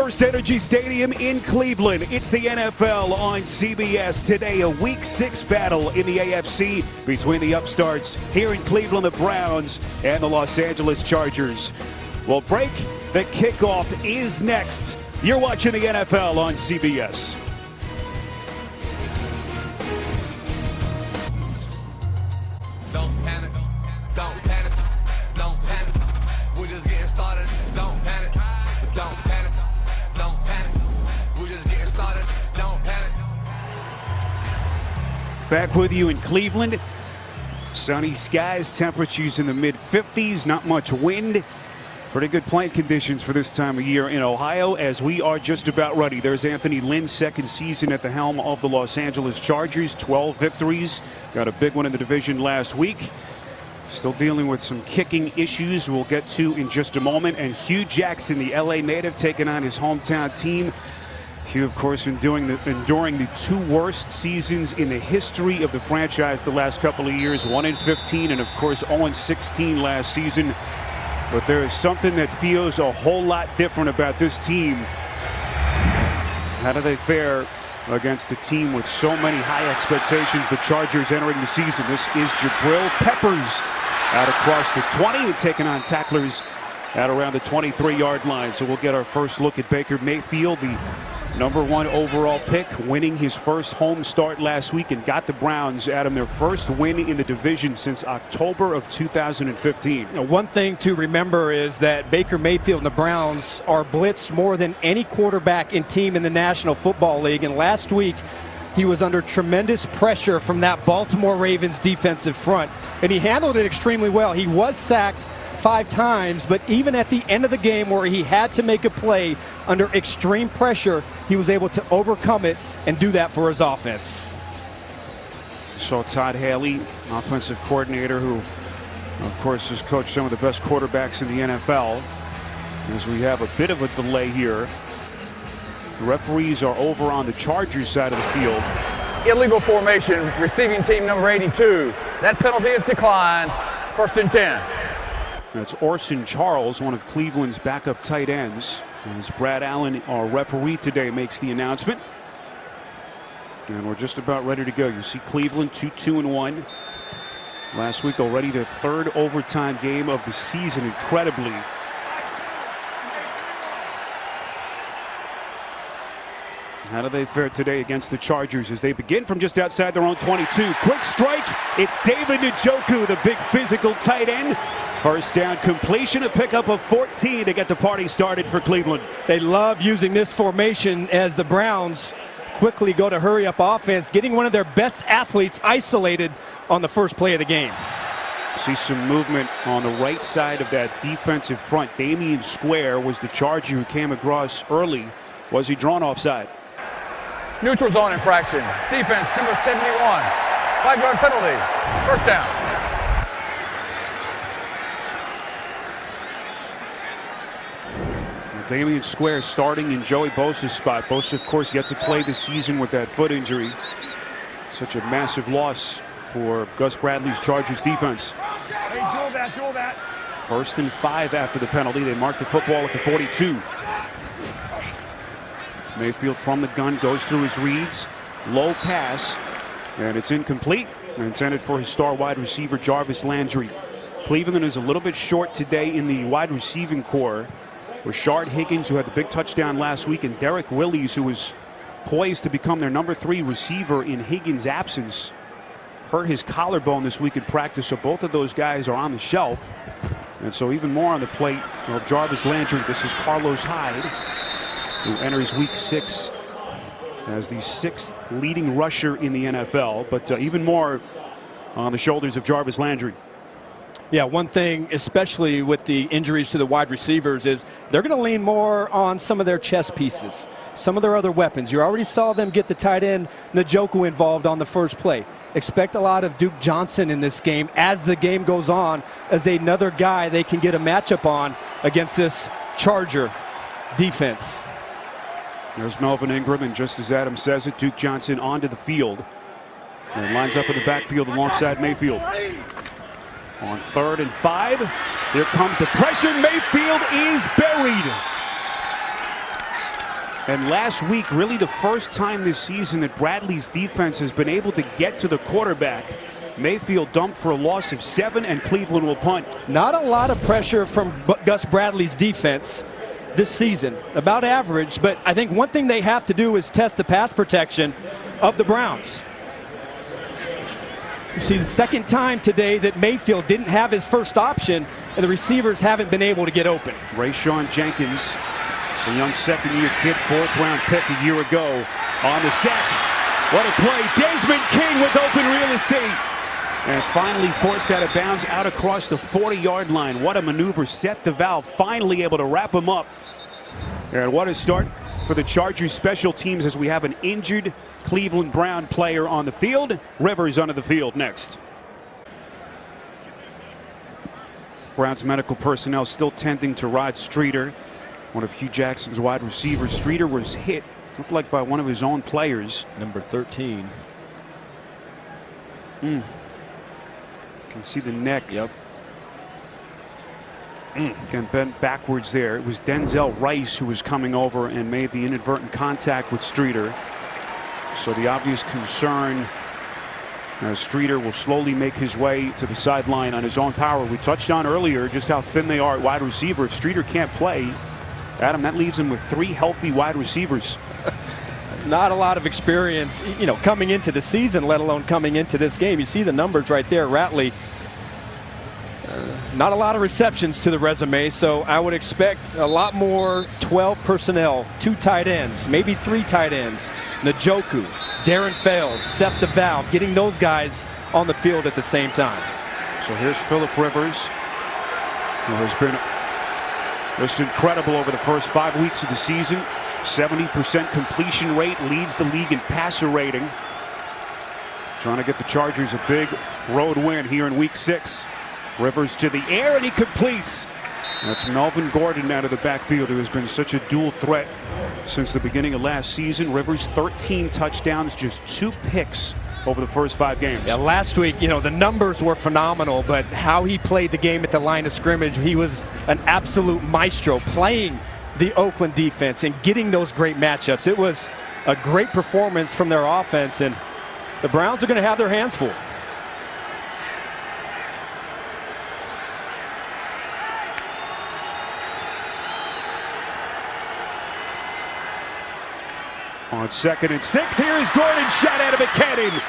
FirstEnergy Stadium in Cleveland. It's the NFL on CBS. Today, a Week 6 battle in the AFC between the upstarts here in Cleveland, the Browns, and the Los Angeles Chargers. Well, break the kickoff is next. You're watching the NFL on CBS. Don't panic, don't panic, don't panic. We're just getting started. Don't panic, don't panic, don't panic. We're just getting started. Don't panic. Back with you in Cleveland. Sunny skies, temperatures in the mid-50s, not much wind. Pretty good playing conditions for this time of year in Ohio as we are just about ready. There's Anthony Lynn's second season at the helm of the Los Angeles Chargers, 12 victories. Got a big one in the division last week. Still dealing with some kicking issues we'll get to in just a moment. And Hue Jackson, the LA native, taking on his hometown team. Hue, of course, enduring the two worst seasons in the history of the franchise the last couple of years, 1-15 and, of course, 0-16 last season. But there is something that feels a whole lot different about this team. How do they fare against the team with so many high expectations, the Chargers entering the season? This is Jabril Peppers out across the 20 and taking on tacklers at around the 23-yard line. So we'll get our first look at Baker Mayfield, the #1 overall pick, winning his first home start last week and got the Browns, Adam, their first win in the division since October of 2015. One thing to remember is that Baker Mayfield and the Browns are blitzed more than any quarterback and team in the National Football League. And last week, he was under tremendous pressure from that Baltimore Ravens defensive front, and he handled it extremely well. He was sacked 5 times, but even at the end of the game where he had to make a play under extreme pressure, he was able to overcome it and do that for his offense. Saw Todd Haley, offensive coordinator, who, of course, has coached some of the best quarterbacks in the NFL. As we have a bit of a delay here. The referees are over on the Chargers side of the field. Illegal formation, receiving team number 82. That penalty is declined. 1st and 10. That's Orson Charles, one of Cleveland's backup tight ends. As Brad Allen, our referee today, makes the announcement. And we're just about ready to go. You see Cleveland 2-2-1. Last week already their 3rd overtime game of the season, incredibly. How do they fare today against the Chargers as they begin from just outside their own 22? Quick strike. It's David Njoku, the big physical tight end. First down completion, a pickup of 14 to get the party started for Cleveland. They love using this formation as the Browns quickly go to hurry up offense, getting one of their best athletes isolated on the first play of the game. See some movement on the right side of that defensive front. Damian Square was the Charger who came across early. Was he drawn offside? Neutral zone infraction. Defense number 71. 5-yard penalty. 1st down. Damian Square starting in Joey Bosa's spot. Bosa, of course, yet to play this season with that foot injury. Such a massive loss for Gus Bradley's Chargers defense. Hey, do that. 1st and 5 after the penalty. They mark the football at the 42. Mayfield from the gun goes through his reads. Low pass, and it's incomplete. Intended for his star wide receiver, Jarvis Landry. Cleveland is a little bit short today in the wide receiving core. Rashard Higgins, who had the big touchdown last week, and Derek Willis, who was poised to become their #3 receiver in Higgins' absence, hurt his collarbone this week in practice. So both of those guys are on the shelf. And so even more on the plate of Jarvis Landry. This is Carlos Hyde, who enters Week 6 as the 6th leading rusher in the NFL. But even more on the shoulders of Jarvis Landry. Yeah, one thing, especially with the injuries to the wide receivers, is they're going to lean more on some of their chess pieces, some of their other weapons. You already saw them get the tight end Njoku involved on the first play. Expect a lot of Duke Johnson in this game as the game goes on, as another guy they can get a matchup on against this Charger defense. There's Melvin Ingram, and just as Adam says it, Duke Johnson onto the field and lines up in the backfield alongside Mayfield. On 3rd and 5, here comes the pressure. Mayfield is buried. And last week, really the first time this season that Bradley's defense has been able to get to the quarterback. Mayfield dumped for a loss of 7, and Cleveland will punt. Not a lot of pressure from Gus Bradley's defense this season. About average, but I think one thing they have to do is test the pass protection of the Browns. You see the second time today that Mayfield didn't have his first option, and the receivers haven't been able to get open. Rayshawn Jenkins, a young second-year kid, 4th-round pick a year ago, on the sack. What a play. Desmond King with open real estate. And finally forced out of bounds out across the 40-yard line. What a maneuver. Seth DeVal finally able to wrap him up. And what a start for the Chargers special teams as we have an injured Cleveland Brown player on the field. Rivers onto the field next. Browns medical personnel still tending to Rod Streeter, one of Hugh Jackson's wide receivers. Streeter was hit, looked like by one of his own players. Number 13. You can see the neck. Yep. Again, bent backwards there. It was Denzel Rice who was coming over and made the inadvertent contact with Streeter. So the obvious concern, Streeter will slowly make his way to the sideline on his own power. We touched on earlier just how thin they are at wide receiver. If Streeter can't play, Adam, that leaves him with 3 healthy wide receivers. Not a lot of experience, coming into the season, let alone coming into this game. You see the numbers right there. Ratley, not a lot of receptions to the resume, so I would expect a lot more 12 personnel, 2 tight ends, maybe 3 tight ends. Njoku, Darren Fales, Seth DeVal, getting those guys on the field at the same time. So here's Phillip Rivers, who has been just incredible over the first 5 weeks of the season. 70% completion rate, leads the league in passer rating. Trying to get the Chargers a big road win here in week 6. Rivers to the air, and he completes. That's Melvin Gordon out of the backfield, who has been such a dual threat since the beginning of last season. Rivers 13 touchdowns, just 2 picks over the first 5 games. Yeah, last week, the numbers were phenomenal, but how he played the game at the line of scrimmage, he was an absolute maestro playing the Oakland defense and getting those great matchups. It was a great performance from their offense, and the Browns are going to have their hands full. On 2nd and 6, here is Gordon, shot out of a cannon.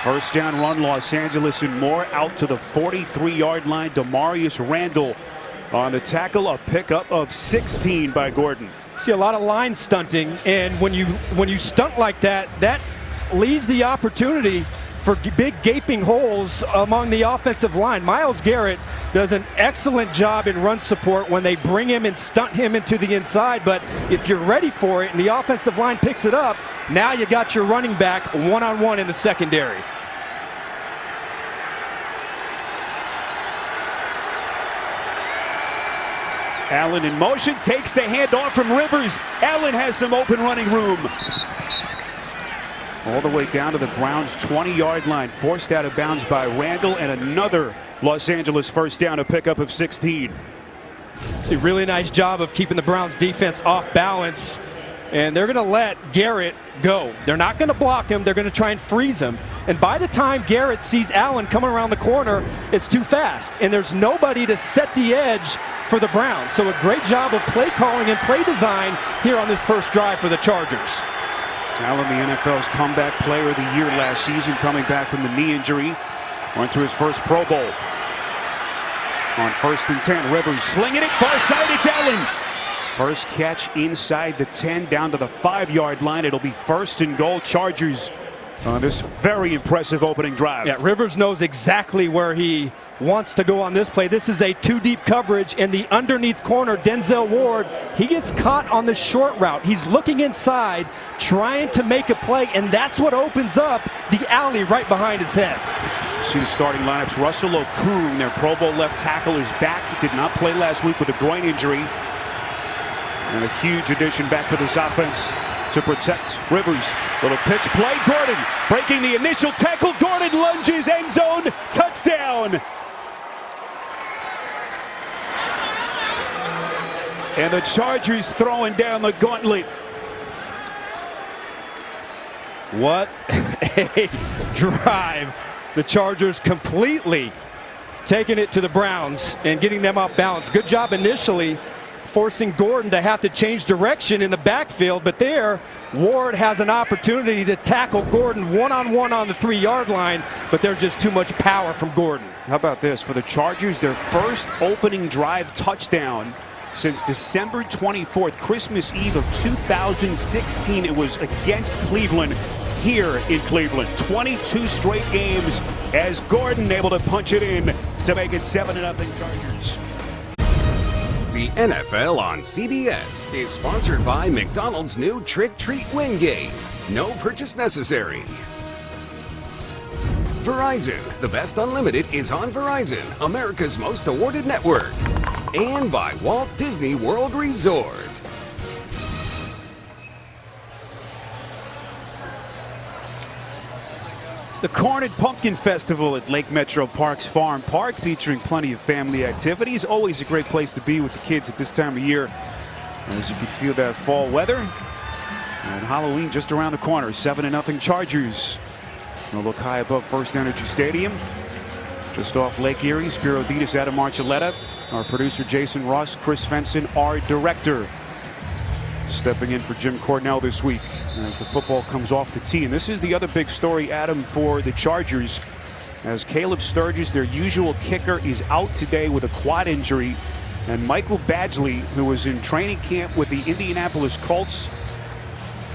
First down run, Los Angeles and more, out to the 43-yard line. Demarius Randall on the tackle, a pickup of 16 by Gordon. See a lot of line stunting, and when you stunt like that, that leaves the opportunity for big gaping holes among the offensive line. Myles Garrett does an excellent job in run support when they bring him and stunt him into the inside, but if you're ready for it and the offensive line picks it up, now you got your running back one-on-one in the secondary. Allen in motion, takes the handoff from Rivers. Allen has some open running room. All the way down to the Browns' 20-yard line, forced out of bounds by Randall, and another Los Angeles first down, a pickup of 16. See, really nice job of keeping the Browns defense off balance, and they're going to let Garrett go. They're not going to block him. They're going to try and freeze him. And by the time Garrett sees Allen coming around the corner, it's too fast, and there's nobody to set the edge for the Browns. So a great job of play calling and play design here on this first drive for the Chargers. Allen, the NFL's comeback player of the year last season, coming back from the knee injury. Went to his first Pro Bowl. On 1st and 10, Rivers slinging it far side, it's Allen. First catch inside the 10, down to the 5-yard line. It'll be 1st and goal, Chargers, on this very impressive opening drive. Yeah, Rivers knows exactly where he wants to go on this play. This is a 2-deep coverage in the underneath corner. Denzel Ward, he gets caught on the short route. He's looking inside, trying to make a play, and that's what opens up the alley right behind his head. See the starting lineups. Russell Okung, their Pro Bowl left tackle, is back. He did not play last week with a groin injury. And a huge addition back for this offense to protect Rivers. Little pitch play. Gordon breaking the initial tackle. Gordon lunges, end zone, touchdown. And the Chargers throwing down the gauntlet. What a drive. The Chargers completely taking it to the Browns and getting them off balance. Good job initially, forcing Gordon to have to change direction in the backfield, but there Ward has an opportunity to tackle Gordon one-on-one on the 3-yard line, but there's just too much power from Gordon. How about this? For the Chargers, their first opening drive touchdown since December 24th, Christmas Eve of 2016. It was against Cleveland here in Cleveland. 22 straight games as Gordon able to punch it in to make it 7-0 Chargers. The NFL on CBS is sponsored by McDonald's new Trick Treat Wing Game. No purchase necessary. Verizon, the best unlimited is on Verizon, America's most awarded network. And by Walt Disney World Resort. The Corned Pumpkin Festival at Lake Metro Parks Farm Park, featuring plenty of family activities. Always a great place to be with the kids at this time of year, as you can feel that fall weather. And Halloween just around the corner. 7-0 Chargers. They'll look high above First Energy Stadium, just off Lake Erie. Spiro Ditas, Adam Marcelletta, our producer Jason Ross, Chris Fenson, our director, stepping in for Jim Cornell this week as the football comes off the tee. And this is the other big story, Adam, for the Chargers, as Caleb Sturgis, their usual kicker, is out today with a quad injury. And Michael Badgley, who was in training camp with the Indianapolis Colts,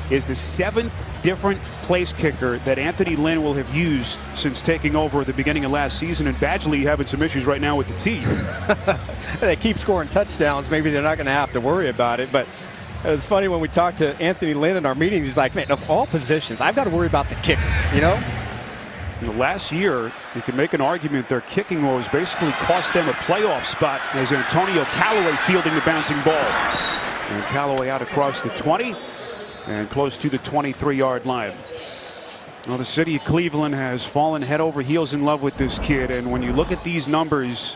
is the 7th different place kicker that Anthony Lynn will have used since taking over at the beginning of last season. And Badgley having some issues right now with the tee. They keep scoring touchdowns. Maybe they're not going to have to worry about it, but it was funny when we talked to Anthony Lynn in our meetings. He's like, man, of all positions, I've got to worry about the kicker, you know? Last year, you can make an argument their kicking woes basically cost them a playoff spot as Antonio Callaway fielding the bouncing ball. And Callaway out across the 20 and close to the 23-yard line. Well, the city of Cleveland has fallen head over heels in love with this kid, and when you look at these numbers,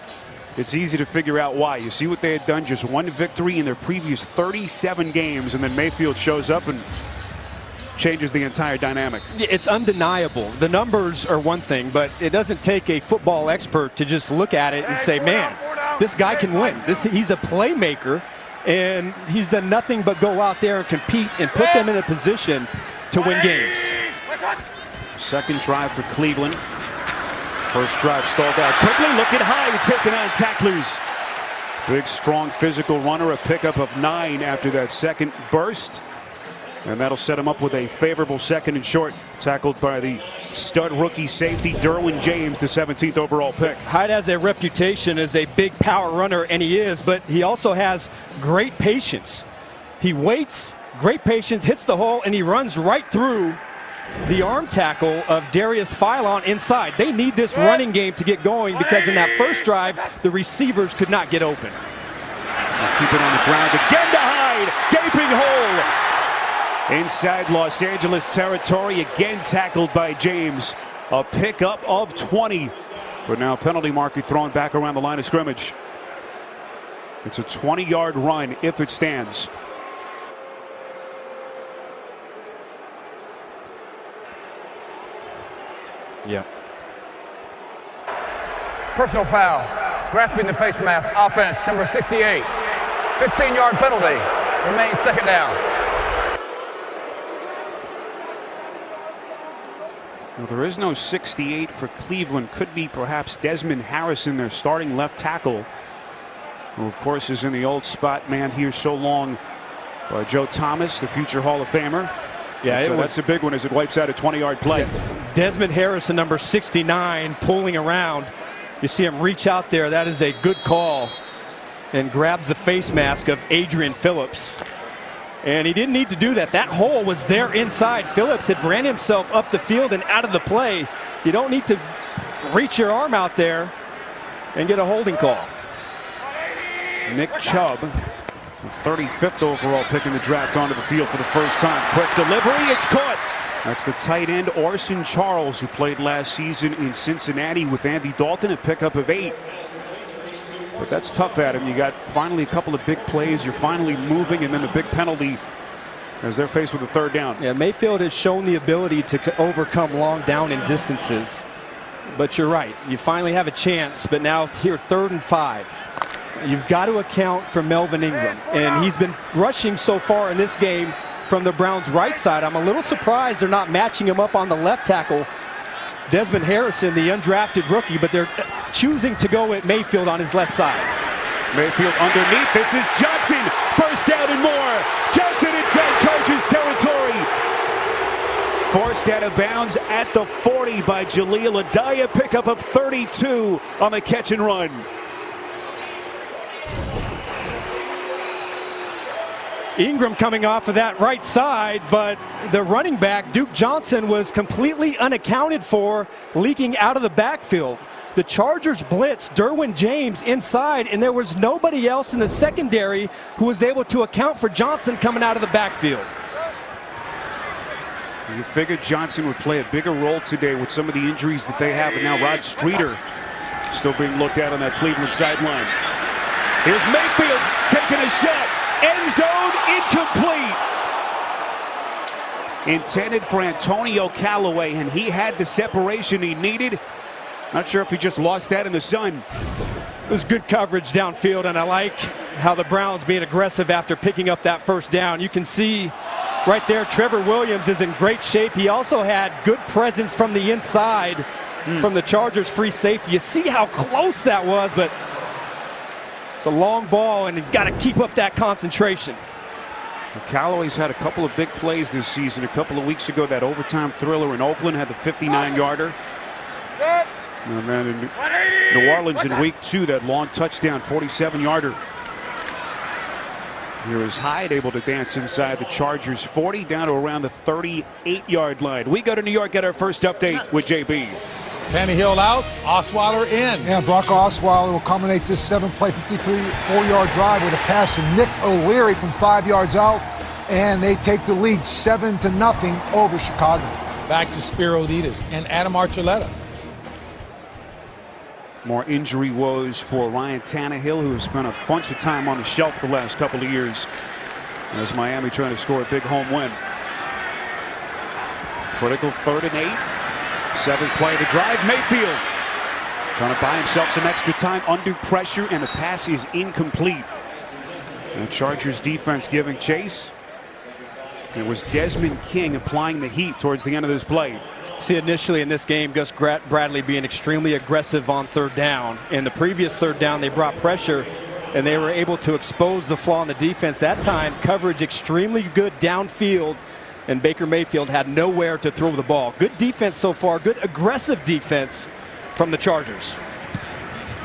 it's easy to figure out why. You see what they had done, just one victory in their previous 37 games, and then Mayfield shows up and changes the entire dynamic. It's undeniable. The numbers are one thing, but it doesn't take a football expert to just look at it and say, man, this guy can win. He's a playmaker, and he's done nothing but go out there and compete and put them in a position to win games. Second drive for Cleveland. First drive stalled out quickly. Look at Hyde taking on tacklers. Big, strong, physical runner. A pickup of 9 after that second burst. And that'll set him up with a favorable second and short. Tackled by the stud rookie safety, Derwin James, the 17th overall pick. Hyde has a reputation as a big power runner, and he is, but he also has great patience. He waits, great patience, hits the hole, and he runs right through the arm tackle of Darius Philon inside. They need this running game to get going because in that first drive, the receivers could not get open. I'll keep it on the ground again to Hyde. Gaping hole. Inside Los Angeles territory, again tackled by James. A pickup of 20. But now penalty marker thrown back around the line of scrimmage. It's a 20-yard run if it stands. Yeah. Personal foul. Grasping the face mask. Offense, number 68. 15-yard penalty. Remains second down. Well, there is no 68 for Cleveland. Could be perhaps Desmond Harrison, their starting left tackle, who of course is in the old spot, man here so long by Joe Thomas, the future Hall of Famer. Yeah, so that's a big one as it wipes out a 20-yard play. Desmond Harrison, number 69, pulling around. You see him reach out there. That is a good call. And grabs the face mask of Adrian Phillips. And he didn't need to do that. That hole was there inside. Phillips had ran himself up the field and out of the play. You don't need to reach your arm out there and get a holding call. Nick Chubb, the 35th overall pick in the draft, onto the field for the first time. Quick delivery, it's caught. That's the tight end Orson Charles, who played last season in Cincinnati with Andy Dalton, a pickup of 8. But that's tough, Adam. You got finally a couple of big plays. You're finally moving, and then the big penalty as they're faced with a third down. Yeah, Mayfield has shown the ability to overcome long down and distances. But you're right. You finally have a chance. But now here, 3rd and 5. You've got to account for Melvin Ingram. And he's been rushing so far in this game from the Browns' right side. I'm a little surprised they're not matching him up on the left tackle. Desmond Harrison, the undrafted rookie, but they're choosing to go at Mayfield on his left side. Mayfield underneath. This is Johnson. 1st down and more. Johnson inside Chargers territory. Forced out of bounds at the 40 by Jaleel Adaya. Pickup of 32 on the catch and run. Ingram coming off of that right side, but the running back, Duke Johnson, was completely unaccounted for, leaking out of the backfield. The Chargers blitzed Derwin James inside, and there was nobody else in the secondary who was able to account for Johnson coming out of the backfield. You figured Johnson would play a bigger role today with some of the injuries that they have, and now Rod Streeter still being looked at on that Cleveland sideline. Here's Mayfield taking a shot. End zone incomplete. Intended for Antonio Callaway, and he had the separation he needed. Not sure if he just lost that in the sun. It was good coverage downfield, and I like how the Browns being aggressive after picking up that 1st down. You can see right there Trevor Williams is in great shape. He also had good presence from the inside from the Chargers free safety. You see how close that was, but it's a long ball, and you've got to keep up that concentration. Callaway's had a couple of big plays this season. A couple of weeks ago, that overtime thriller in Oakland had the 59-yarder. And then in New Orleans in week 2, that long touchdown 47-yarder. Here is Hyde able to dance inside the Chargers 40 down to around the 38-yard line. We go to New York, get our first update with JB. Tannehill out, Osweiler in. Yeah, Brock Osweiler will culminate this 7-play, 54-yard drive with a pass to Nick O'Leary from 5 yards out, and they take the lead 7-0 over Chicago. Back to Spiro Ditas and Adam Archuleta. More injury woes for Ryan Tannehill, who has spent a bunch of time on the shelf the last couple of years as Miami trying to score a big home win. Critical 3rd and 8. 7th play of the drive. Mayfield trying to buy himself some extra time under pressure, and the pass is incomplete. And the Chargers defense giving chase. It was Desmond King applying the heat towards the end of this play. See, initially in this game, Gus Bradley being extremely aggressive on 3rd down. In the previous 3rd down, they brought pressure, and they were able to expose the flaw in the defense. That time, coverage extremely good downfield, and Baker Mayfield had nowhere to throw the ball. Good defense so far, good aggressive defense from the Chargers.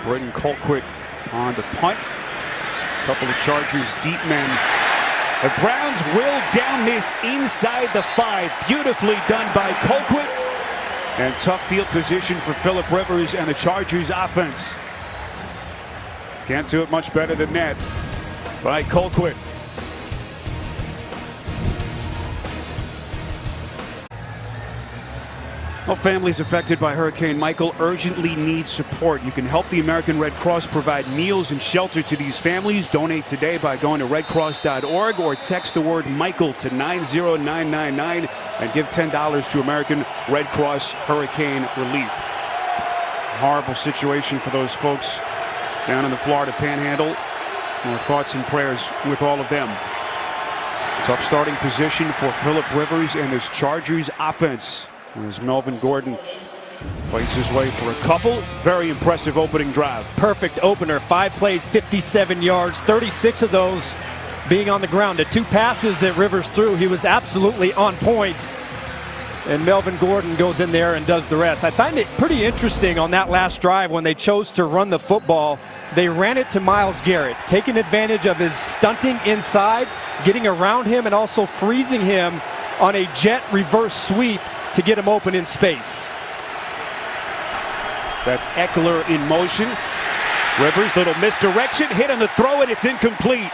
Britton Colquitt on the punt. A couple of Chargers deep men. The Browns will down this inside the 5. Beautifully done by Colquitt. And tough field position for Phillip Rivers and the Chargers offense. Can't do it much better than that by Colquitt. Well, families affected by Hurricane Michael urgently need support. You can help the American Red Cross provide meals and shelter to these families. Donate today by going to redcross.org or text the word Michael to 90999 and give $10 to American Red Cross Hurricane Relief. Horrible situation for those folks down in the Florida Panhandle. Our thoughts and prayers with all of them. Tough starting position for Phillip Rivers and this Chargers offense, as Melvin Gordon fights his way for a couple. Very impressive opening drive. Perfect opener. 5 plays, 57 yards, 36 of those being on the ground. The 2 passes that Rivers threw, he was absolutely on point. And Melvin Gordon goes in there and does the rest. I find it pretty interesting on that last drive when they chose to run the football. They ran it to Myles Garrett, taking advantage of his stunting inside, getting around him, and also freezing him on a jet reverse sweep to get him open in space. That's Eckler in motion. Rivers, little misdirection, hit on the throw, and it's incomplete.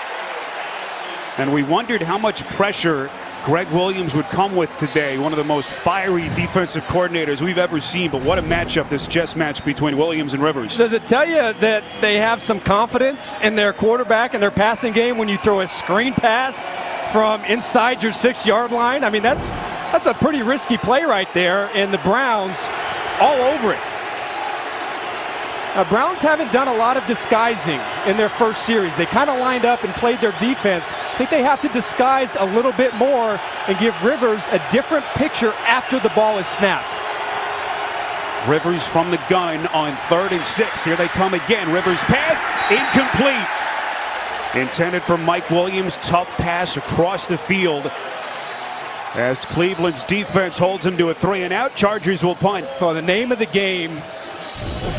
And we wondered how much pressure Greg Williams would come with today. One of the most fiery defensive coordinators we've ever seen, but what a matchup, this chess match between Williams and Rivers. Does it tell you that they have some confidence in their quarterback and their passing game when you throw a screen pass from inside your 6-yard line. I mean, that's a pretty risky play right there, and the Browns all over it. Browns haven't done a lot of disguising in their first series. They kind of lined up and played their defense. I think they have to disguise a little bit more and give Rivers a different picture after the ball is snapped. Rivers from the gun on 3rd and 6. Here they come again. Rivers pass, incomplete. Intended for Mike Williams. Tough pass across the field as Cleveland's defense holds him to a 3-and-out. Chargers will punt. Well, the name of the game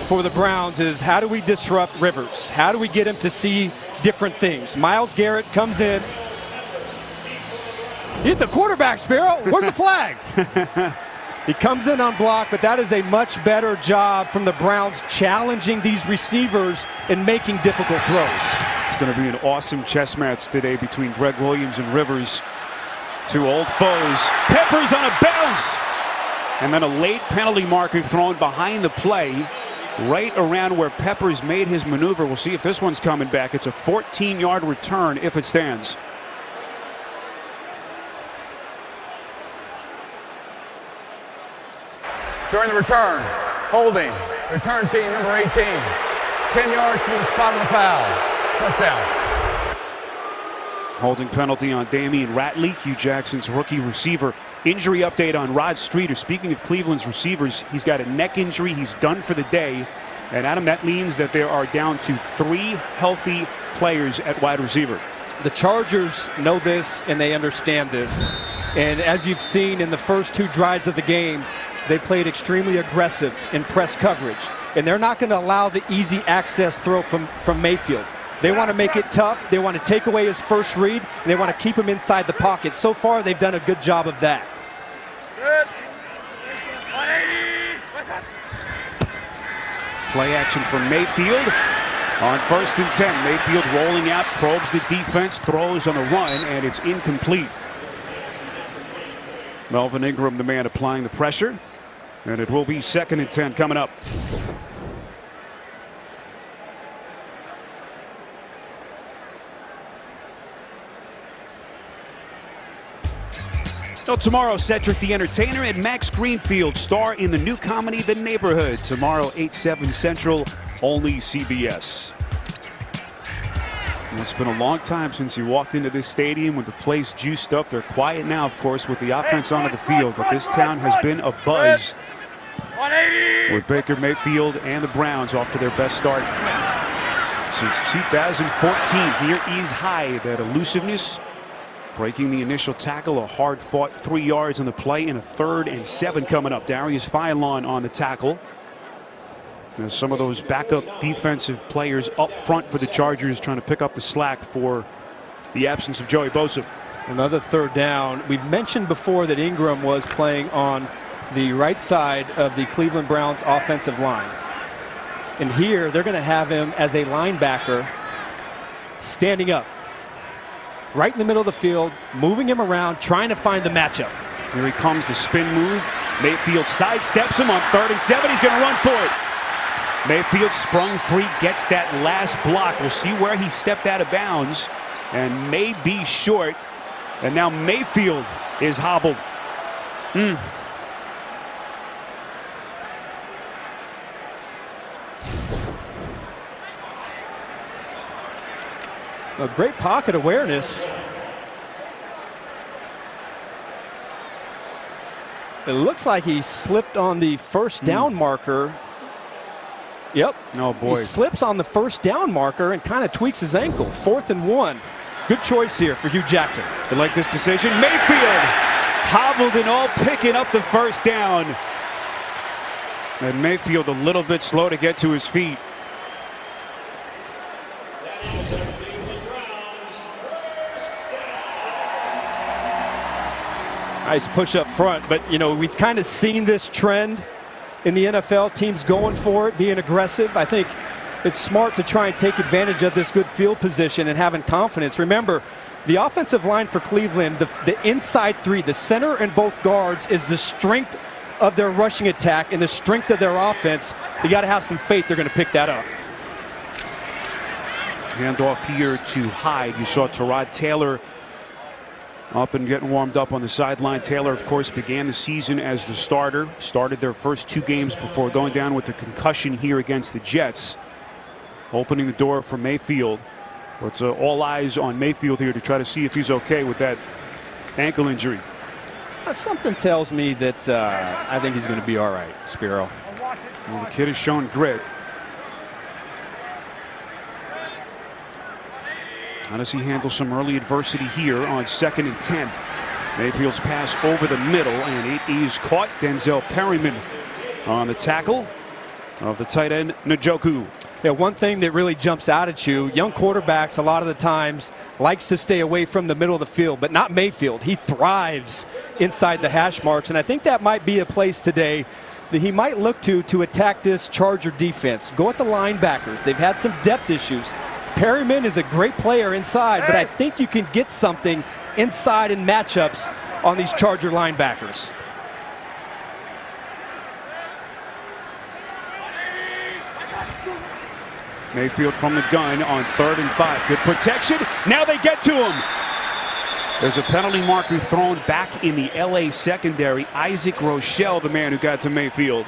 for the Browns is how do we disrupt Rivers? How do we get him to see different things? Myles Garrett comes in. He's the quarterback, Sparrow. Where's the flag? He comes in on block, but that is a much better job from the Browns challenging these receivers and making difficult throws. It's going to be an awesome chess match today between Greg Williams and Rivers. Two old foes. Peppers on a bounce. And then a late penalty marker thrown behind the play, right around where Peppers made his maneuver. We'll see if this one's coming back. It's a 14-yard return if it stands. During the return, holding, return team number 18. 10 yards from the spot of the foul. Touchdown. Holding penalty on Damian Ratley, Hugh Jackson's rookie receiver. Injury update on Rod Streeter. Speaking of Cleveland's receivers, he's got a neck injury. He's done for the day. And Adam, that means that there are down to 3 healthy players at wide receiver. The Chargers know this and they understand this. And as you've seen in the first 2 drives of the game, they played extremely aggressive in press coverage. And they're not going to allow the easy access throw from Mayfield. They want to make it tough. They want to take away his first read. And they want to keep him inside the pocket. So far, they've done a good job of that. Play action from Mayfield on 1st and 10. Mayfield rolling out, probes the defense, throws on the run, and it's incomplete. Melvin Ingram, the man applying the pressure. And it will be 2nd and 10 coming up. So tomorrow, Cedric the Entertainer and Max Greenfield star in the new comedy The Neighborhood. Tomorrow, 8/7 Central, only CBS. And it's been a long time since you walked into this stadium with the place juiced up. They're quiet now, of course, with the offense onto the field. But this town has been a buzz with Baker Mayfield and the Browns off to their best start since 2014. Here is Hyde, that elusiveness. Breaking the initial tackle, a hard-fought 3 yards on the play, and a 3rd and 7 coming up. Darius Philon on the tackle. And some of those backup defensive players up front for the Chargers trying to pick up the slack for the absence of Joey Bosa. Another 3rd down. We've mentioned before that Ingram was playing on the right side of the Cleveland Browns offensive line. And here they're going to have him as a linebacker standing up. Right in the middle of the field, moving him around, trying to find the matchup. Here he comes, the spin move. Mayfield sidesteps him on 3rd and 7. He's going to run for it. Mayfield sprung free, gets that last block. We'll see where he stepped out of bounds and may be short. And now Mayfield is hobbled. A great pocket awareness. It looks like he slipped on the 1st down marker. Yep. Oh, boy. He slips on the 1st down marker and kind of tweaks his ankle. 4th and 1. Good choice here for Hugh Jackson. I like this decision. Mayfield hobbled and all, picking up the 1st down. And Mayfield a little bit slow to get to his feet. Nice push up front, but you know, we've kind of seen this trend in the NFL, teams going for it, being aggressive. I think it's smart to try and take advantage of this good field position and having confidence. Remember, the offensive line for Cleveland, the inside 3, the center and both guards, is the strength of their rushing attack and the strength of their offense. You got to have some faith they're going to pick that up. Handoff here to Hyde. You saw Tyrod Taylor up and getting warmed up on the sideline. Taylor, of course, began the season as the starter. Started their first 2 games before going down with a concussion here against the Jets. Opening the door for Mayfield. But all eyes on Mayfield here to try to see if he's okay with that ankle injury. Something tells me that I think he's going to be all right, Spiro. Well, the kid has shown grit. How does he handle some early adversity here on 2nd and 10? Mayfield's pass over the middle, and it is caught. Denzel Perryman on the tackle of the tight end, Njoku. Yeah, one thing that really jumps out at you, young quarterbacks a lot of the times likes to stay away from the middle of the field, but not Mayfield. He thrives inside the hash marks, and I think that might be a place today that he might look to attack this Charger defense. Go at the linebackers. They've had some depth issues. Perryman is a great player inside, but I think you can get something inside in matchups on these Charger linebackers. Mayfield from the gun on 3rd and 5. Good protection. Now they get to him. There's a penalty marker thrown back in the LA secondary. Isaac Rochelle, the man who got to Mayfield.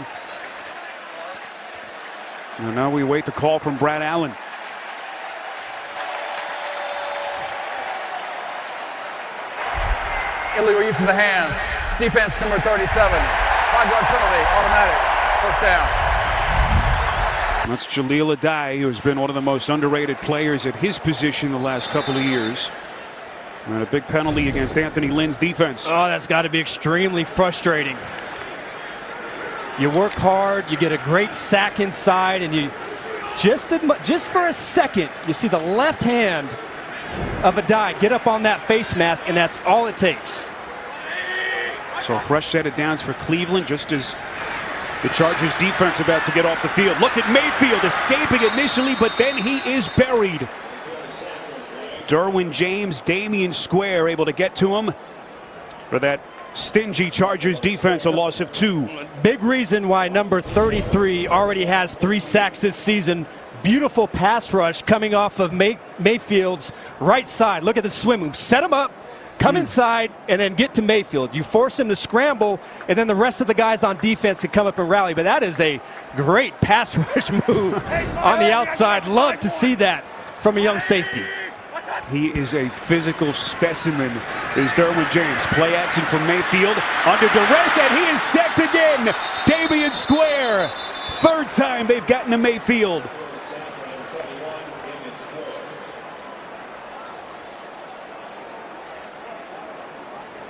And now we wait the call from Brad Allen. Illegal use of the hands. Defense number 37. 5-yard penalty, automatic. First down. That's Jaleel Adai, who has been one of the most underrated players at his position the last couple of years. And a big penalty against Anthony Lynn's defense. Oh, that's got to be extremely frustrating. You work hard, you get a great sack inside, and you just for a second, you see the left hand of Adai get up on that face mask, and that's all it takes. So a fresh set of downs for Cleveland, just as the Chargers defense about to get off the field. Look at Mayfield escaping initially, but then he is buried. Derwin James, Damian Square able to get to him for that stingy Chargers defense, a loss of 2. Big reason why number 33 already has 3 sacks this season. Beautiful pass rush coming off of Mayfield's right side. Look at the swim move. Set him up, come inside, and then get to Mayfield. You force him to scramble, and then the rest of the guys on defense can come up and rally. But that is a great pass rush move on the outside. Love to see that from a young safety. He is a physical specimen, is Derwin James. Play action from Mayfield under duress, and he is sacked again. Damian Square. 3rd time they've gotten to Mayfield.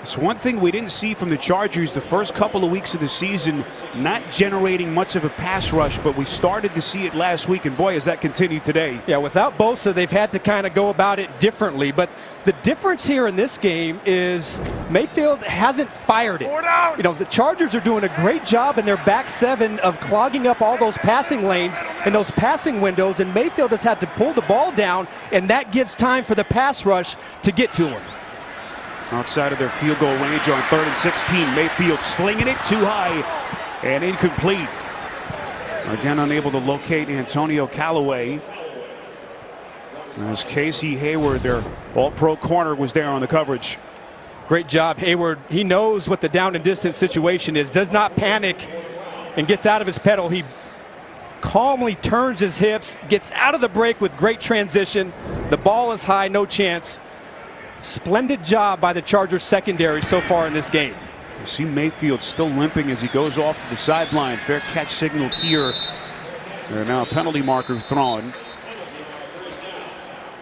It's one thing we didn't see from the Chargers the first couple of weeks of the season, not generating much of a pass rush, but we started to see it last week, and boy, has that continued today. Yeah, without Bosa, they've had to kind of go about it differently, but the difference here in this game is Mayfield hasn't fired it. You know, the Chargers are doing a great job in their back 7 of clogging up all those passing lanes and those passing windows, and Mayfield has had to pull the ball down, and that gives time for the pass rush to get to him. Outside of their field goal range on 3rd and 16. Mayfield slinging it too high and incomplete. Again, unable to locate Antonio Callaway. As Casey Hayward, their all-pro corner, was there on the coverage. Great job, Hayward. He knows what the down and distance situation is, does not panic, and gets out of his pedal. He calmly turns his hips, gets out of the break with great transition. The ball is high, no chance. Splendid job by the Chargers secondary so far in this game. You see Mayfield still limping as he goes off to the sideline. Fair catch signal here. There's now a penalty marker thrown.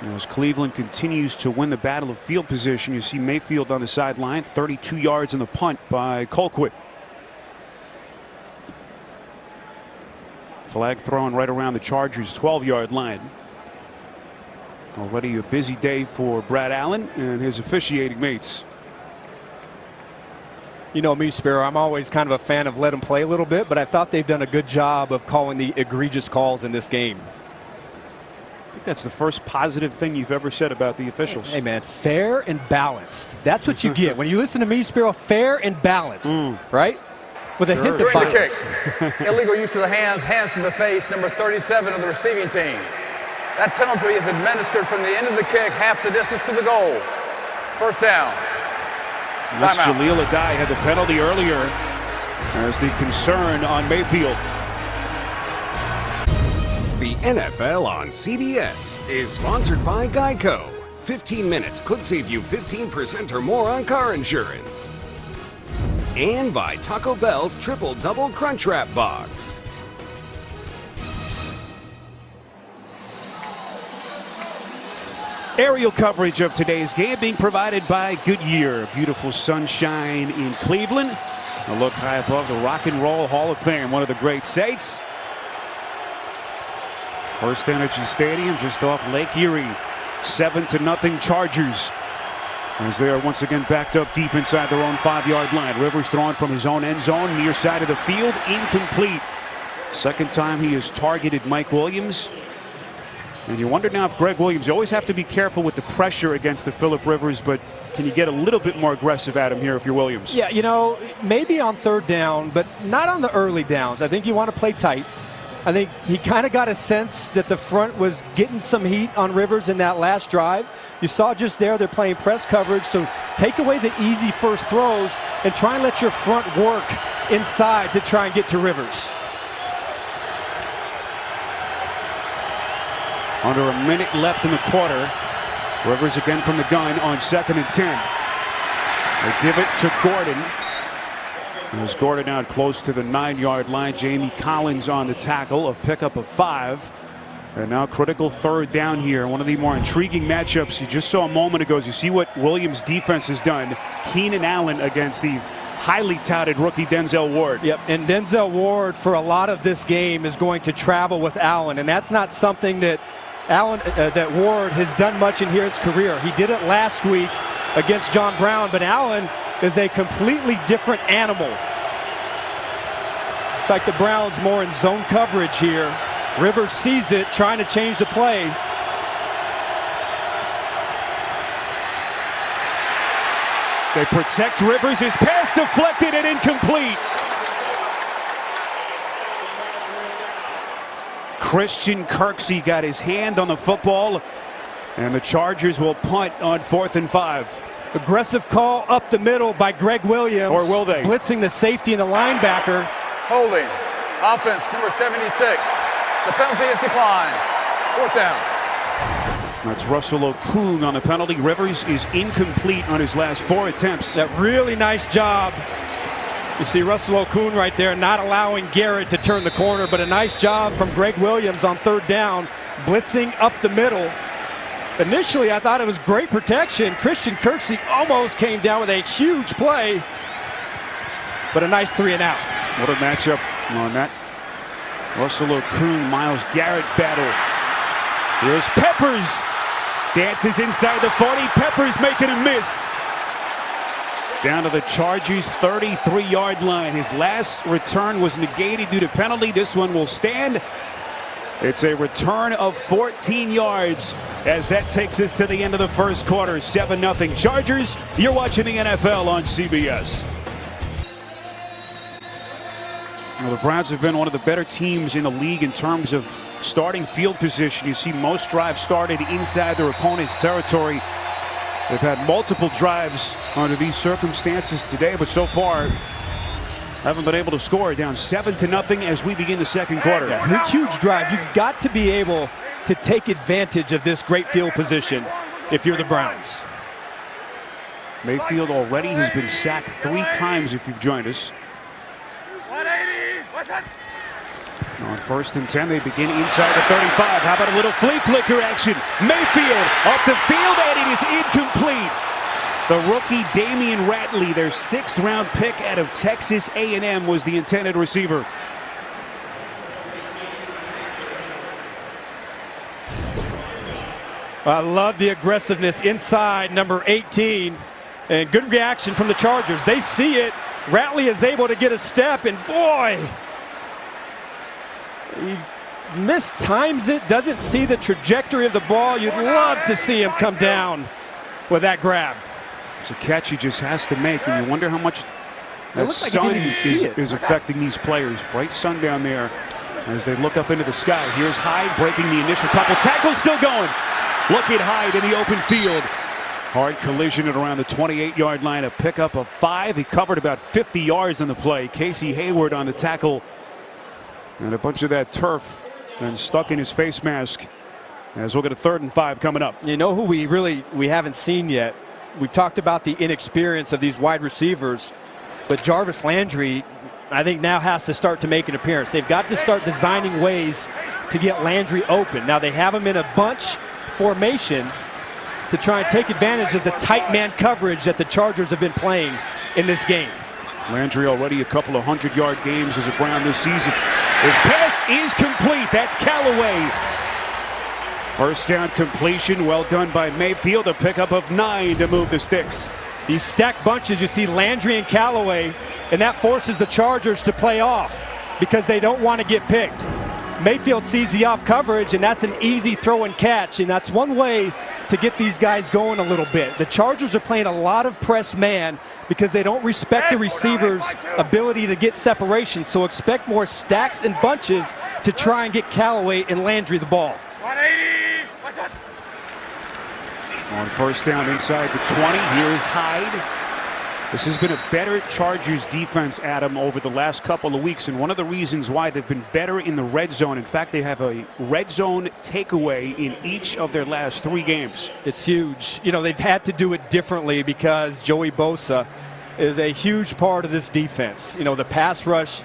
As Cleveland continues to win the battle of field position, you see Mayfield on the sideline, 32 yards in the punt by Colquitt. Flag thrown right around the Chargers' 12-yard line. Already a busy day for Brad Allen and his officiating mates. You know me, Spiro, I'm always kind of a fan of let them play a little bit, but I thought they've done a good job of calling the egregious calls in this game. I think that's the first positive thing you've ever said about the officials. Hey, man, fair and balanced. That's what you get. When you listen to me, Spiro, fair and balanced, right? With a hint of bias. Illegal use of the hands to the face, number 37 of the receiving team. That penalty is administered from the end of the kick, half the distance to the goal. First down. This Timeout. Jaleel Adai had the penalty earlier as the concern on Mayfield. The NFL on CBS is sponsored by Geico. 15 minutes could save you 15% or more on car insurance. And by Taco Bell's Triple Double Crunchwrap Box. Aerial coverage of today's game being provided by Goodyear. Beautiful sunshine in Cleveland. A look high above the Rock and Roll Hall of Fame, one of the great sights. First Energy Stadium just off Lake Erie. 7-0 Chargers. As they are once again backed up deep inside their own 5-yard line. Rivers throwing from his own end zone, near side of the field, incomplete. Second time he has targeted Mike Williams. And you wonder now if Greg Williams, you always have to be careful with the pressure against the Phillip Rivers, but can you get a little bit more aggressive at him here if you're Williams? Yeah, you know, maybe on third down, but not on the early downs. I think you want to play tight. I think he kind of got a sense that the front was getting some heat on Rivers in that last drive. You saw just there they're playing press coverage, so take away the easy first throws and try and let your front work inside to try and get to Rivers. Under a minute left in the quarter. Rivers again from the gun on 2nd and 10. They give it to Gordon. As Gordon out close to the 9-yard line. Jamie Collins on the tackle. A pickup of 5. And now critical third down here. One of the more intriguing matchups you just saw a moment ago. As you see what Williams' defense has done. Keenan Allen against the highly touted rookie Denzel Ward. Yep, and Denzel Ward for a lot of this game is going to travel with Allen, and that's not something that that Ward has done much in his career. He did it last week against John Brown, but Allen is a completely different animal. It's like the Browns more in zone coverage here. Rivers sees it, trying to change the play. They protect Rivers. His pass deflected and incomplete. Christian Kirksey got his hand on the football, and the Chargers will punt on 4th and 5. Aggressive call up the middle by Greg Williams. Or will they? Blitzing the safety and the linebacker. Holding. Offense, number 76. The penalty is declined. 4th down. That's Russell Okung on the penalty. Rivers is incomplete on his last 4 attempts. That really nice job. You see Russell Okung right there not allowing Garrett to turn the corner, but a nice job from Greg Williams on 3rd down, blitzing up the middle. Initially, I thought it was great protection. Christian Kirksey almost came down with a huge play, but a nice 3 and out. What a matchup on that Russell Okung, Myles Garrett battle. Here's Peppers. Dances inside the 40. Peppers making a miss. Down to the Chargers' 33-yard line. His last return was negated due to penalty. This one will stand. It's a return of 14 yards as that takes us to the end of the first quarter. 7-0 Chargers. You're watching the NFL on CBS. Well, the Browns have been one of the better teams in the league in terms of starting field position. You see most drives started inside their opponent's territory. They've had multiple drives under these circumstances today, but so far haven't been able to score. Down 7-0 as we begin the second quarter. Yeah, huge drive. You've got to be able to take advantage of this great field position if you're the Browns. Mayfield already has been sacked 3 times if you've joined us. 180. What's that? On 1st and 10, they begin inside the 35. How about a little flea flicker action? Mayfield up the field, and it is incomplete. The rookie Damian Ratley, their 6th round pick out of Texas A&M, was the intended receiver. I love the aggressiveness inside number 18, and good reaction from the Chargers. They see it. Ratley is able to get a step, and boy, he mistimes it, doesn't see the trajectory of the ball. You'd love to see him come down with that grab. It's a catch he just has to make, and you wonder how much that looks like he sun didn't even see it. is affecting these players. Bright sun down there as they look up into the sky. Here's Hyde breaking the initial couple tackles, still going. Look at Hyde in the open field. Hard collision at around the 28-yard line, a pickup of 5. He covered about 50 yards on the play. Casey Hayward on the tackle. And a bunch of that turf and stuck in his face mask. As we'll get a 3rd and 5 coming up. You know who we haven't seen yet? We've talked about the inexperience of these wide receivers, but Jarvis Landry, I think, now has to start to make an appearance. They've got to start designing ways to get Landry open. Now they have him in a bunch formation to try and take advantage of the tight man coverage that the Chargers have been playing in this game. Landry already a couple of 100-yard games as a Brown this season. His pass is complete. That's Callaway. First down completion, well done by Mayfield. A pickup of 9 to move the sticks. These stacked bunches, you see Landry and Callaway, and that forces the Chargers to play off because they don't want to get picked. Mayfield sees the off coverage, and that's an easy throw and catch, and that's one way to get these guys going a little bit. The Chargers are playing a lot of press man because they don't respect the receiver's ability to get separation, so expect more stacks and bunches to try and get Callaway and Landry the ball. 180. What's that? On first down inside the 20, here is Hyde. This has been a better Chargers defense, Adam, over the last couple of weeks, and one of the reasons why they've been better in the red zone. In fact, they have a red zone takeaway in each of their last 3 games. It's huge. You know, they've had to do it differently because Joey Bosa is a huge part of this defense. You know, the pass rush,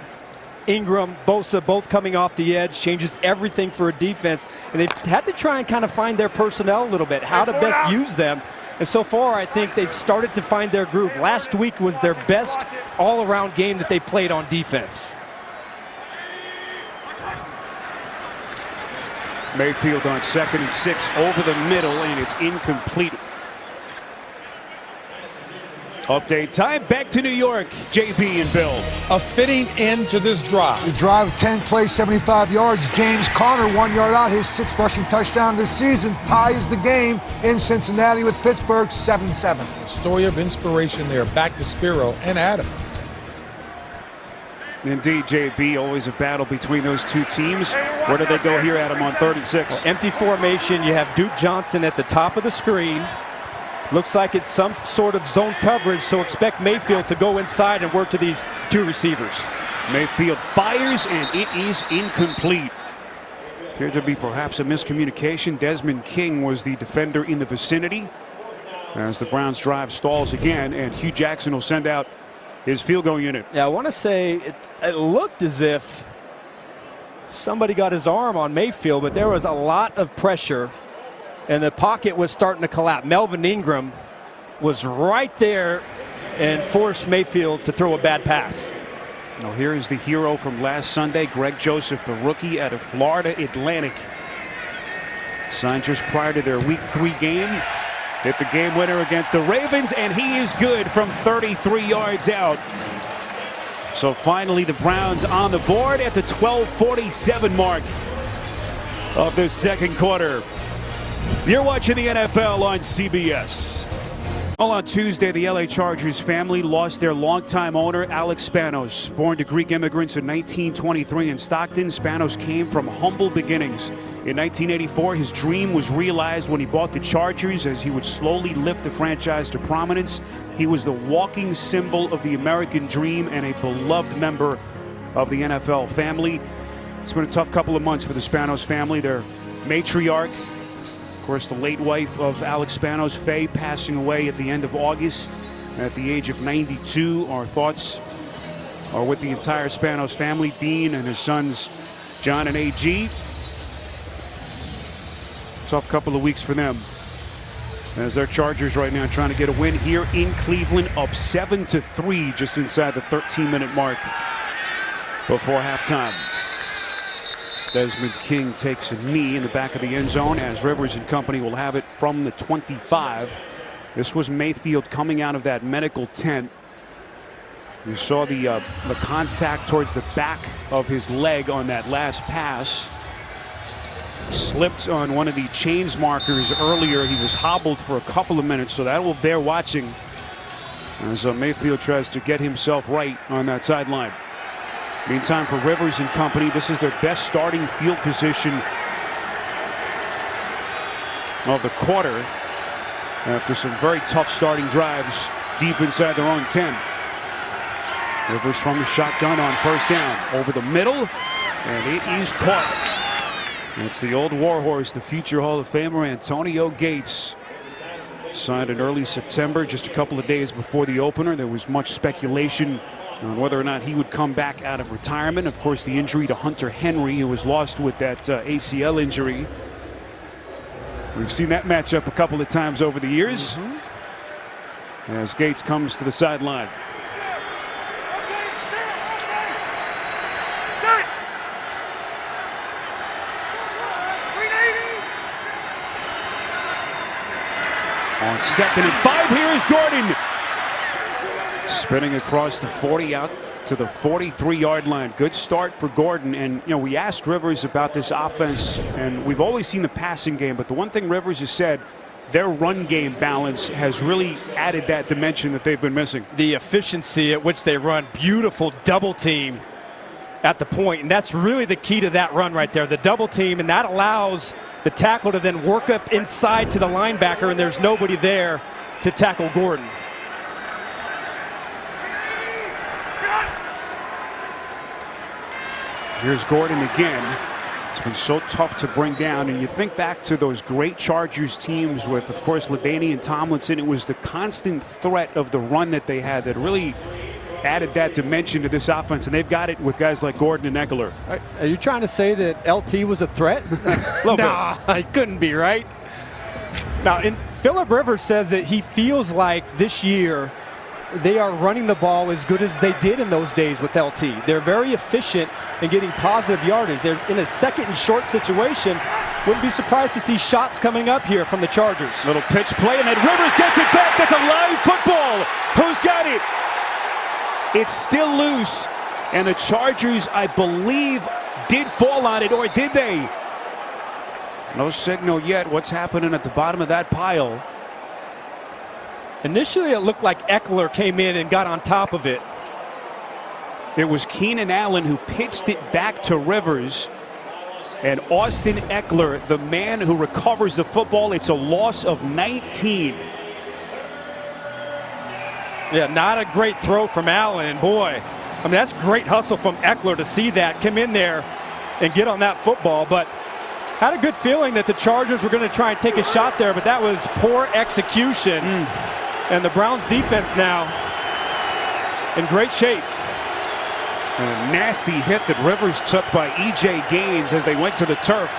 Ingram, Bosa, both coming off the edge, changes everything for a defense. And they've had to try and kind of find their personnel a little bit, how to best use them. And so far, I think they've started to find their groove. Last week was their best all-around game that they played on defense. Mayfield on 2nd and 6 over the middle, and it's incomplete. Update time, back to New York. JB and Bill. A fitting end to this drive. The drive, 10 plays, 75 yards. James Conner, 1 yard out, his 6th rushing touchdown this season, ties the game in Cincinnati with Pittsburgh, 7-7. A story of inspiration there. Back to Spiro and Adam. Indeed, JB, always a battle between those two teams. Where do they go here, Adam, on 3rd and 6? Empty formation. You have Duke Johnson at the top of the screen. Looks like it's some sort of zone coverage, so expect Mayfield to go inside and work to these 2 receivers. Mayfield fires, and it is incomplete. Appeared to be perhaps a miscommunication. Desmond King was the defender in the vicinity as the Browns drive stalls again, and Hugh Jackson will send out his field goal unit. Yeah, I want to say it looked as if somebody got his arm on Mayfield, but there was a lot of pressure, and the pocket was starting to collapse. Melvin Ingram was right there and forced Mayfield to throw a bad pass. Now here is the hero from last Sunday, Greg Joseph, the rookie out of Florida Atlantic. Signed just prior to their Week 3 game. Hit the game winner against the Ravens, and he is good from 33 yards out. So finally the Browns on the board at the 12:47 mark of the 2nd quarter. You're watching the NFL on CBS. Well, on Tuesday, the LA Chargers family lost their longtime owner, Alex Spanos. Born to Greek immigrants in 1923 in Stockton, Spanos came from humble beginnings. In 1984, his dream was realized when he bought the Chargers as he would slowly lift the franchise to prominence. He was the walking symbol of the American dream and a beloved member of the NFL family. It's been a tough couple of months for the Spanos family. Their matriarch, of course, the late wife of Alex Spanos, Faye, passing away at the end of August at the age of 92. Our thoughts are with the entire Spanos family, Dean and his sons, John and AG. Tough couple of weeks for them as their Chargers right now trying to get a win here in Cleveland, up 7-3 just inside the 13-minute mark before halftime. Desmond King takes a knee in the back of the end zone as Rivers and company will have it from the 25. This was Mayfield coming out of that medical tent. You saw the contact towards the back of his leg on that last pass. Slipped on one of the chains markers earlier. He was hobbled for a couple of minutes, so that will bear watching as Mayfield tries to get himself right on that sideline. Meantime, for Rivers and company, this is their best starting field position of the quarter. after some very tough starting drives deep inside their own 10. Rivers from the shotgun on first down. Over the middle, and it is caught. It's the old warhorse, the future Hall of Famer Antonio Gates. Signed in early September, just a couple of days before the opener. There was much speculation on whether or not he would come back out of retirement. Of course, the injury to Hunter Henry, who was lost with that ACL injury. We've seen that matchup a couple of times over the years. As Gates comes to the sideline. On 2nd and 5, here is Gordon. Spinning across the 40 out to the 43-yard line. Good start for Gordon. And, you know, we asked Rivers about this offense, and we've always seen the passing game. But the one thing Rivers has said, their run game balance has really added that dimension that they've been missing. The efficiency at which they run, beautiful double team at the point, and that's really the key to that run right there, the double team, and that allows the tackle to then work up inside to the linebacker, and there's nobody there to tackle Gordon. Here's Gordon again. It's been so tough to bring down, and you think back to those great Chargers teams with, of course, LaDainian Tomlinson. It was the constant threat of the run that they had that really added that dimension to this offense, and they've got it with guys like Gordon and Eckler. Are you trying to say that LT was a threat? Nah, it couldn't be, right? Now, Philip Rivers says that he feels like this year they are running the ball as good as they did in those days with LT. They're very efficient in getting positive yardage. They're in a 2nd and short situation. Wouldn't be surprised to see shots coming up here from the Chargers. Little pitch play, and then Rivers gets it back. That's a live football. Who's got it? It's still loose, and the Chargers, I believe, did fall on it, or did they? No signal yet. What's happening at the bottom of that pile? Initially, it looked like Eckler came in and got on top of it. It was Keenan Allen who pitched it back to Rivers, and Austin Eckler, the man who recovers the football. It's a loss of 19. Yeah, not a great throw from Allen. Boy, I mean, that's great hustle from Eckler to see that, come in there and get on that football. But had a good feeling that the Chargers were going to try and take a shot there, but that was poor execution. And the Browns defense now in great shape. And a nasty hit that Rivers took by E.J. Gaines as they went to the turf.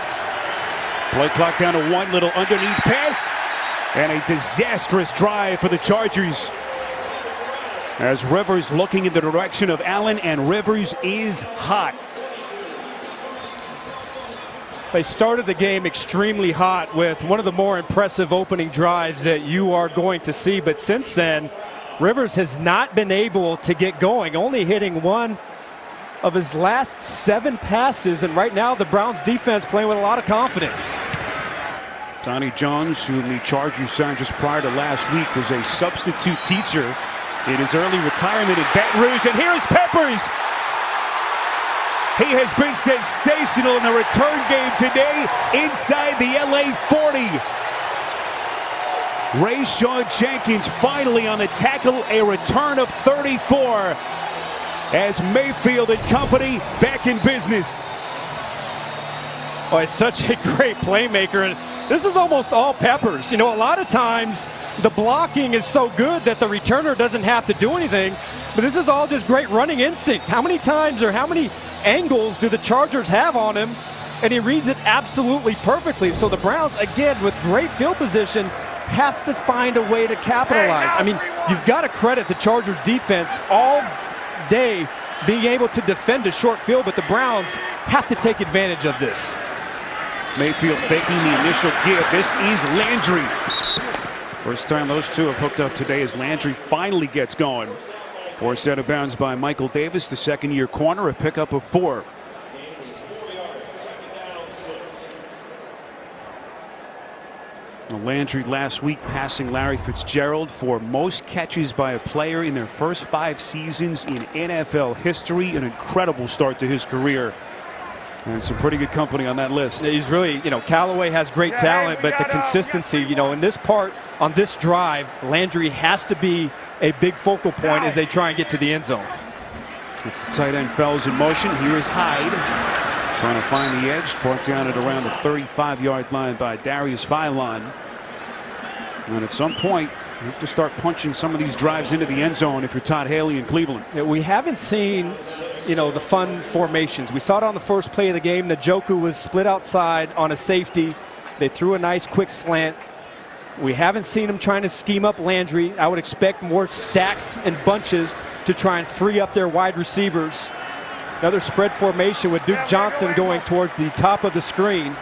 Play clock down to 1, little underneath pass, and a disastrous drive for the Chargers. As Rivers looking in the direction of Allen, and Rivers is hot. They started the game extremely hot with one of the more impressive opening drives that you are going to see. But since then, Rivers has not been able to get going, only hitting one of his last 7 passes. And right now, the Browns defense playing with a lot of confidence. Donnie Jones, whom the Chargers signed just prior to last week, was a substitute teacher in his early retirement in Baton Rouge. And here's Peppers. He has been sensational in the return game today inside the LA 40. Rayshawn Jenkins finally on the tackle, a return of 34 as Mayfield and company back in business. Oh, he's such a great playmaker, and this is almost all Peppers. You know, a lot of times the blocking is so good that the returner doesn't have to do anything, but this is all just great running instincts. How many times or how many angles do the Chargers have on him? And he reads it absolutely perfectly. So the Browns, again, with great field position, have to find a way to capitalize. I mean, you've got to credit the Chargers defense all day being able to defend a short field, but the Browns have to take advantage of this. Mayfield faking the initial give. This is Landry. First time those two have hooked up today as Landry finally gets going. Forced out of bounds by Michael Davis, the second-year corner, a pickup of 4. Landry last week passing Larry Fitzgerald for most catches by a player in their first 5 seasons in NFL history. An incredible start to his career. And some pretty good company on that list. He's really, Callaway has great talent, but the consistency, in this part, on this drive, Landry has to be a big focal point as they try and get to the end zone. It's the tight end Fells in motion. Here is Hyde trying to find the edge. Brought down at around the 35-yard line by Darius Philon. And at some point, you have to start punching some of these drives into the end zone if you're Todd Haley in Cleveland. Yeah, we haven't seen, the fun formations. We saw it on the first play of the game. Njoku was split outside on a safety. They threw a nice quick slant. We haven't seen him trying to scheme up Landry. I would expect more stacks and bunches to try and free up their wide receivers. Another spread formation with Duke Johnson going towards the top of the screen.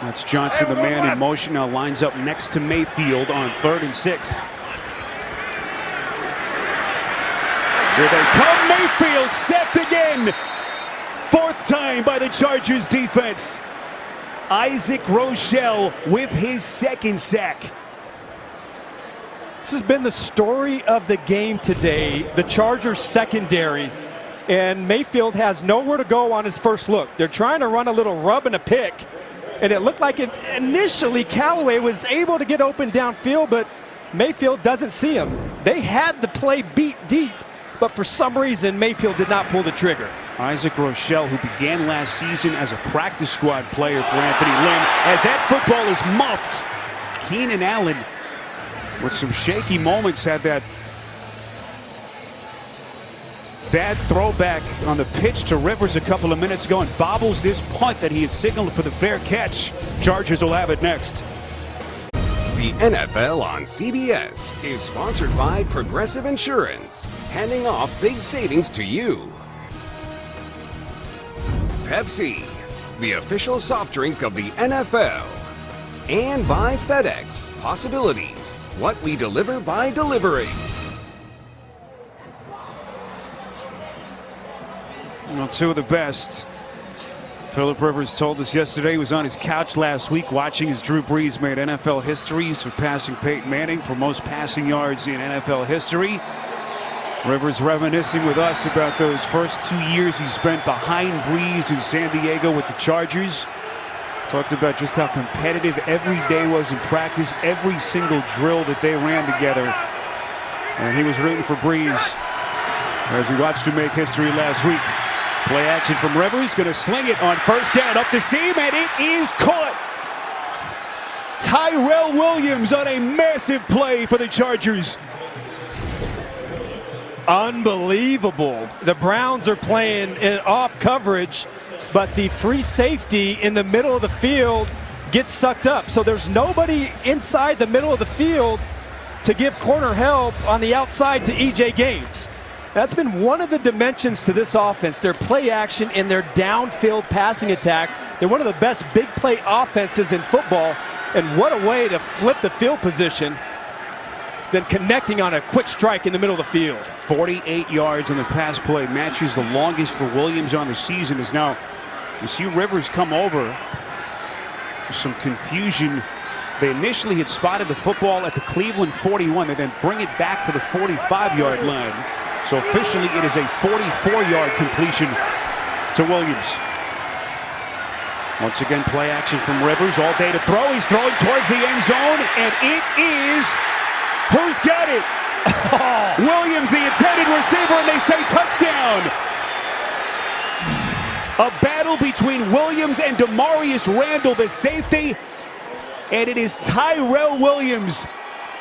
That's Johnson, the man in motion, now lines up next to Mayfield on 3rd and 6. Here they come. Mayfield sacked again. 4th time by the Chargers defense. Isaac Rochelle with his 2nd sack. This has been the story of the game today. The Chargers secondary, and Mayfield has nowhere to go on his first look. They're trying to run a little rub and a pick. And it looked like initially Callaway was able to get open downfield, but Mayfield doesn't see him. They had the play beat deep, but for some reason Mayfield did not pull the trigger. Isaac Rochelle, who began last season as a practice squad player for Anthony Lynn, as that football is muffed. Keenan Allen, with some shaky moments, had that bad throwback on the pitch to Rivers a couple of minutes ago and bobbles this punt that he had signaled for the fair catch. Chargers will have it next. The NFL on CBS is sponsored by Progressive Insurance, handing off big savings to you. Pepsi, the official soft drink of the NFL. And by FedEx, Possibilities, what we deliver by delivering. Well, 2 of the best. Philip Rivers told us yesterday he was on his couch last week watching as Drew Brees made NFL history, surpassing Peyton Manning for most passing yards in NFL history. Rivers reminiscing with us about those first 2 years he spent behind Brees in San Diego with the Chargers. Talked about just how competitive every day was in practice, every single drill that they ran together. And he was rooting for Brees as he watched him make history last week. Play action from Rivers, going to sling it on 1st down up the seam, and it is caught. Tyrell Williams on a massive play for the Chargers. Unbelievable. The Browns are playing in off coverage, but the free safety in the middle of the field gets sucked up. So there's nobody inside the middle of the field to give corner help on the outside to E.J. Gaines. That's been one of the dimensions to this offense, their play action and their downfield passing attack. They're one of the best big play offenses in football, and what a way to flip the field position than connecting on a quick strike in the middle of the field. 48 yards on the pass play, matches the longest for Williams on the season. Is now, you see Rivers come over, some confusion. They initially had spotted the football at the Cleveland 41. They then bring it back to the 45-yard line. So officially it is a 44-yard completion to Williams. Once again, play action from Rivers. All day to throw. He's throwing towards the end zone, and it is... Who's got it? Williams, the intended receiver, and they say touchdown. A battle between Williams and Demarius Randall, the safety, and it is Tyrell Williams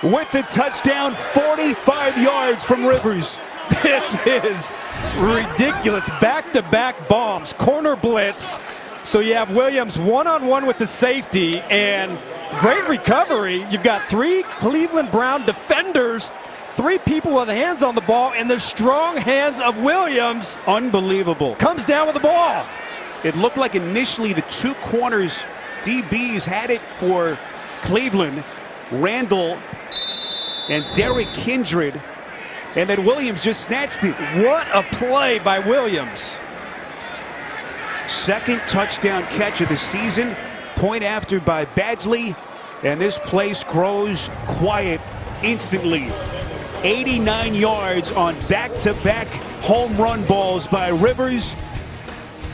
with the touchdown, 45 yards from Rivers. This is ridiculous. Back-to-back bombs, corner blitz. So you have Williams one-on-one with the safety, and great recovery. You've got 3 Cleveland Brown defenders, 3 people with hands on the ball, and the strong hands of Williams. Unbelievable. Comes down with the ball. It looked like initially the 2 corners DBs had it for Cleveland, Randall and Derek Kindred, and then Williams just snatched it. What a play by Williams. 2nd touchdown catch of the season. Point after by Badgley, and this place grows quiet instantly. 89 yards on back-to-back home run balls by Rivers.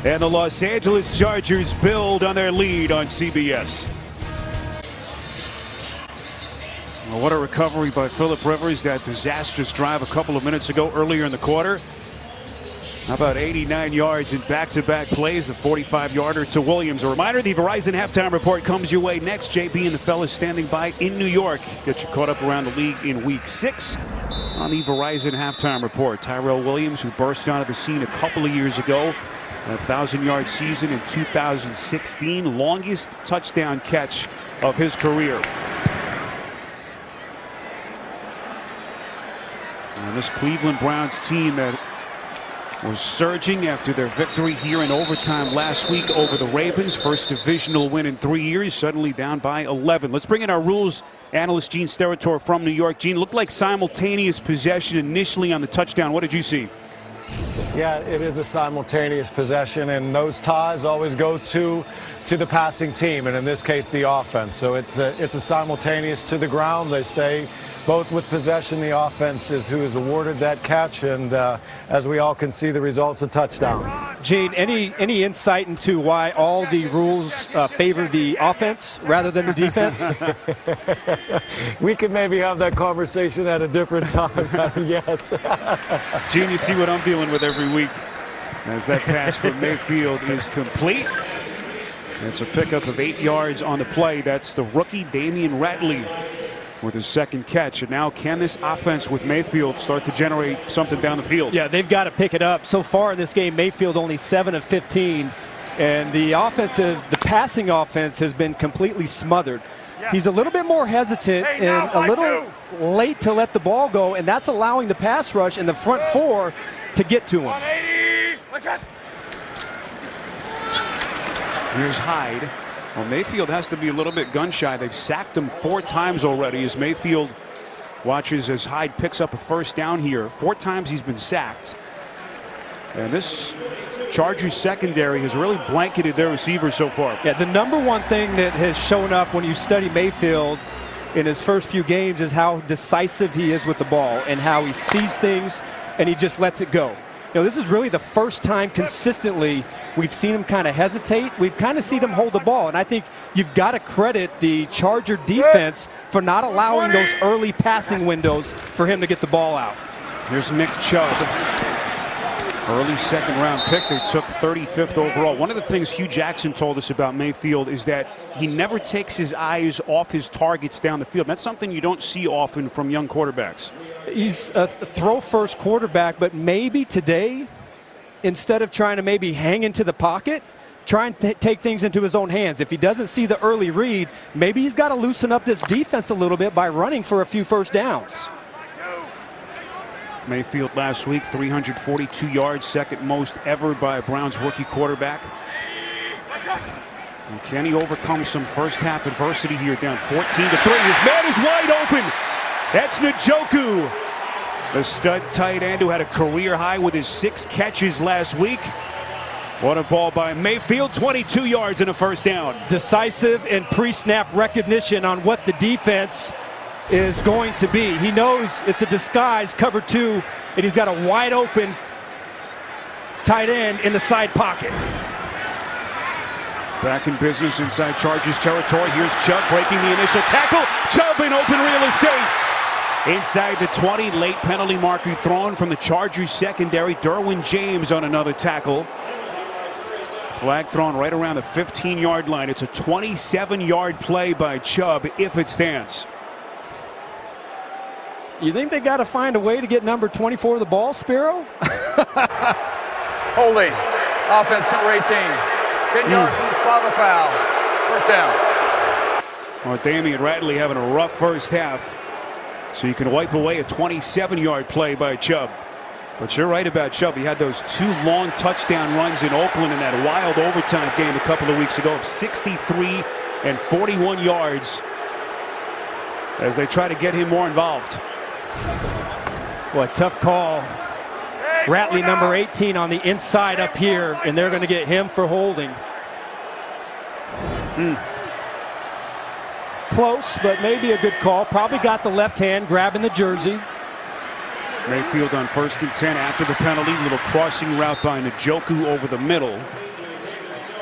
And the Los Angeles Chargers build on their lead on CBS. Well, what a recovery by Phillip Rivers. That disastrous drive a couple of minutes ago earlier in the quarter. How about 89 yards in back-to-back plays, the 45-yarder to Williams. A reminder, the Verizon Halftime Report comes your way next. JB and the fellas standing by in New York. Get you caught up around the league in Week 6 on the Verizon Halftime Report. Tyrell Williams, who burst onto the scene a couple of years ago, a 1,000-yard season in 2016, longest touchdown catch of his career. And this Cleveland Browns team that was surging after their victory here in overtime last week over the Ravens. First divisional win in 3 years, suddenly down by 11. Let's bring in our rules analyst, Gene Steratore from New York. Gene, looked like simultaneous possession initially on the touchdown. What did you see? Yeah, it is a simultaneous possession, and those ties always go to the passing team, and in this case, the offense. So it's a simultaneous to the ground. They stay both with possession. The offense is who is awarded that catch, and as we all can see, the result's a touchdown. Gene, any insight into why all the rules favor the offense rather than the defense? We could maybe have that conversation at a different time. Yes. Gene, you see what I'm dealing with every week as that pass from Mayfield is complete. It's a pickup of 8 yards on the play. That's the rookie Damian Ratley with his second catch. And now can this offense with Mayfield start to generate something down the field? Yeah, they've got to pick it up. So far in this game, Mayfield only 7 of 15. And the passing offense has been completely smothered. He's a little bit more hesitant and a little late to let the ball go, and that's allowing the pass rush and the front four to get to him. Here's Hyde. Well, Mayfield has to be a little bit gun shy. They've sacked him 4 times already as Mayfield watches as Hyde picks up a first down here. 4 times he's been sacked. And this Chargers secondary has really blanketed their receivers so far. Yeah, the number one thing that has shown up when you study Mayfield in his first few games is how decisive he is with the ball and how he sees things and he just lets it go. You know, this is really the first time consistently we've seen him kind of hesitate. We've kind of seen him hold the ball, and I think you've got to credit the Charger defense for not allowing those early passing windows for him to get the ball out. Here's Nick Chubb. Early second-round pick. They took 35th overall. One of the things Hugh Jackson told us about Mayfield is that he never takes his eyes off his targets down the field. That's something you don't see often from young quarterbacks. He's a throw-first quarterback, but maybe today, instead of trying to maybe hang into the pocket, try and take things into his own hands. If he doesn't see the early read, maybe he's got to loosen up this defense a little bit by running for a few first downs. Mayfield last week, 342 yards, second most ever by a Browns rookie quarterback. And can he overcome some first half adversity here, down 14-3? His man is wide open. That's Njoku, the stud tight end who had a career high with his 6 catches last week. What a ball by Mayfield, 22 yards and a first down. Decisive and pre-snap recognition on what the defense is going to be. He knows it's a disguise, cover 2, and he's got a wide open tight end in the side pocket. Back in business inside Chargers territory. Here's Chubb breaking the initial tackle. Chubb in open real estate. Inside the 20, late penalty marker thrown from the Chargers secondary. Derwin James on another tackle. Flag thrown right around the 15-yard line. It's a 27-yard play by Chubb if it stands. You think they got to find a way to get number 24 the ball, Spiro? Holding. Offense number 18. 10 yards from the spot of the foul. First down. Well, Damian Ratley having a rough first half. So you can wipe away a 27-yard play by Chubb. But you're right about Chubb. He had those 2 long touchdown runs in Oakland in that wild overtime game a couple of weeks ago of 63 and 41 yards as they try to get him more involved. What tough call. Ratley, number 18, on the inside up here, and they're going to get him for holding. Close, but maybe a good call. Probably got the left hand grabbing the jersey. Mayfield on 1st and 10 after the penalty. Little crossing route by Njoku over the middle.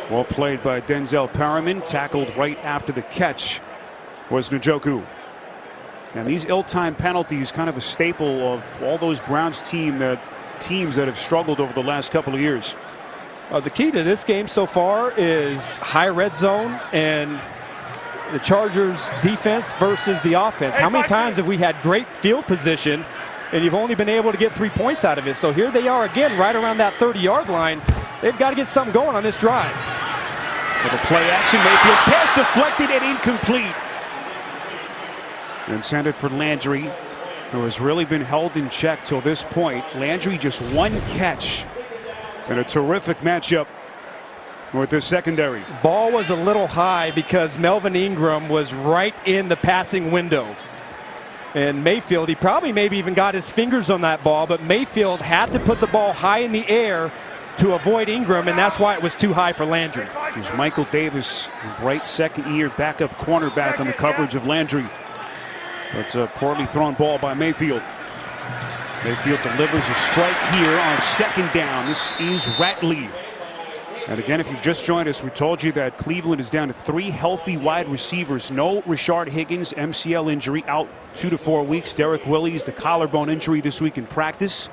Well played by Denzel Perriman. Tackled right after the catch was Njoku. And these ill-timed penalties kind of a staple of all those Browns teams that have struggled over the last couple of years. The key to this game so far is high red zone and the Chargers defense versus the offense. How many times have we had great field position and you've only been able to get 3 points out of it? So here they are again right around that 30-yard line. They've got to get something going on this drive. Little play action. Mayfield's pass deflected and incomplete. Intended for Landry, who has really been held in check till this point. Landry just 1 catch and a terrific matchup with this secondary. Ball was a little high because Melvin Ingram was right in the passing window. And Mayfield, he probably maybe even got his fingers on that ball, but Mayfield had to put the ball high in the air to avoid Ingram, and that's why it was too high for Landry. Here's Michael Davis, bright second-year backup cornerback on the coverage of Landry. That's a poorly thrown ball by Mayfield. Mayfield delivers a strike here on 2nd down. This is Ratley. And again, if you've just joined us, we told you that Cleveland is down to 3 healthy wide receivers. No Rashard Higgins, MCL injury, out 2 to 4 weeks. Derek Willis, the collarbone injury this week in practice.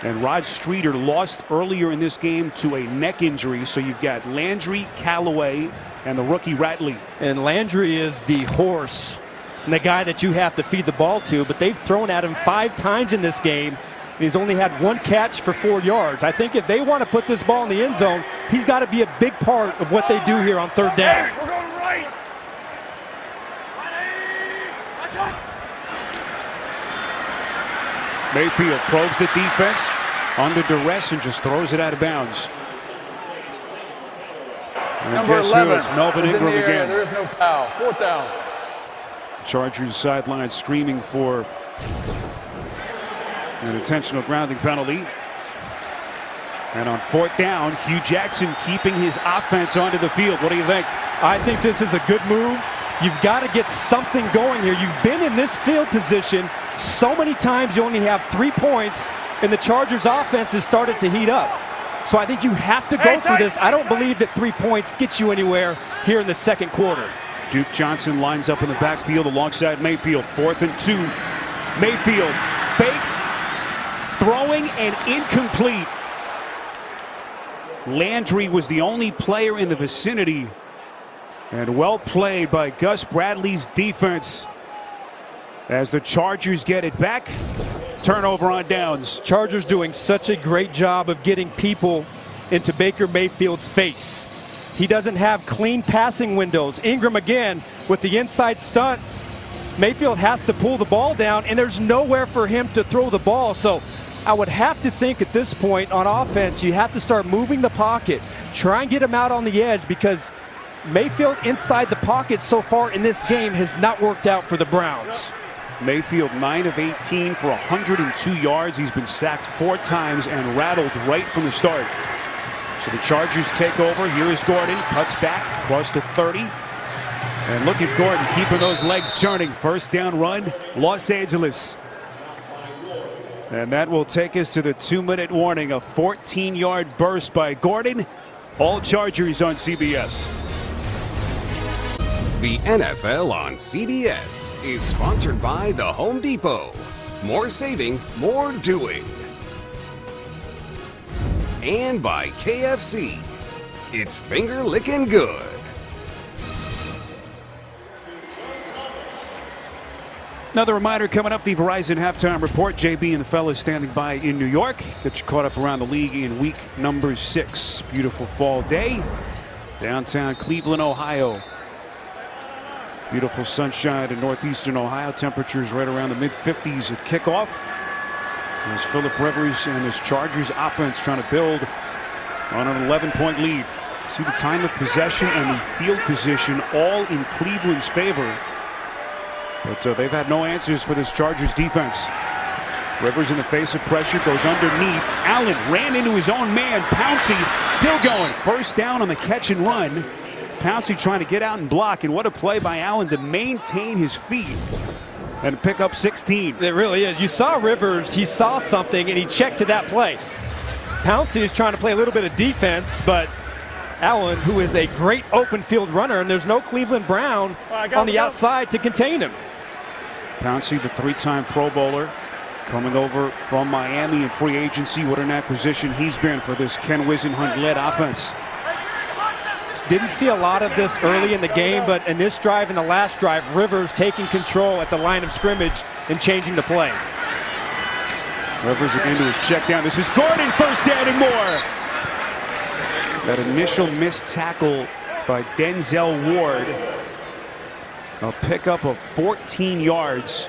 And Rod Streeter lost earlier in this game to a neck injury. So you've got Landry, Callaway, and the rookie Ratley. And Landry is the horse and the guy that you have to feed the ball to, but they've thrown at him 5 times in this game. And he's only had 1 catch for 4 yards. I think if they want to put this ball in the end zone, he's got to be a big part of what they do here on 3rd down. We're going right. Mayfield probes the defense under duress and just throws it out of bounds. And Number guess 11. who? It's Melvin Is in Ingram the air. again. There is no foul. 4th down. Chargers sideline screaming for an intentional grounding penalty. And on 4th down, Hugh Jackson keeping his offense onto the field. What do you think? I think this is a good move. You've got to get something going here. You've been in this field position so many times. You only have 3 points, and the Chargers offense has started to heat up. So I think you have to go for this. I don't believe that 3 points gets you anywhere here in the 2nd quarter. Duke Johnson lines up in the backfield alongside Mayfield. 4th and 2. Mayfield fakes, throwing, and incomplete. Landry was the only player in the vicinity. And well played by Gus Bradley's defense as the Chargers get it back. Turnover on downs. Chargers doing such a great job of getting people into Baker Mayfield's face. He doesn't have clean passing windows. Ingram again with the inside stunt. Mayfield has to pull the ball down, and there's nowhere for him to throw the ball. So I would have to think at this point on offense, you have to start moving the pocket. Try and get him out on the edge, because Mayfield inside the pocket so far in this game has not worked out for the Browns. Mayfield 9 of 18 for 102 yards. He's been sacked 4 times and rattled right from the start. So the Chargers take over. Here is Gordon, cuts back across the 30. And look at Gordon keeping those legs churning. 1st down run, Los Angeles. And that will take us to the 2-minute warning. A 14-yard burst by Gordon. All Chargers on CBS. The NFL on CBS is sponsored by The Home Depot. More saving, more doing. And by KFC. It's finger licking good. Another reminder coming up, the Verizon Halftime Report. JB and the fellas standing by in New York. Get you caught up around the league in week number 6. Beautiful fall day. Downtown Cleveland, Ohio. Beautiful sunshine in northeastern Ohio. Temperatures right around the mid-50s at kickoff. As Phillip Rivers and his Chargers offense trying to build on an 11-point lead. See the time of possession and the field position all in Cleveland's favor. But they've had no answers for this Chargers defense. Rivers in the face of pressure goes underneath. Allen ran into his own man. Pouncey still going. 1st down on the catch and run. Pouncey trying to get out and block, and what a play by Allen to maintain his feet. and pick up 16. It really is. You saw Rivers, he saw something, and he checked to that play. Pouncey is trying to play a little bit of defense, but Allen, who is a great open field runner, and there's no Cleveland Brown on the outside to contain him. Pouncey, the 3-time Pro Bowler, coming over from Miami in free agency. What an acquisition he's been for this Ken Whisenhunt-led offense. Didn't see a lot of this early in the game, but in this drive and the last drive, Rivers taking control at the line of scrimmage and changing the play. Rivers again to his check down. This is Gordon, first down and more. That initial missed tackle by Denzel Ward. A pickup of 14 yards.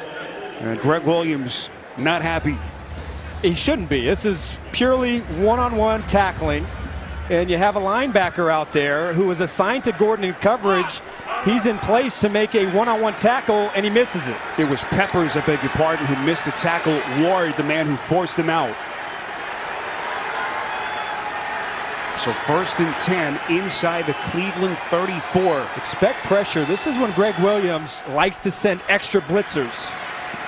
And Greg Williams not happy. He shouldn't be. This is purely one-on-one tackling. And you have a linebacker out there who is assigned to Gordon in coverage. He's in place to make a one-on-one tackle, and he misses it. It was Peppers, I beg your pardon, who missed the tackle. Ward, the man who forced him out. So 1st and 10 inside the Cleveland 34. Expect pressure. This is when Greg Williams likes to send extra blitzers.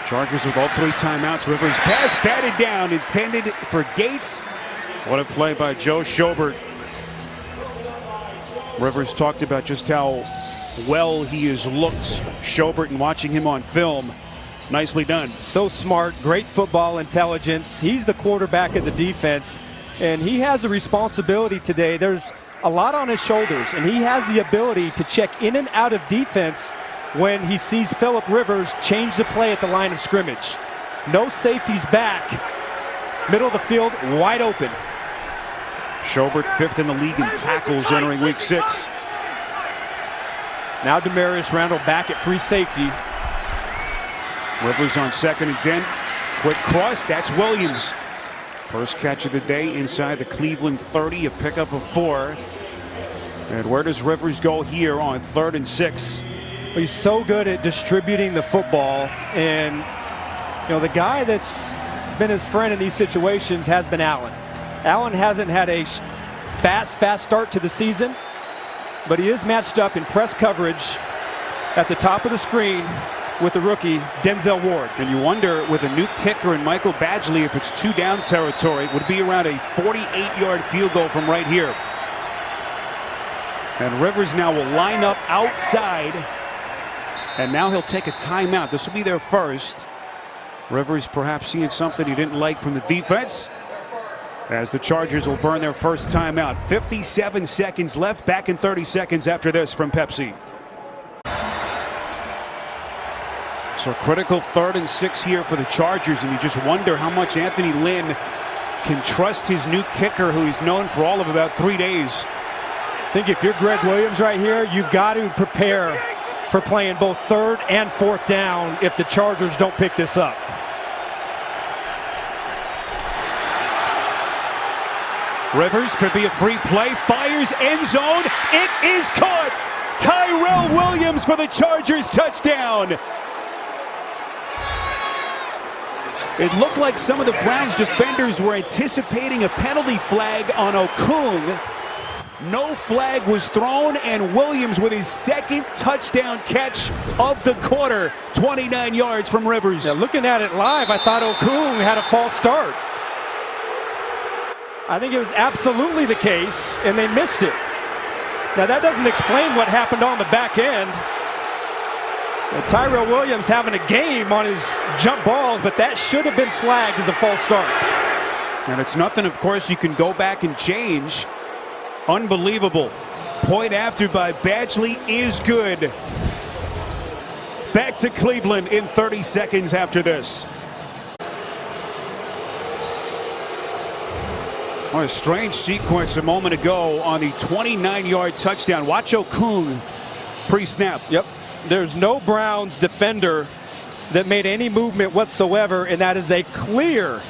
Chargers with all 3 timeouts. Rivers pass batted down, intended for Gates. What a play by Joe Schobert. Rivers talked about just how well he has looked, Schobert, and watching him on film. Nicely done. So smart, great football intelligence. He's the quarterback of the defense, and he has a responsibility today. There's a lot on his shoulders, and he has the ability to check in and out of defense when he sees Phillip Rivers change the play at the line of scrimmage. No safeties back. Middle of the field, wide open. Schobert 5th in the league in tackles entering week 6. Now Demarius Randall back at free safety. Rivers on 2nd and 10. Quick cross, that's Williams. First catch of the day inside the Cleveland 30, a pickup of 4. And where does Rivers go here on 3rd and 6? He's so good at distributing the football, and you know, the guy that's been his friend in these situations has been Allen. Allen hasn't had a fast start to the season, but he is matched up in press coverage at the top of the screen with the rookie Denzel Ward. And you wonder, with a new kicker in Michael Badgley, if it's 2-down territory, it would be around a 48-yard field goal from right here. And Rivers now will line up outside, and now he'll take a timeout. This will be their first. Rivers perhaps seeing something he didn't like from the defense, as the Chargers will burn their first timeout. 57 seconds left, back in 30 seconds after this from Pepsi. So critical 3rd and 6 here for the Chargers, and you just wonder how much Anthony Lynn can trust his new kicker, who he's known for all of about 3 days. I think if you're Greg Williams right here, you've got to prepare for playing both 3rd and 4th down if the Chargers don't pick this up. Rivers could be a free play, fires end zone, it is caught! Tyrell Williams for the Chargers touchdown! It looked like some of the Browns defenders were anticipating a penalty flag on Okung. No flag was thrown, and Williams with his 2nd touchdown catch of the quarter, 29 yards from Rivers. Yeah, looking at it live, I thought Okung had a false start. I think it was absolutely the case, and they missed it. Now that doesn't explain what happened on the back end. Tyrell Williams having a game on his jump balls, but that should have been flagged as a false start. And it's nothing, of course, you can go back and change. Unbelievable. Point after by Badgley is good. Back to Cleveland in 30 seconds after this. What a strange sequence a moment ago on the 29-yard touchdown. Watch Okung pre-snap. Yep. There's no Browns defender that made any movement whatsoever, and that is a clear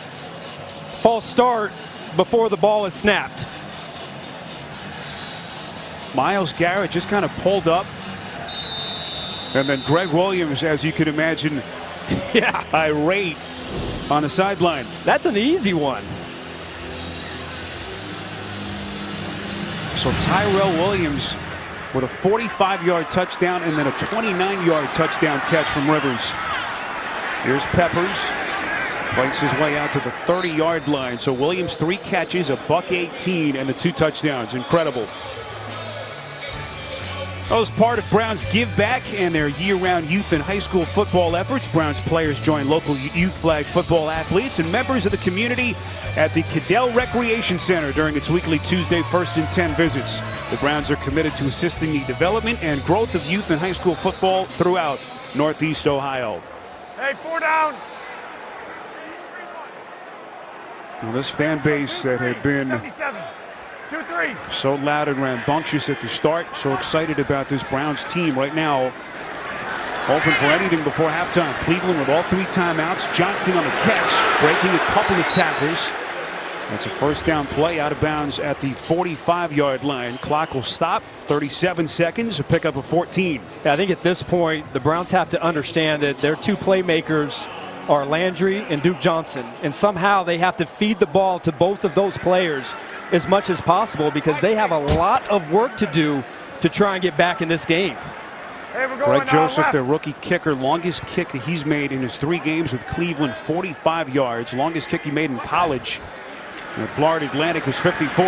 false start before the ball is snapped. Myles Garrett just kind of pulled up. And then Greg Williams, as you can imagine, irate on the sideline. That's an easy one. So Tyrell Williams with a 45-yard touchdown and then a 29-yard touchdown catch from Rivers. Here's Peppers. Fights his way out to the 30-yard line. So Williams, 3 catches, a $118, and the 2 touchdowns. Incredible. That was part of Browns Give Back and their year-round youth and high school football efforts. Browns players join local youth flag football athletes and members of the community at the Cadell Recreation Center during its weekly Tuesday 1st and 10 visits. The Browns are committed to assisting the development and growth of youth and high school football throughout Northeast Ohio. Hey, 4 down. Well, this fan base that had been 2-3. so loud and rambunctious at the start, so excited about this Browns team right now. Open for anything before halftime. Cleveland with all 3 timeouts. Johnson on the catch, breaking a couple of tackles. That's a first down play out of bounds at the 45-yard line. Clock will stop. 37 seconds, a pickup of 14. Yeah, I think at this point, the Browns have to understand that their 2 playmakers are Landry and Duke Johnson. And somehow they have to feed the ball to both of those players as much as possible because they have a lot of work to do to try and get back in this game. Hey, we're going Greg Joseph, their rookie kicker, longest kick that he's made in his 3 games with Cleveland, 45 yards. Longest kick he made in college at Florida Atlantic was 54.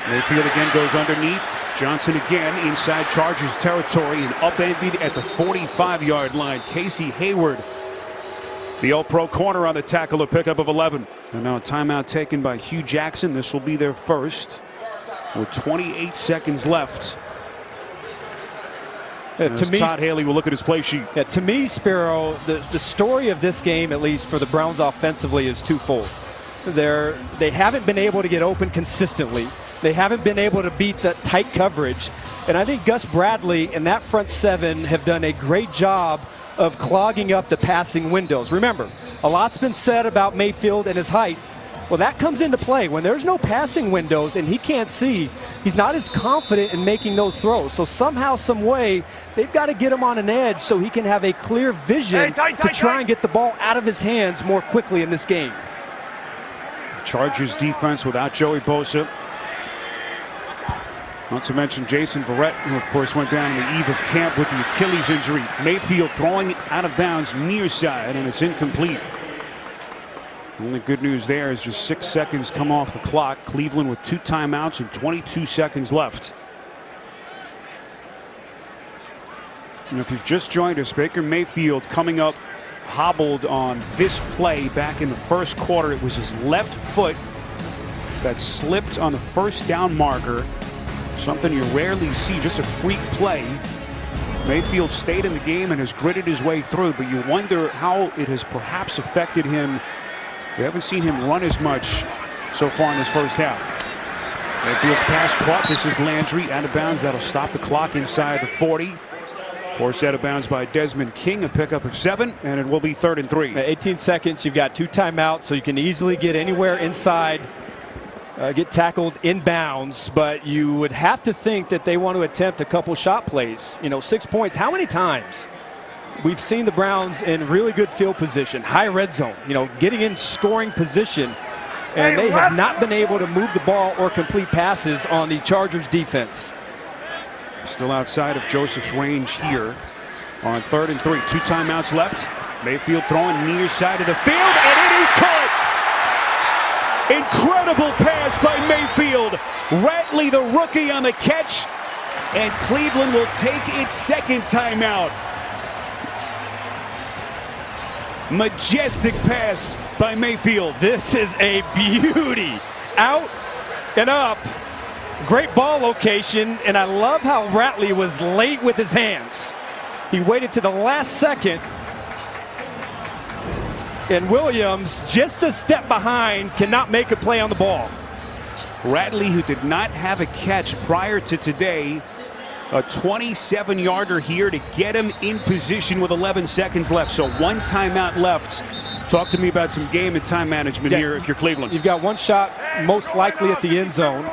Mayfield again goes underneath. Johnson again inside Chargers territory and upended at the 45-yard line. Casey Hayward, the All-Pro corner, on the tackle, a pickup of 11. And now a timeout taken by Hugh Jackson. This will be their first with 28 seconds left. To me, Todd Haley will look at his play sheet. Yeah, to me, Spiro, the story of this game, at least for the Browns offensively, is twofold. They haven't been able to get open consistently. They haven't been able to beat the tight coverage. And I think Gus Bradley and that front 7 have done a great job of clogging up the passing windows. Remember, a lot's been said about Mayfield and his height. Well, that comes into play. When there's no passing windows and he can't see, he's not as confident in making those throws. So somehow, some way, they've got to get him on an edge so he can have a clear vision to try and get the ball out of his hands more quickly in this game. Chargers defense without Joey Bosa. Not to mention Jason Verrett, who of course went down on the eve of camp with the Achilles injury. Mayfield throwing out of bounds near side, and it's incomplete. The only good news there is just 6 seconds come off the clock. Cleveland with 2 timeouts and 22 seconds left. And if you've just joined us, Baker Mayfield coming up hobbled on this play back in the first quarter. It was his left foot that slipped on the first down marker. Something you rarely see, just a freak play. Mayfield stayed in the game and has gritted his way through, but you wonder how it has perhaps affected him. We haven't seen him run as much so far in this first half. Mayfield's pass caught. This is Landry out of bounds. That'll stop the clock inside the 40. Forced out of bounds by Desmond King, a pickup of 7, and it will be 3rd and 3. 18 seconds, you've got 2 timeouts, so you can easily get anywhere inside, get tackled in bounds, but you would have to think that they want to attempt a couple shot plays. 6 points. How many times we've seen the Browns in really good field position, high red zone, getting in scoring position, and they have not been able to move the ball or complete passes on the Chargers defense. Still outside of Joseph's range here on 3rd and 3. 2 timeouts left. Mayfield throwing near side of the field, and it is caught. Incredible pass by Mayfield. Ratley, the rookie, on the catch, and Cleveland will take its 2nd timeout. Majestic pass by Mayfield. This is a beauty. Out and up. Great ball location, and I love how Ratley was late with his hands. He waited to the last second, and Williams, just a step behind, cannot make a play on the ball. Ratley, who did not have a catch prior to today, a 27-yarder here to get him in position with 11 seconds left. So 1 timeout left. Talk to me about some game and time management here if you're Cleveland. You've got 1 shot, most likely at the end zone.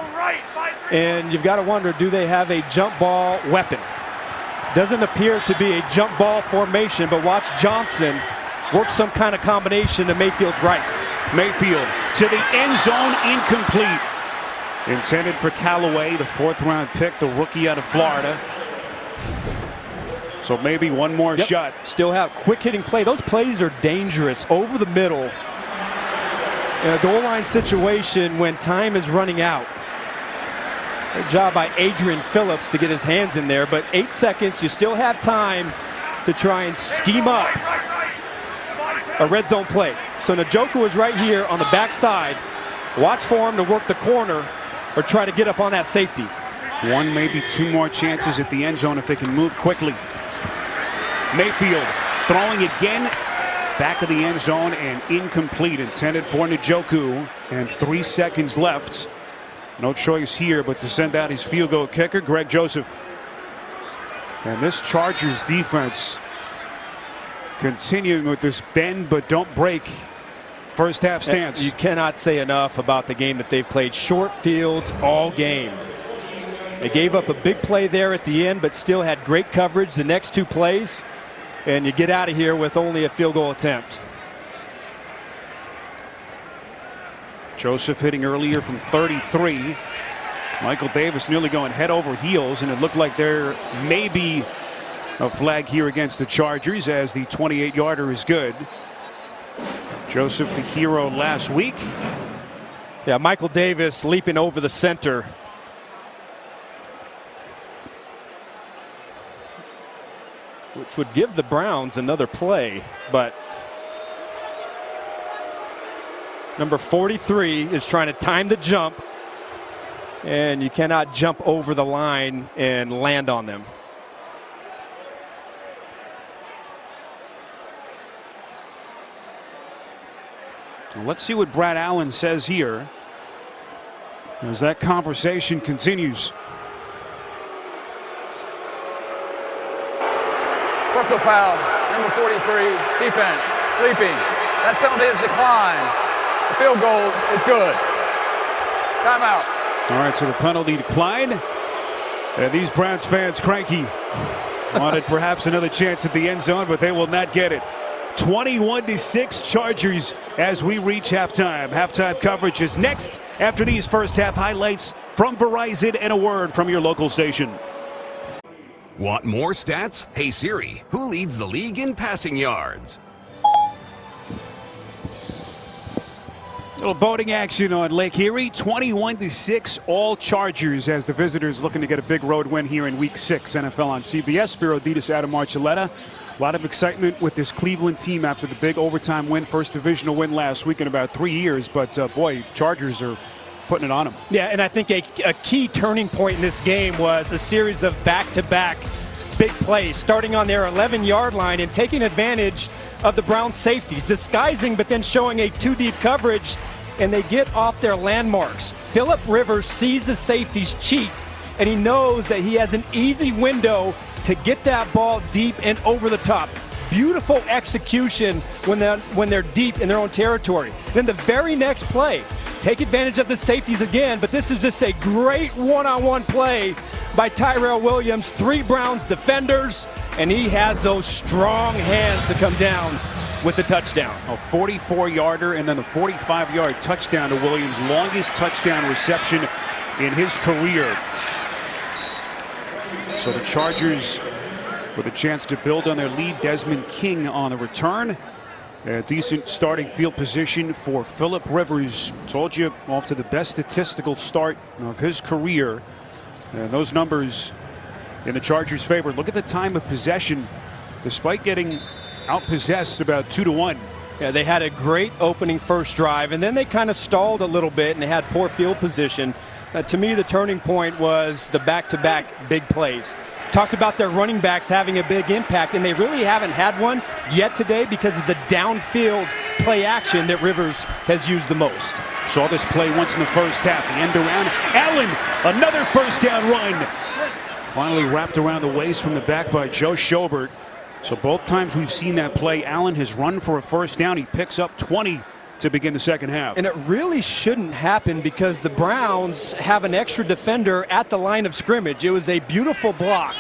And you've got to wonder, do they have a jump ball weapon? Doesn't appear to be a jump ball formation, but watch Johnson work some kind of combination to Mayfield's right. Mayfield to the end zone, incomplete. Intended for Callaway, the 4th round pick, the rookie out of Florida. So maybe one more shot. Still have quick hitting play. Those plays are dangerous over the middle in a goal line situation when time is running out. Good job by Adrian Phillips to get his hands in there, but 8 seconds, you still have time to try and scheme up a red zone play. So Njoku is right here on the backside. Watch for him to work the corner or try to get up on that safety. One, maybe two more chances at the end zone if they can move quickly. Mayfield throwing again, back of the end zone and incomplete, intended for Njoku, and 3 seconds left. No choice here but to send out his field goal kicker, Greg Joseph. And this Chargers defense continuing with this bend but don't break first half stance. You cannot say enough about the game that they've played. Short fields all game. They gave up a big play there at the end, but still had great coverage the next 2 plays. And you get out of here with only a field goal attempt. Joseph hitting earlier from 33. Michael Davis nearly going head over heels, and it looked like there may be a flag here against the Chargers as the 28-yarder is good. Joseph, the hero last week. Yeah, Michael Davis leaping over the center. Which would give the Browns another play, but number 43 is trying to time the jump, and you cannot jump over the line and land on them. Well, let's see what Brad Allen says here as that conversation continues. Personal foul, number 43, defense, sleeping. That penalty is declined. The field goal is good. Timeout. All right, so the penalty declined. And these Browns fans cranky. Wanted perhaps another chance at the end zone, but they will not get it. 21-6 Chargers as we reach halftime. Halftime coverage is next after these first half highlights from Verizon and a word from your local station. Want more stats? Hey Siri, who leads the league in passing yards? Little boating action on Lake Erie. 21-6 all Chargers as the visitors looking to get a big road win here in Week 6. NFL on CBS. Spiro Dedes, Adam Archuleta. A lot of excitement with this Cleveland team after the big overtime win. First divisional win last week in about 3 years. But boy, Chargers are putting it on them. Yeah, and I think a key turning point in this game was a series of back-to-back big plays, starting on their 11-yard line and taking advantage of the Browns safeties, disguising but then showing a 2-deep coverage, and they get off their landmarks. Philip Rivers sees the safeties cheat, and he knows that he has an easy window to get that ball deep and over the top. Beautiful execution when they're deep in their own territory. Then the very next play, take advantage of the safeties again, but this is just a great one-on-one play by Tyrell Williams. 3 Browns defenders, and he has those strong hands to come down with the touchdown. A 44-yarder and then the 45-yard touchdown to Williams. Longest touchdown reception in his career. So the Chargers with a chance to build on their lead. Desmond King on the return. A decent starting field position for Philip Rivers. Told you, off to the best statistical start of his career. And those numbers in the Chargers' favor. Look at the time of possession. Despite getting outpossessed about 2-1. Yeah, they had a great opening first drive, and then they kind of stalled a little bit and they had poor field position. To me, the turning point was the back-to-back big plays. Talked about their running backs having a big impact, and they really haven't had one yet today because of the downfield play action that Rivers has used the most. Saw this play once in the first half. The end around. Allen, another first down run. Finally wrapped around the waist from the back by Joe Schobert. So both times we've seen that play, Allen has run for a first down. He picks up 20 to begin the second half. And it really shouldn't happen because the Browns have an extra defender at the line of scrimmage. It was a beautiful block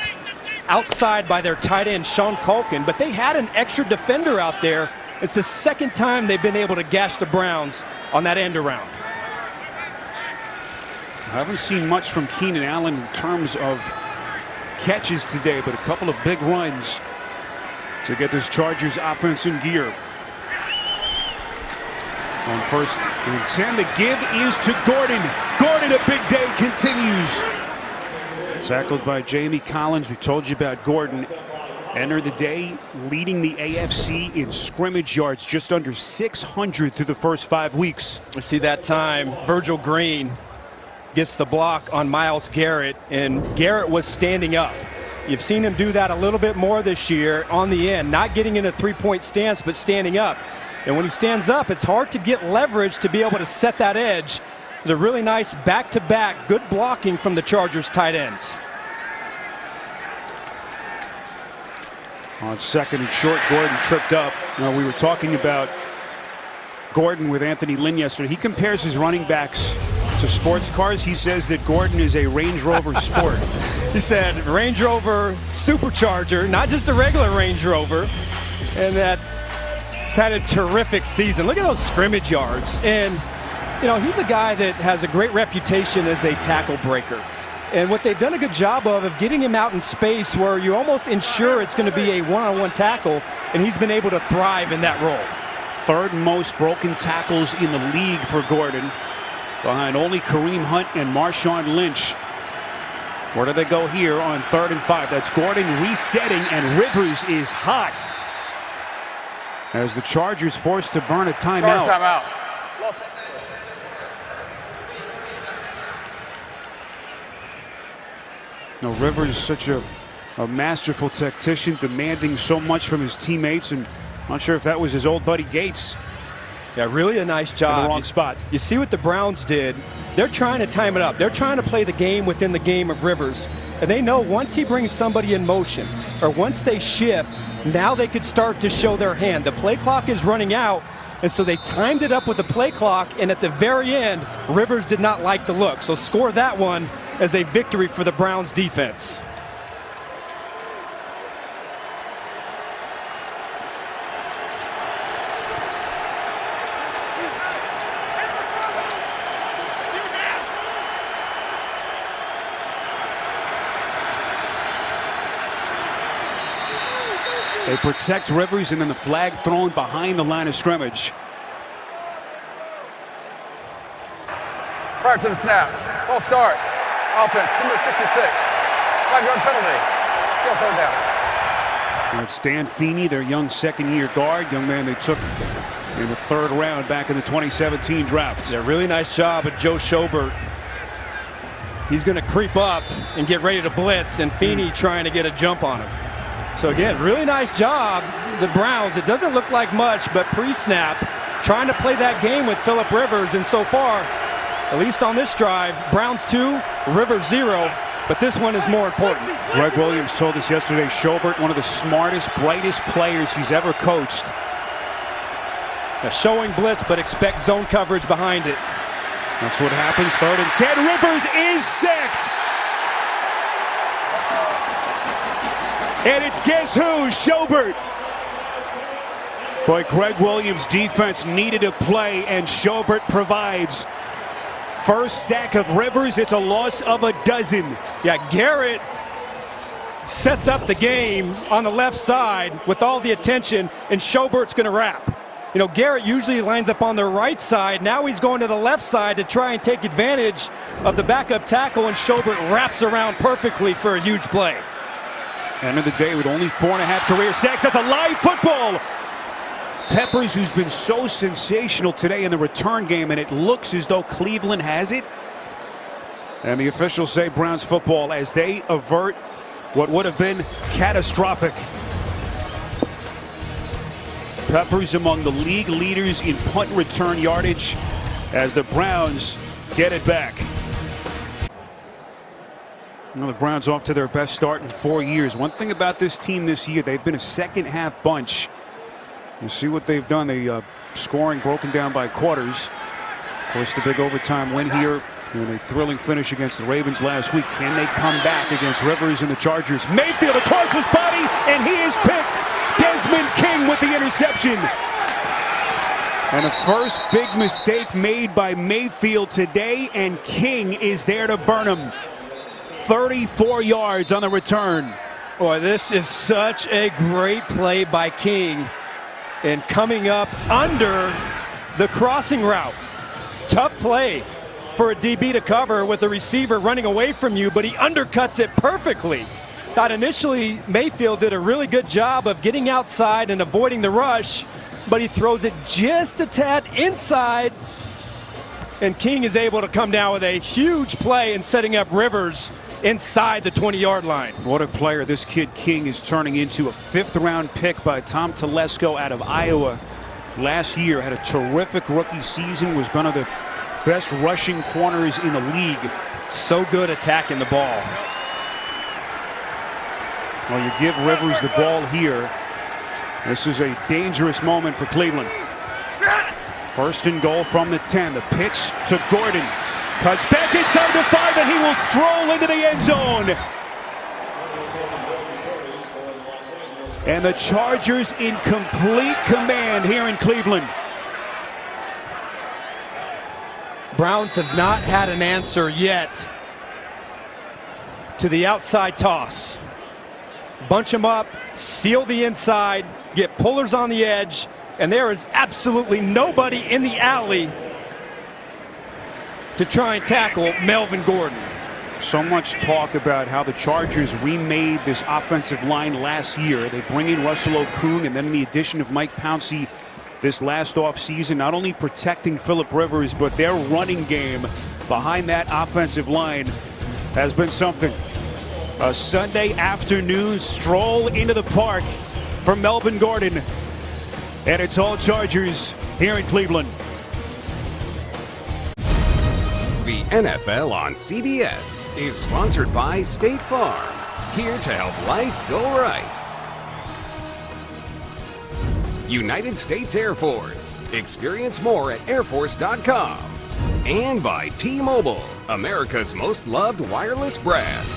outside by their tight end, Sean Culkin, but they had an extra defender out there. It's the second time they've been able to gash the Browns on that end around. I haven't seen much from Keenan Allen in terms of catches today, but a couple of big runs to get this Chargers offense in gear. On first and 10, the give is to Gordon. Gordon, a big day continues. Tackled by Jamie Collins. We told you about Gordon. Entered the day leading the AFC in scrimmage yards, just under 600 through the first 5 weeks. We see that time Virgil Green gets the block on Myles Garrett, and Garrett was standing up. You've seen him do that a little bit more this year on the end, not getting in a three-point stance, but standing up. And when he stands up, it's hard to get leverage to be able to set that edge. It's a really nice back-to-back, good blocking from the Chargers tight ends. On second and short, Gordon tripped up. We were talking about Gordon with Anthony Lynn yesterday. He compares his running backs to sports cars. He says that Gordon is a Range Rover Sport. He said Range Rover Supercharger, not just a regular Range Rover, and that he's had a terrific season. Look at those scrimmage yards. And, he's a guy that has a great reputation as a tackle breaker. And what they've done a good job of getting him out in space where you almost ensure it's going to be a one-on-one tackle, and he's been able to thrive in that role. Third most broken tackles in the league for Gordon, behind only Kareem Hunt and Marshawn Lynch. Where do they go here on 3rd and 5? That's Gordon resetting, and Rivers is hot as the Chargers forced to burn a timeout. Timeout. Rivers is such a masterful tactician, demanding so much from his teammates, and I'm not sure if that was his old buddy Gates. Yeah, really a nice job. In the wrong spot. You see what the Browns did. They're trying to time it up. They're trying to play the game within the game of Rivers. And they know once he brings somebody in motion, or once they shift, now they could start to show their hand. The play clock is running out, and so they timed it up with the play clock, and at the very end, Rivers did not like the look. So score that one as a victory for the Browns defense. They protect Rivers, and then the flag thrown behind the line of scrimmage. Prior to the snap, false start. Offense, number 66. 5-yard penalty. Still 3rd down. It's Dan Feeney, their young second-year guard, young man they took in the 3rd round back in the 2017 draft. Yeah, really nice job of Joe Schobert. He's going to creep up and get ready to blitz, and Feeney trying to get a jump on him. So again, really nice job, the Browns. It doesn't look like much, but pre-snap, trying to play that game with Phillip Rivers, and so far, at least on this drive, Browns 2, Rivers 0, but this one is more important. Greg Williams told us yesterday, Schobert, one of the smartest, brightest players he's ever coached. Now showing blitz, but expect zone coverage behind it. That's what happens. 3rd and 10. Rivers is sacked. And it's guess who? Schobert. Boy, Greg Williams' defense needed a play, and Schobert provides. First sack of Rivers, it's a loss of a dozen. Yeah, Garrett sets up the game on the left side with all the attention, and Schobert's going to wrap. Garrett usually lines up on the right side. Now he's going to the left side to try and take advantage of the backup tackle, and Schobert wraps around perfectly for a huge play. End of the day with only 4.5 career sacks. That's a live football. Peppers, who's been so sensational today in the return game, and it looks as though Cleveland has it. And the officials say Browns football as they avert what would have been catastrophic. Peppers among the league leaders in punt return yardage as the Browns get it back. The Browns off to their best start in 4 years. One thing about this team this year, they've been a second-half bunch. You see what they've done. They scoring broken down by quarters. Of course, the big overtime win here and a thrilling finish against the Ravens last week. Can they come back against Rivers and the Chargers? Mayfield across his body, and he is picked. Desmond King with the interception. And the first big mistake made by Mayfield today, and King is there to burn him. 34 yards on the return. Boy, this is such a great play by King. And coming up under the crossing route. Tough play for a DB to cover with a receiver running away from you, but he undercuts it perfectly. Thought initially Mayfield did a really good job of getting outside and avoiding the rush, but he throws it just a tad inside, and King is able to come down with a huge play and setting up Rivers inside the 20-yard line. What a player this kid King is turning into. A 5th-round pick by Tom Telesco out of Iowa last year. Had a terrific rookie season, was one of the best rushing corners in the league. So good attacking the ball. Well, you give Rivers the ball here. This is a dangerous moment for Cleveland. 1st and goal from the 10. The pitch to Gordon. Cuts back inside the 5, and he will stroll into the end zone. And the Chargers in complete command here in Cleveland. Browns have not had an answer yet to the outside toss. Bunch them up, seal the inside, get pullers on the edge, and there is absolutely nobody in the alley to try and tackle Melvin Gordon. So much talk about how the Chargers remade this offensive line last year. They bring in Russell Okung, and then the addition of Mike Pouncey this last offseason, not only protecting Phillip Rivers, but their running game behind that offensive line has been something. A Sunday afternoon stroll into the park for Melvin Gordon. And it's all Chargers here in Cleveland. The NFL on CBS is sponsored by State Farm, here to help life go right. United States Air Force. Experience more at airforce.com. And by T-Mobile, America's most loved wireless brand.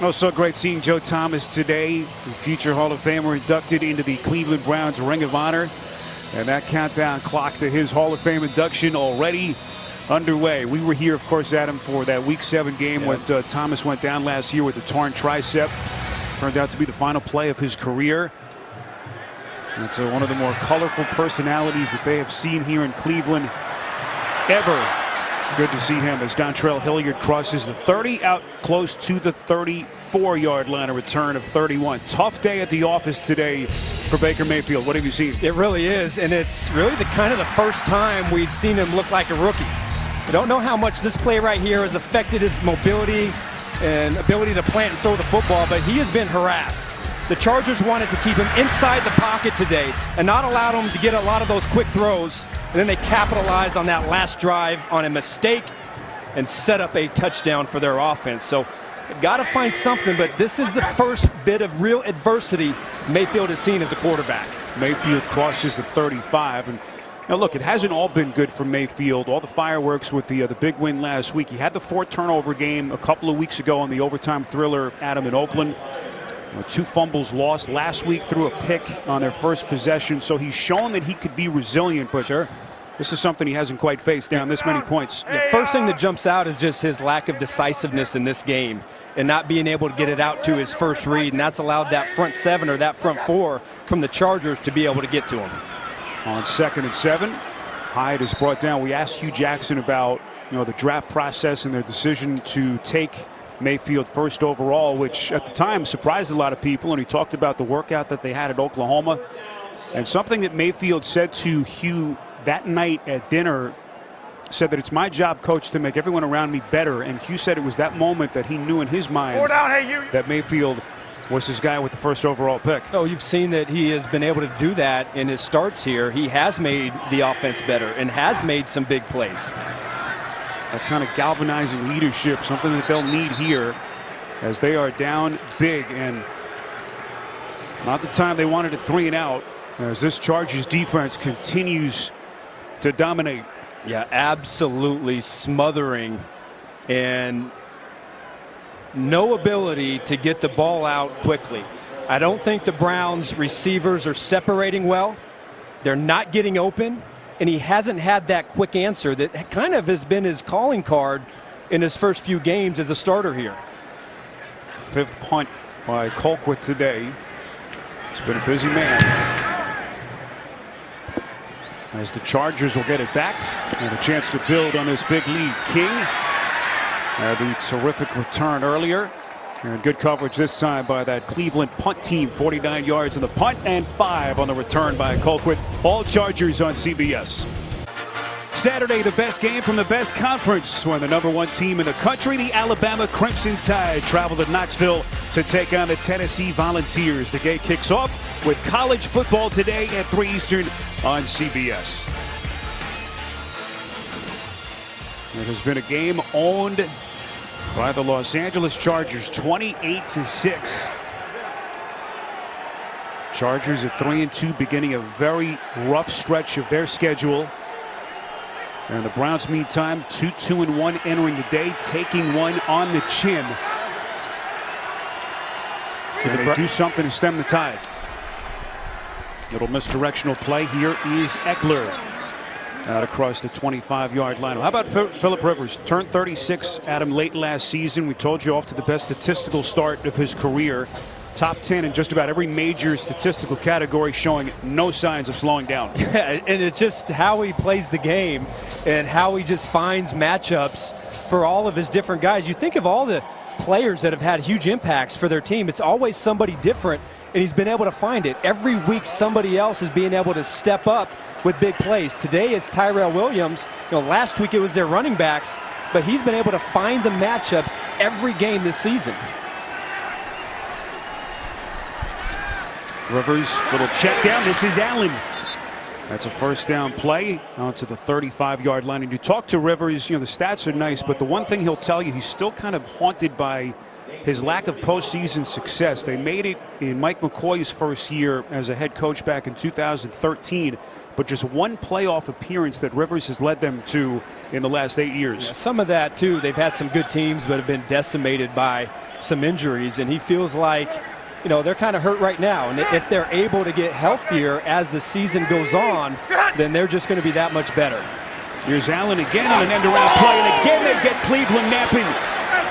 Oh, so great seeing Joe Thomas today, future Hall of Famer inducted into the Cleveland Browns Ring of Honor. And that countdown clock to his Hall of Fame induction already underway. We were here, of course, Adam, for that Week 7 game when Thomas went down last year with a torn tricep. Turned out to be the final play of his career. That's one of the more colorful personalities that they have seen here in Cleveland ever. Good to see him as Dontrell Hilliard crosses the 30 out close to the 34-yard line, a return of 31. Tough day at the office today for Baker Mayfield. What have you seen? It really is, and it's really the first time we've seen him look like a rookie. I don't know how much this play right here has affected his mobility and ability to plant and throw the football, but he has been harassed. The Chargers wanted to keep him inside the pocket today and not allow him to get a lot of those quick throws. And then they capitalized on that last drive on a mistake and set up a touchdown for their offense. So they've got to find something, but this is the first bit of real adversity Mayfield has seen as a quarterback. Mayfield crosses the 35. And now, look, it hasn't all been good for Mayfield. All the fireworks with the big win last week. He had the 4-turnover game a couple of weeks ago on the overtime thriller, Adam, in Oakland. 2 fumbles lost last week through a pick on their first possession. So he's shown that he could be resilient, but this is something he hasn't quite faced down this many points. The first thing that jumps out is just his lack of decisiveness in this game and not being able to get it out to his first read. And that's allowed that front 7 or that front 4 from the Chargers to be able to get to him. On 2nd and 7, Hyde is brought down. We asked Hugh Jackson about the draft process and their decision to take Mayfield first overall, which at the time surprised a lot of people. And he talked about the workout that they had at Oklahoma. And something that Mayfield said to Hugh that night at dinner, said that it's my job, coach, to make everyone around me better. And Hugh said it was that moment that he knew in his mind that Mayfield was his guy with the first overall pick. Oh, you've seen that he has been able to do that in his starts here. He has made the offense better and has made some big plays. That kind of galvanizing leadership, something that they'll need here as they are down big, and not the time they wanted a 3 and out as this Chargers defense continues to dominate. Yeah, absolutely smothering, and no ability to get the ball out quickly. I don't think the Browns receivers are separating well. They're not getting open, and he hasn't had that quick answer that kind of has been his calling card in his first few games as a starter here. 5th punt by Colquitt today. He's been a busy man. As the Chargers will get it back and a chance to build on this big lead. King had the terrific return earlier. And good coverage this time by that Cleveland punt team. 49 yards on the punt and 5 on the return by Colquitt. All Chargers on CBS. Saturday, the best game from the best conference when the #1 team in the country, the Alabama Crimson Tide, travel to Knoxville to take on the Tennessee Volunteers. The game kicks off with college football today at 3 Eastern on CBS. It has been a game owned by the Los Angeles Chargers, 28-6. Chargers at 3-2, beginning a very rough stretch of their schedule. And the Browns, meantime, 2-1 entering the day, taking one on the chin. So they do something to stem the tide. Little misdirectional play here is Eckler out across the 25-yard line. How about Phillip Rivers? Turned 36, Adam, late last season. We told you off to the best statistical start of his career. Top 10 in just about every major statistical category, showing no signs of slowing down. Yeah, and it's just how he plays the game and how he just finds matchups for all of his different guys. You think of all the players that have had huge impacts for their team, it's always somebody different, and he's been able to find it. Every week somebody else is being able to step up with big plays. Today it's Tyrell Williams. Last week it was their running backs, but he's been able to find the matchups every game this season. Rivers, little check down. This is Allen. That's a first down play out to the 35-yard line. And you talk to Rivers, the stats are nice, but the one thing he'll tell you, he's still kind of haunted by his lack of postseason success. They made it in Mike McCoy's first year as a head coach back in 2013, but just one playoff appearance that Rivers has led them to in the last 8 years. Yeah, some of that, too. They've had some good teams, but have been decimated by some injuries, and he feels like they're kind of hurt right now. And if they're able to get healthier as the season goes on, then they're just going to be that much better. Here's Allen again on an end-around play, and again they get Cleveland napping.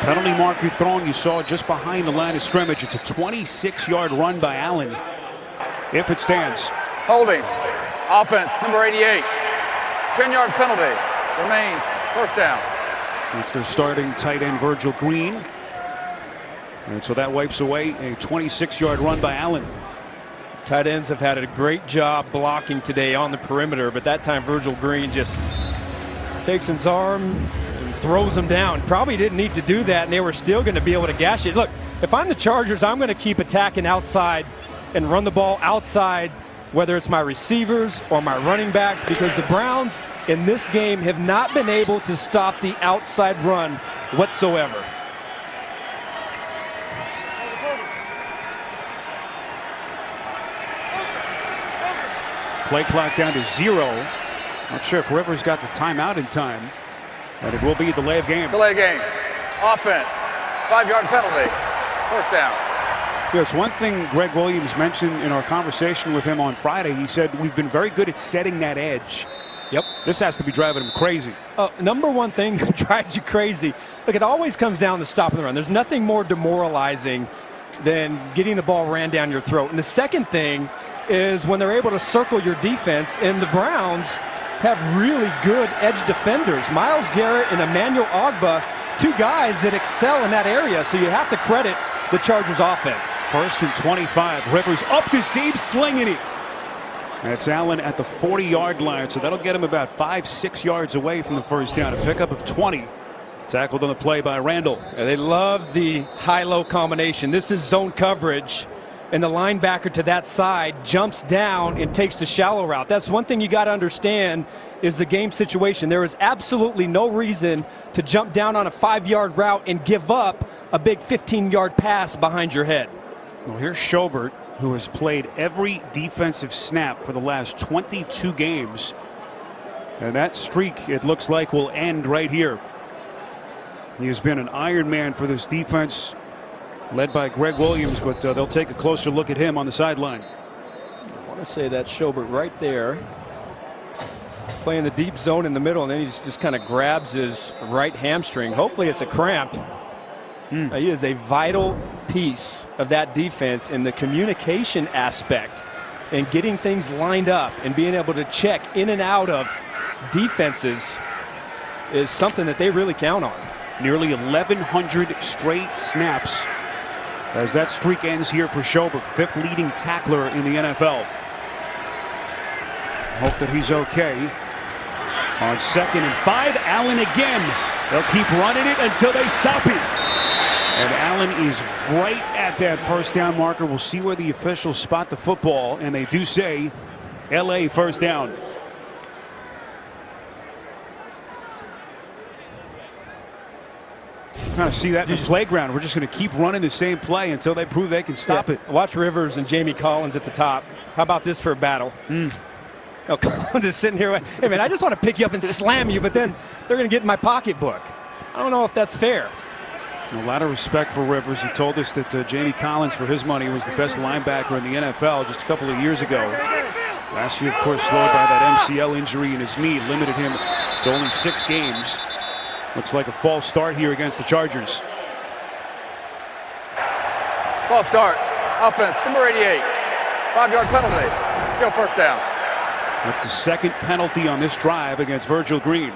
Penalty marker thrown, you saw just behind the line of scrimmage. It's a 26-yard run by Allen, if it stands. Holding. Offense, number 88. 10-yard penalty. Remains first down. It's their starting tight end, Virgil Green. And so that wipes away a 26-yard run by Allen. Tight ends have had a great job blocking today on the perimeter, but that time Virgil Green just takes his arm and throws him down. Probably didn't need to do that, and they were still going to be able to gash it. Look, if I'm the Chargers, I'm going to keep attacking outside and run the ball outside, whether it's my receivers or my running backs, because the Browns in this game have not been able to stop the outside run whatsoever. Play clock down to 0. Not sure if Rivers got the timeout in time. And it will be a delay of game. Delay game. Offense. 5-yard penalty. First down. It's one thing Greg Williams mentioned in our conversation with him on Friday. He said, we've been very good at setting that edge. Yep. This has to be driving him crazy. Number one thing that drives you crazy, look, it always comes down to stopping the run. There's nothing more demoralizing than getting the ball ran down your throat. And the second thing is when they're able to circle your defense, and the Browns have really good edge defenders. Myles Garrett and Emmanuel Ogbah, two guys that excel in that area, so you have to credit the Chargers offense. 1st and 25. Rivers up to seam, slinging it. That's Allen at the 40-yard line, so that'll get him about 5-6 yards away from the first down. A pickup of 20. Tackled on the play by Randall. They love the high-low combination. This is zone coverage, and the linebacker to that side jumps down and takes the shallow route. That's one thing you got to understand is the game situation. There is absolutely no reason to jump down on a 5-yard route and give up a big 15-yard pass behind your head. Well, here's Schobert, who has played every defensive snap for the last 22 games. And that streak, it looks like, will end right here. He has been an Iron Man for this defense, led by Greg Williams, but they'll take a closer look at him on the sideline. I want to to say that's Schobert right there. Playing the deep zone in the middle, and then he just kind of grabs his right hamstring. Hopefully it's a cramp. He is a vital piece of that defense in the communication aspect and getting things lined up and being able to check in and out of defenses is something that they really count on. Nearly 1,100 straight snaps as that streak ends here for Schobert, 5th leading tackler in the NFL. Hope that he's okay. On 2nd and 5, Allen again. They'll keep running it until they stop it. And Allen is right at that first down marker. We'll see where the officials spot the football, and they do say LA first down. Kind of see that in the playground. We're just going to keep running the same play until they prove they can stop it. Watch Rivers and Jamie Collins at the top. How about this for a battle? Oh, Collins is sitting here. Hey, man, I just want to pick you up and slam you, but then they're going to get in my pocketbook. I don't know if that's fair. A lot of respect for Rivers. He told us that Jamie Collins, for his money, was the best linebacker in the NFL just a couple of years ago. Last year, of course, slowed by that MCL injury in his knee, limited him to only 6 games. Looks like a false start here against the Chargers. False start. Offense, number 88. 5-yard penalty. Still first down. That's the 2nd penalty on this drive against Virgil Green.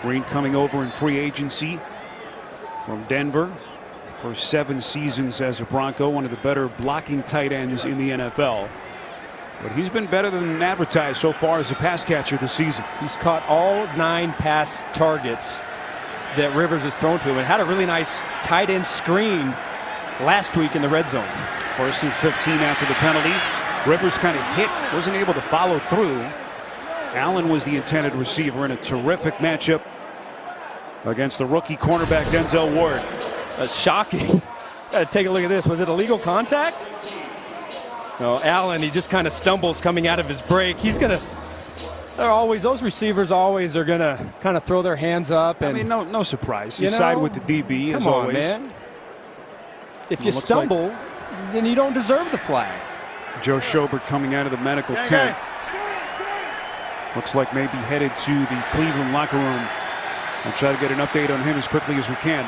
Green coming over in free agency from Denver for 7 seasons as a Bronco, one of the better blocking tight ends in the NFL. But he's been better than advertised so far as a pass catcher this season. He's caught all 9 pass targets that Rivers has thrown to him and had a really nice tight end screen last week in the red zone. 1st and 15 after the penalty. Rivers kind of hit, wasn't able to follow through. Allen was the intended receiver in a terrific matchup against the rookie cornerback Denzel Ward. That's shocking. Take a look at this. Was it illegal contact? No, Allen, he just kind of stumbles coming out of his break. He's going to, those receivers always are going to kind of throw their hands up. And, I mean, no surprise. You side with the DB as always. Man. If you stumble, then you don't deserve the flag. Joe Schobert coming out of the medical tent. Looks like maybe headed to the Cleveland locker room. We'll try to get an update on him as quickly as we can.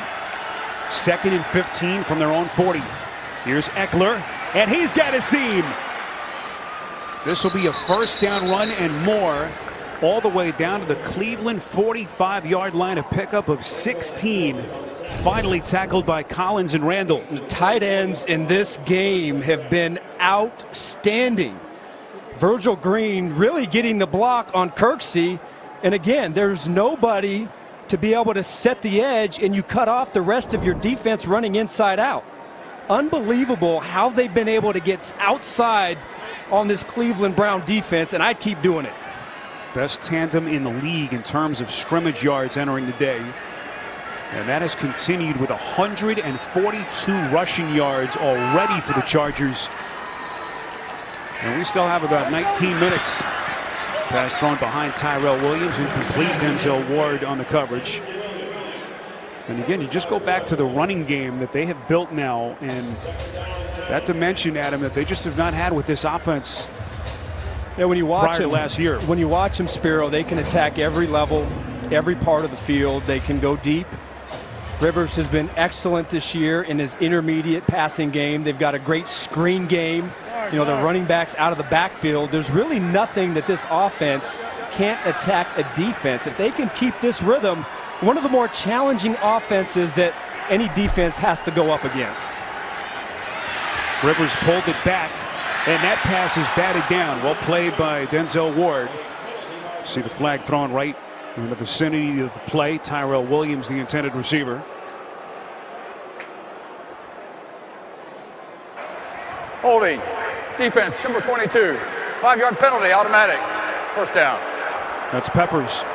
2nd and 15 from their own 40. Here's Eckler, and he's got a seam. This will be a first down run and more, all the way down to the Cleveland 45-yard line, a pickup of 16. Finally tackled by Collins and Randall. The tight ends in this game have been outstanding. Virgil Green really getting the block on Kirksey. And again, there's nobody to be able to set the edge, and you cut off the rest of your defense running inside out. Unbelievable how they've been able to get outside on this Cleveland Brown defense, and I'd keep doing it. Best tandem in the league in terms of scrimmage yards entering the day. And that has continued with 142 rushing yards already for the Chargers. And we still have about 19 minutes. Pass thrown behind Tyrell Williams, incomplete. Denzel Ward on the coverage. And again, you just go back to the running game that they have built now, and that dimension, Adam, that they just have not had with this offense. Yeah, when you watch them last year. When you watch them, Spiro, they can attack every level, every part of the field. They can go deep. Rivers has been excellent this year in his intermediate passing game. They've got a great screen game. You know, the running backs out of the backfield. There's really nothing that this offense can't attack a defense. If they can keep this rhythm, one of the more challenging offenses that any defense has to go up against. Rivers pulled it back, and that pass is batted down. Well played by Denzel Ward. See the flag thrown right in the vicinity of the play. Tyrell Williams, the intended receiver. Holding. Defense, number 22. 5-yard penalty, automatic. First down. That's Peppers.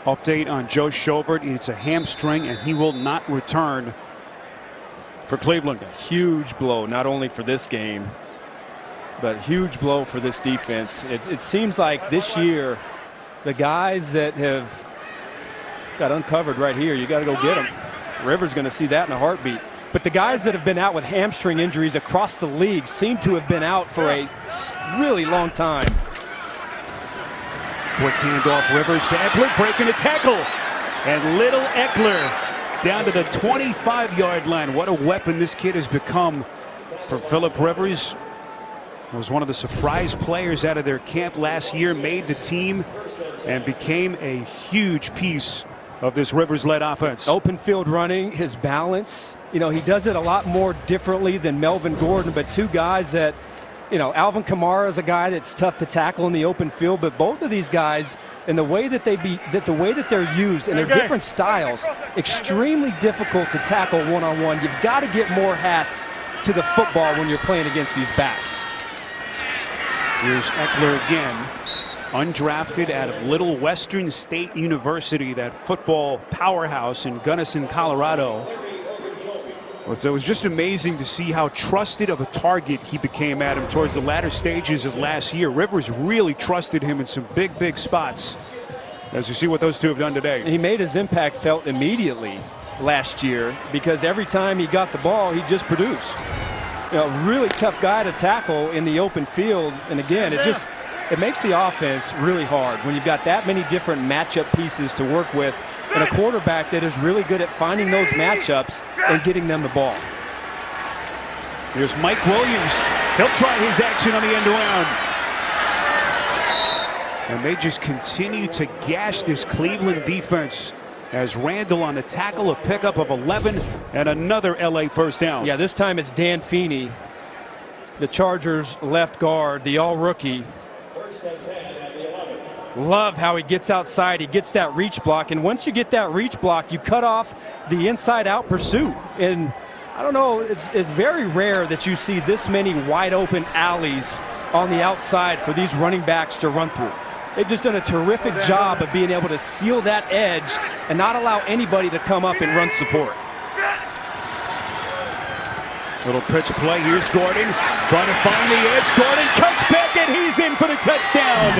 Update on Joe Schobert. It's a hamstring, and he will not return for Cleveland. A huge blow, not only for this game, but huge blow for this defense. It seems like this year, the guys that have got uncovered right here. You got to go get him. Rivers going to see that in a heartbeat. But the guys that have been out with hamstring injuries across the league seem to have been out for a really long time. Quick handoff, Rivers to Eckler, breaking a tackle. And little Eckler down to the 25-yard line. What a weapon this kid has become for Philip Rivers. Was one of the surprise players out of their camp last year, made the team, and became a huge piece of this Rivers-led offense. Open field running, his balance. You know, he does it a lot more differently than Melvin Gordon, but two guys that, you know, Alvin Kamara is a guy that's tough to tackle in the open field, but both of these guys, and the way that they're used and their different styles, extremely difficult to tackle one-on-one. You've got to get more hats to the football when you're playing against these backs. Here's Eckler again, undrafted out of Little Western State University, that football powerhouse in Gunnison, Colorado. It was just amazing to see how trusted of a target he became, Adam, towards the latter stages of last year. Rivers really trusted him in some big spots, as you see what those two have done today. He made his impact felt immediately last year because every time he got the ball, he just produced. You know, really tough guy to tackle in the open field. And again, it makes the offense really hard when you've got that many different matchup pieces to work with and a quarterback that is really good at finding those matchups and getting them the ball. Here's Mike Williams. He'll try his action on the end around. And they just continue to gash this Cleveland defense as Randall on the tackle, a pickup of 11 and another LA first down. Yeah, this time it's Dan Feeney, the Chargers left guard, the all-rookie. Love how he gets outside. He gets that reach block. And once you get that reach block, you cut off the inside-out pursuit. And I don't know, it's very rare that you see this many wide-open alleys on the outside for these running backs to run through. They've just done a terrific job of being able to seal that edge and not allow anybody to come up and run support. Little pitch play. Here's Gordon trying to find the edge. Gordon cuts back and he's in for the touchdown.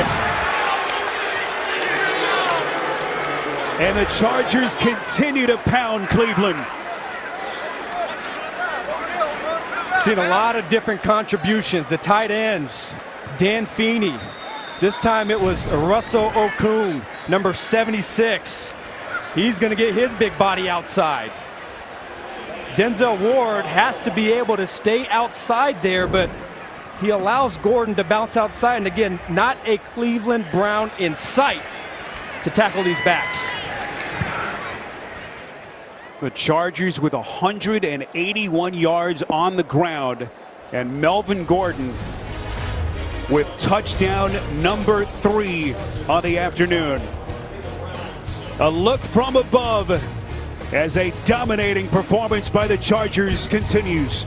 And the Chargers continue to pound Cleveland. Seen a lot of different contributions. The tight ends, Dan Feeney. This time it was Russell Okung, number 76. He's going to get his big body outside. Denzel Ward has to be able to stay outside there, but he allows Gordon to bounce outside. And again, not a Cleveland Brown in sight to tackle these backs. The Chargers with 181 yards on the ground, and Melvin Gordon with touchdown number 3 on the afternoon. A look from above as a dominating performance by the Chargers continues.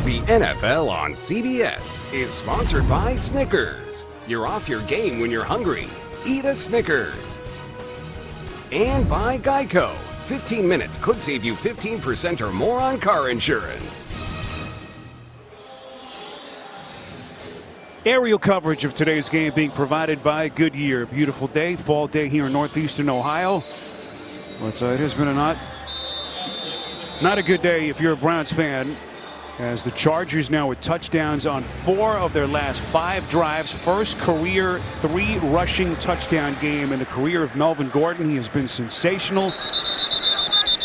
The NFL on CBS is sponsored by Snickers. You're off your game when you're hungry. Eat a Snickers. And by Geico. 15 minutes could save you 15% or more on car insurance. Aerial coverage of today's game being provided by Goodyear. Beautiful day, fall day here in northeastern Ohio. But it has been not a good day if you're a Browns fan, as the Chargers now with touchdowns on 4 of their last 5 drives. First career 3 rushing touchdown game in the career of Melvin Gordon. He has been sensational.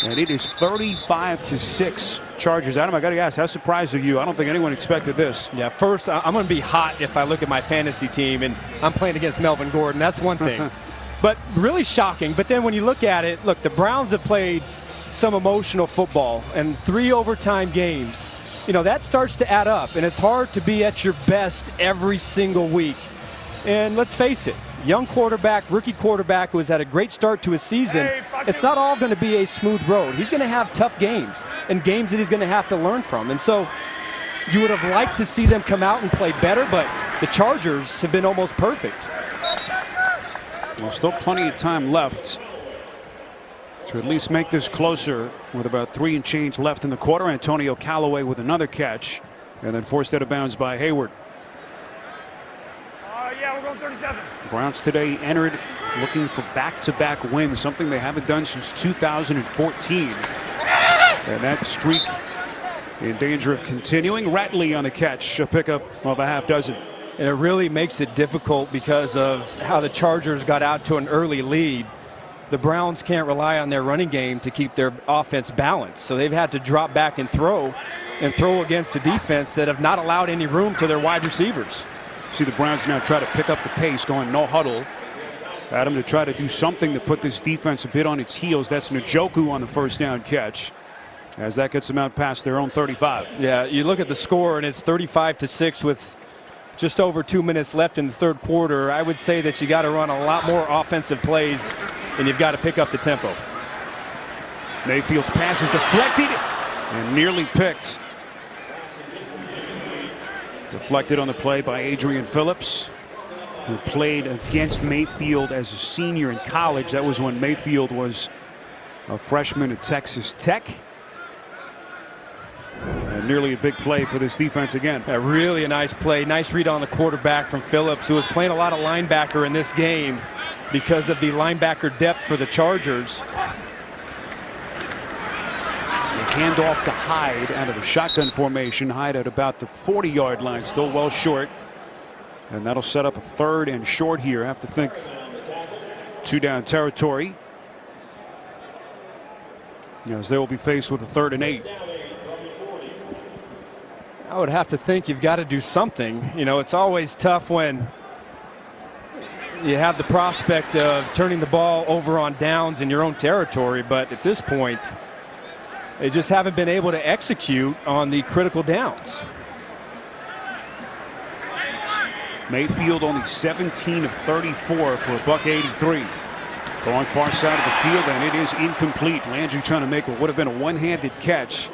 And it is 35-6 Chargers. Adam, I got to ask, how surprised are you? I don't think anyone expected this. Yeah, first, I'm going to be hot if I look at my fantasy team and I'm playing against Melvin Gordon. That's one thing. But really shocking. But then when you look at it, look, the Browns have played some emotional football and 3 overtime games. You know, that starts to add up, and it's hard to be at your best every single week. And let's face it, young quarterback, rookie quarterback who has had a great start to his season, it's not all going to be a smooth road. He's going to have tough games and games that he's going to have to learn from. And so you would have liked to see them come out and play better, but the Chargers have been almost perfect. Well, still plenty of time left to at least make this closer with about 3 and change left in the quarter. Antonio Callaway with another catch and then forced out of bounds by Hayward. Yeah, we're going 37. Browns today entered looking for back-to-back wins, something they haven't done since 2014. And that streak in danger of continuing. Ratley on the catch, a pickup of a half dozen. And it really makes it difficult because of how the Chargers got out to an early lead. The Browns can't rely on their running game to keep their offense balanced. So they've had to drop back and throw against the defense that have not allowed any room to their wide receivers. See the Browns now try to pick up the pace, going no huddle. Adam to try to do something to put this defense a bit on its heels. That's Njoku on the first down catch, as that gets them out past their own 35. Yeah, you look at the score and it's 35-6 with just over 2 minutes left in the third quarter. I would say that you got to run a lot more offensive plays and you've got to pick up the tempo. Mayfield's pass is deflected and nearly picked. Deflected on the play by Adrian Phillips, who played against Mayfield as a senior in college. That was when Mayfield was a freshman at Texas Tech. And nearly a big play for this defense again. Really a nice play. Nice read on the quarterback from Phillips, who was playing a lot of linebacker in this game because of the linebacker depth for the Chargers. Handoff to Hyde out of the shotgun formation. Hyde at about the 40-yard line, still well short. And that'll set up a 3rd and short here. Have to think 2-down territory, as they will be faced with a 3rd and 8. I would have to think you've got to do something. You know, it's always tough when you have the prospect of turning the ball over on downs in your own territory, but at this point, they just haven't been able to execute on the critical downs. Mayfield only 17 of 34 for a $183. Throwing far side of the field, and it is incomplete. Landry trying to make what would have been a one-handed catch.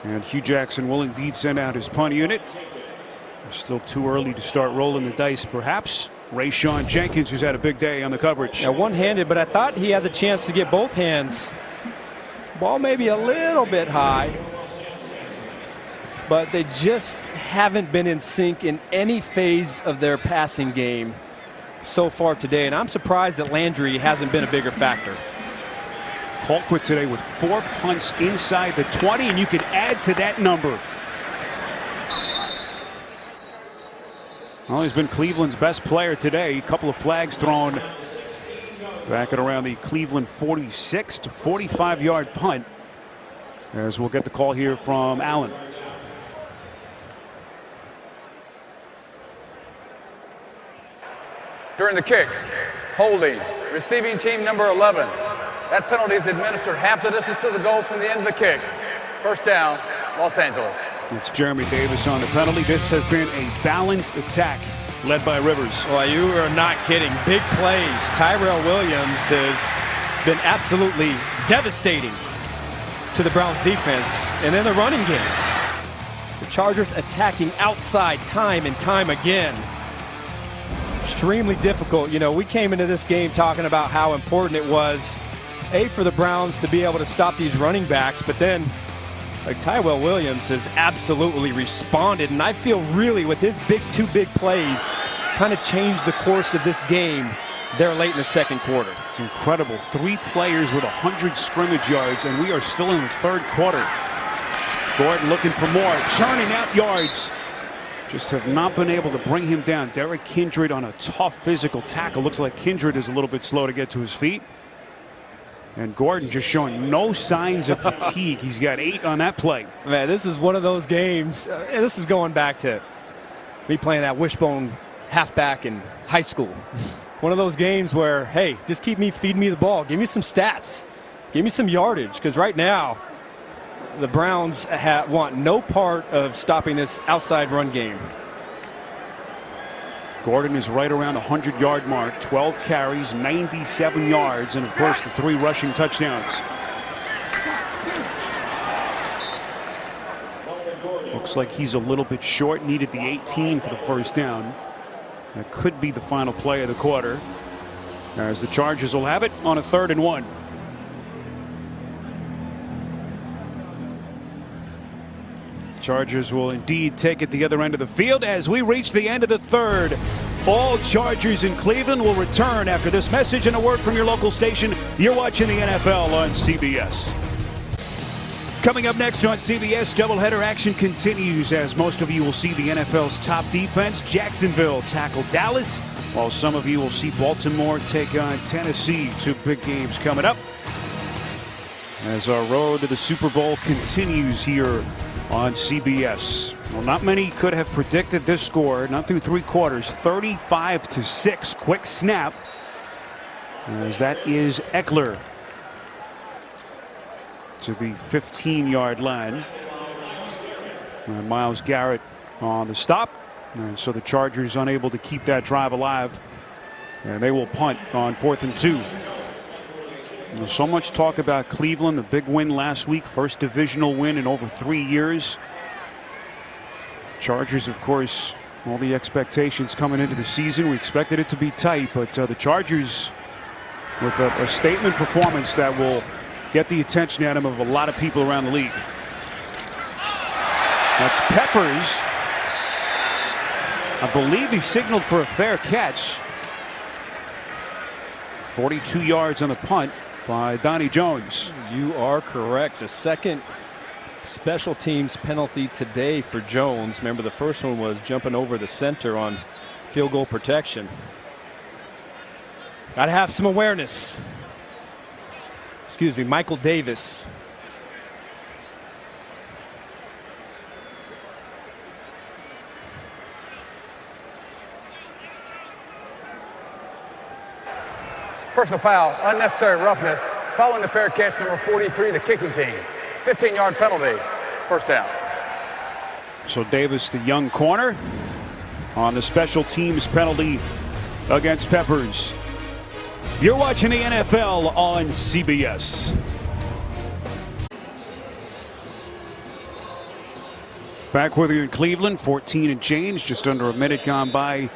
And Hugh Jackson will indeed send out his punt unit. Still too early to start rolling the dice, perhaps. Rayshon Jenkins, who's had a big day on the coverage. Now one-handed, but I thought he had the chance to get both hands. Ball maybe a little bit high, but they just haven't been in sync in any phase of their passing game so far today. And I'm surprised that Landry hasn't been a bigger factor. Colquitt today with 4 punts inside the 20, and you could add to that number. Well, he's been Cleveland's best player today. A couple of flags thrown back at around the Cleveland 46 to 45-yard punt, as we'll get the call here from Allen. During the kick, holding, receiving team number 11. That penalty is administered half the distance to the goal from the end of the kick. First down, Los Angeles. It's Jeremy Davis on the penalty. This has been a balanced attack led by Rivers. Well, you are not kidding. Big plays. Tyrell Williams has been absolutely devastating to the Browns defense. And then the running game. The Chargers attacking outside time and time again. Extremely difficult. You know, we came into this game talking about how important it was, for the Browns to be able to stop these running backs, but then Tyrell Williams has absolutely responded, and I feel really with his two big plays kind of changed the course of this game there late in the second quarter. It's incredible. 3 players with 100 scrimmage yards, and we are still in the third quarter. Gordon looking for more, churning out yards. Just have not been able to bring him down. Derek Kindred on a tough physical tackle. Looks like Kindred is a little bit slow to get to his feet. And Gordon just showing no signs of fatigue. He's got 8 on that play. Man, this is one of those games. This is going back to me playing that wishbone halfback in high school. One of those games where, hey, just feed me the ball. Give me some stats. Give me some yardage. Because right now, the Browns want no part of stopping this outside run game. Gordon is right around the 100-yard mark. 12 carries, 97 yards, and of course the 3 rushing touchdowns. Looks like he's a little bit short. Needed the 18 for the first down. That could be the final play of the quarter, as the Chargers will have it on a 3rd and 1. Chargers will indeed take it the other end of the field as we reach the end of the third. All Chargers in Cleveland will return after this message and a word from your local station. You're watching the NFL on CBS. Coming up next on CBS, doubleheader action continues as most of you will see the NFL's top defense. Jacksonville tackle Dallas, while some of you will see Baltimore take on Tennessee. Two big games coming up as our road to the Super Bowl continues here on CBS. Well, not many could have predicted this score, not through three quarters. 35-6, quick snap, as that is Eckler to the 15-yard line. And Myles Garrett on the stop. And so the Chargers unable to keep that drive alive. And they will punt on 4th and 2. There's so much talk about Cleveland, the big win last week, first divisional win in over 3 years. Chargers, of course, all the expectations coming into the season. We expected it to be tight, but the Chargers with a statement performance that will get the attention at him of a lot of people around the league. That's Peppers. I believe he signaled for a fair catch. 42 yards on the punt by Donnie Jones. You are correct. The second special teams penalty today for Jones. Remember, the first one was jumping over the center on field goal protection. Got to have some awareness. Excuse me, Michael Davis. Personal foul, unnecessary roughness, following the fair catch, number 43, the kicking team. 15-yard penalty, first down. So Davis, the young corner, on the special teams penalty against Peppers. You're watching the NFL on CBS. Back with you in Cleveland, 14 and change, just under a minute gone by.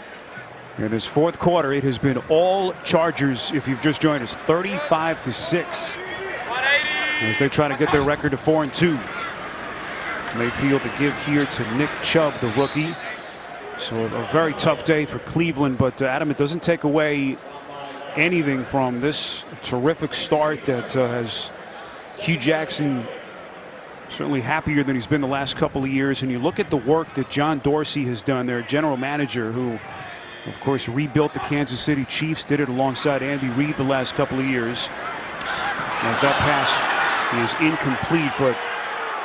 In this fourth quarter, it has been all Chargers. If you've just joined us, 35-6, as they try to get their record to 4-2. Mayfield to give here to Nick Chubb, the rookie. So a very tough day for Cleveland, but Adam, it doesn't take away anything from this terrific start that has Hugh Jackson certainly happier than he's been the last couple of years. And you look at the work that John Dorsey has done, their general manager, who of course rebuilt the Kansas City Chiefs, did it alongside Andy Reid the last couple of years. As that pass is incomplete, but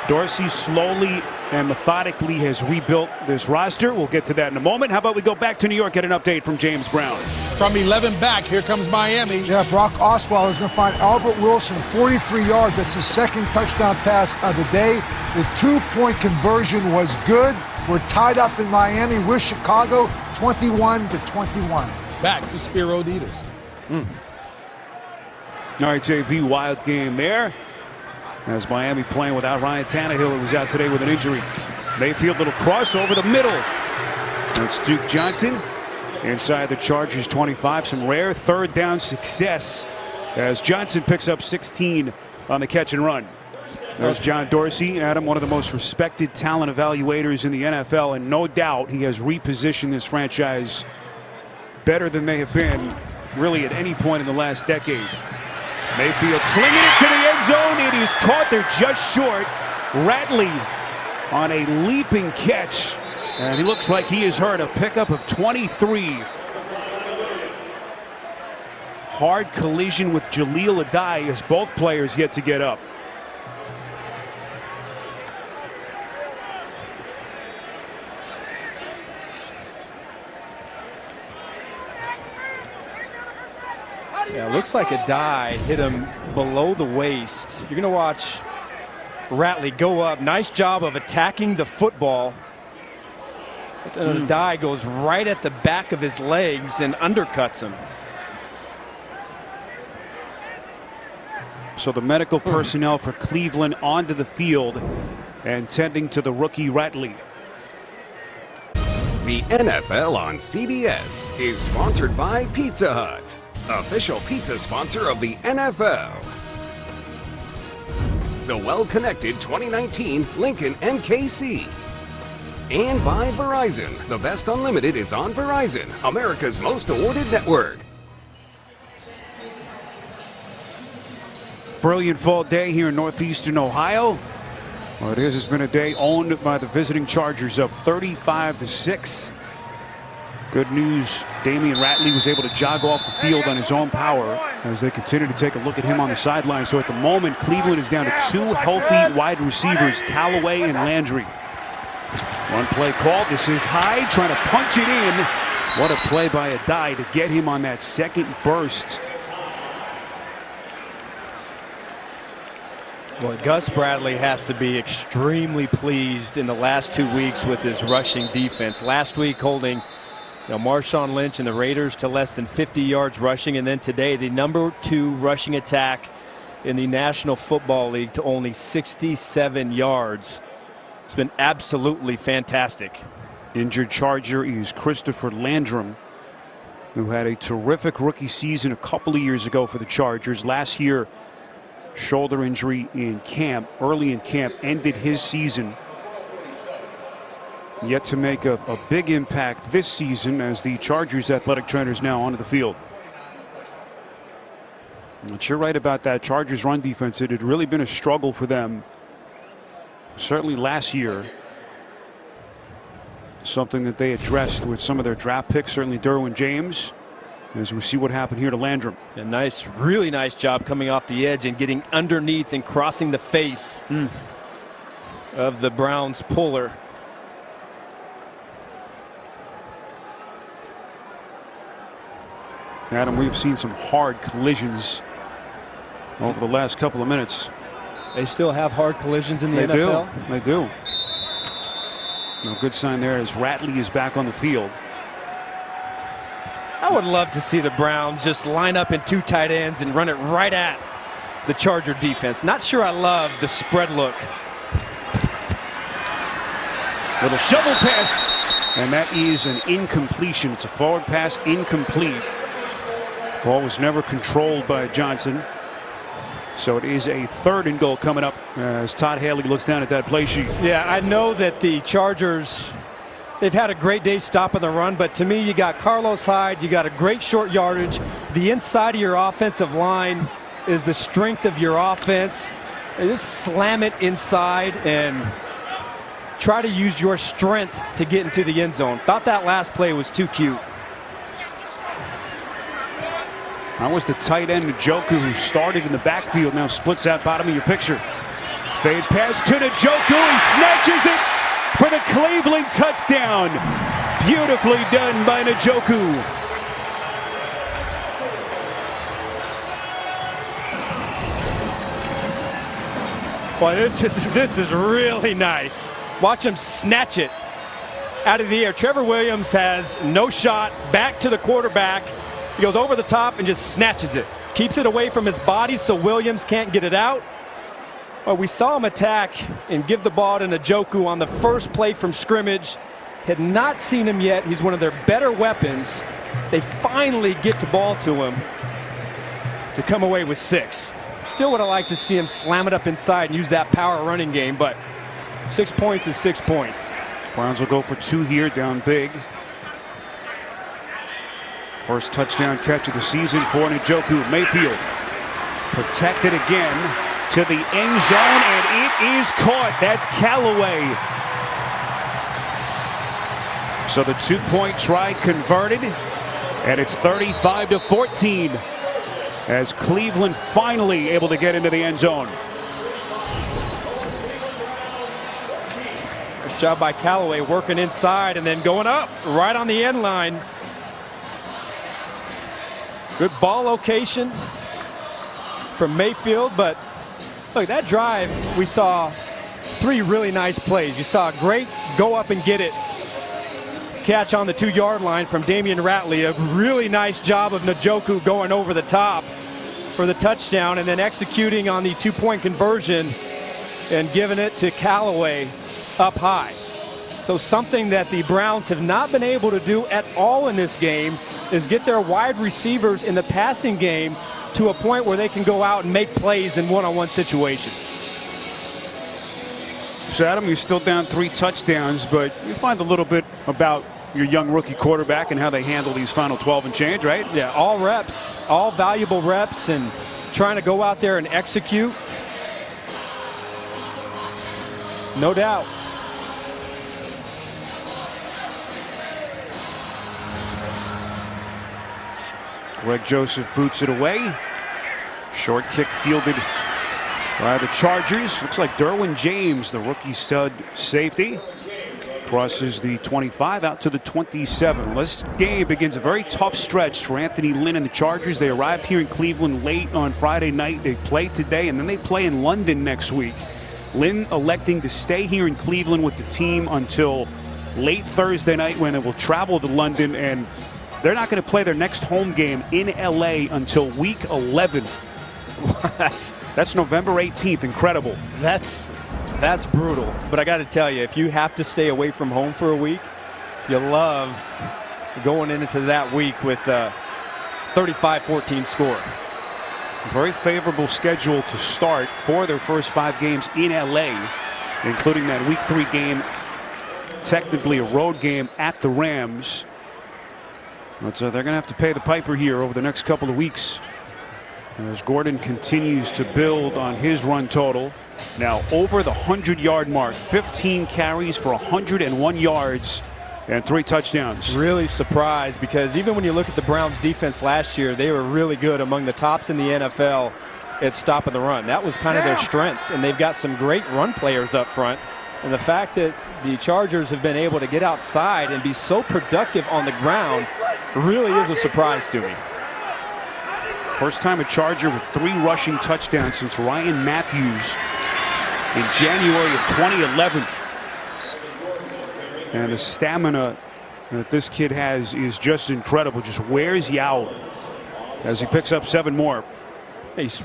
Dorsey slowly and methodically has rebuilt this roster. We'll get to that in a moment. How about we go back to New York, get an update from James Brown. From 11 back, here comes Miami. Yeah, Brock Osweiler is going to find Albert Wilson 43 yards. That's his second touchdown pass of the day. The 2-point conversion was good. We're tied up in Miami with Chicago, 21-21. Back to Spiro Ditas. All right, JV, wild game there. As Miami playing without Ryan Tannehill, who was out today with an injury. Mayfield, little cross over the middle. That's Duke Johnson inside the Chargers 25. Some rare third down success as Johnson picks up 16 on the catch and run. There's John Dorsey, Adam, one of the most respected talent evaluators in the NFL, and no doubt he has repositioned this franchise better than they have been really at any point in the last decade. Mayfield slinging it to the end zone. It is caught. They're just short. Ratley on a leaping catch. And he looks like he has hurt. A pickup of 23. Hard collision with Jaleel Adai as both players yet to get up. Yeah, looks like Adai hit him below the waist. You're going to watch Ratley go up. Nice job of attacking the football. And Adai goes right at the back of his legs and undercuts him. So the medical personnel for Cleveland onto the field and tending to the rookie Ratley. The NFL on CBS is sponsored by Pizza Hut, official pizza sponsor of the NFL. The well-connected 2019 Lincoln MKC. And by Verizon. The best unlimited is on Verizon, America's most awarded network. Brilliant fall day here in northeastern Ohio. Well, it is. It's been a day owned by the visiting Chargers, up 35-6. Good news, Damian Ratley was able to jog off the field on his own power as they continue to take a look at him on the sideline. So at the moment, Cleveland is down to 2 healthy wide receivers, Callaway and Landry. One play called. This is Hyde trying to punch it in. What a play by Adai to get him on that second burst. Well, Gus Bradley has to be extremely pleased in the last 2 weeks with his rushing defense. Last week holding Marshawn Lynch and the Raiders to less than 50 yards rushing, and then today the #2 rushing attack in the National Football League to only 67 yards. It's been absolutely fantastic. Injured Charger is Christopher Landrum, who had a terrific rookie season a couple of years ago for the Chargers. Last year, shoulder injury in camp, early in camp, ended his season. Yet to make a big impact this season as the Chargers athletic trainer is now onto the field. But you're right about that Chargers run defense. It had really been a struggle for them, certainly last year. Something that they addressed with some of their draft picks, certainly Derwin James, as we see what happened here to Landrum. A nice, really nice job coming off the edge and getting underneath and crossing the face of the Browns puller. Adam, we've seen some hard collisions over the last couple of minutes. They still have hard collisions in the NFL? They do. No good sign there as Ratley is back on the field. I would love to see the Browns just line up in 2 tight ends and run it right at the Charger defense. Not sure I love the spread look. Little shovel pass, and that is an incompletion. It's a forward pass, incomplete. Ball was never controlled by Johnson. So it is a 3rd and goal coming up as Todd Haley looks down at that play sheet. Yeah, I know that the Chargers, they've had a great day stopping the run, but to me, you got Carlos Hyde, you got a great short yardage. The inside of your offensive line is the strength of your offense. And just slam it inside and try to use your strength to get into the end zone. Thought that last play was too cute. That was the tight end Njoku who started in the backfield, now splits out bottom of your picture. Fade pass to Njoku, he snatches it for the Cleveland touchdown. Beautifully done by Njoku. Boy, this is really nice. Watch him snatch it out of the air. Trevor Williams has no shot, back to the quarterback. He goes over the top and just snatches it. Keeps it away from his body so Williams can't get it out. Well, we saw him attack and give the ball to Njoku on the first play from scrimmage. Had not seen him yet. He's one of their better weapons. They finally get the ball to him to come away with 6. Still would have liked to see him slam it up inside and use that power running game, but 6 points is 6 points. Browns will go for 2 here, down big. First touchdown catch of the season for Njoku. Mayfield protected again to the end zone, and it is caught. That's Callaway. So the 2-point try converted, and it's 35-14 as Cleveland finally able to get into the end zone. Nice job by Callaway working inside and then going up right on the end line. Good ball location from Mayfield, but look, that drive, we saw 3 really nice plays. You saw a great go up and get it catch on the 2-yard line from Damian Ratley. A really nice job of Njoku going over the top for the touchdown and then executing on the 2-point conversion and giving it to Callaway up high. So something that the Browns have not been able to do at all in this game is get their wide receivers in the passing game to a point where they can go out and make plays in one-on-one situations. Oops, Adam, you're still down 3 touchdowns, but you find a little bit about your young rookie quarterback and how they handle these final 12 and change, right? Yeah, all reps, all valuable reps, and trying to go out there and execute. No doubt. Greg Joseph boots it away. Short kick fielded by the Chargers. Looks like Derwin James, the rookie stud safety, crosses the 25 out to the 27. Well, this game begins a very tough stretch for Anthony Lynn and the Chargers. They arrived here in Cleveland late on Friday night. They play today, and then they play in London next week. Lynn electing to stay here in Cleveland with the team until late Thursday night, when it will travel to London, and they're not going to play their next home game in LA until week 11. That's November 18th. Incredible. That's brutal. But I got to tell you, if you have to stay away from home for a week, you love going into that week with a 35-14 score. Very favorable schedule to start for their first 5 games in LA, including that week 3 game, technically a road game at the Rams. But they're going to have to pay the piper here over the next couple of weeks as Gordon continues to build on his run total. Now over the 100-yard mark, 15 carries for 101 yards and 3 touchdowns. Really surprised, because even when you look at the Browns defense last year, they were really good, among the tops in the NFL at stopping the run. That was kind of their strengths, and they've got some great run players up front. And the fact that the Chargers have been able to get outside and be so productive on the ground really is a surprise to me. First time a Charger with 3 rushing touchdowns since Ryan Matthews in January of 2011. And the stamina that this kid has is just incredible. Just wears you out as he picks up 7 more. He's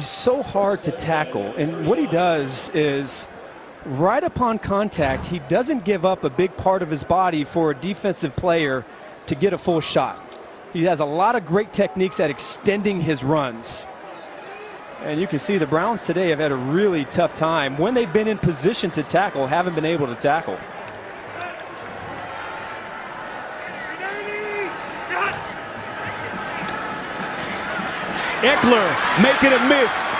so hard to tackle. And what he does is, right upon contact, he doesn't give up a big part of his body for a defensive player to get a full shot. He has a lot of great techniques at extending his runs. And you can see the Browns today have had a really tough time when they've been in position to tackle, haven't been able to tackle. Eckler making a miss.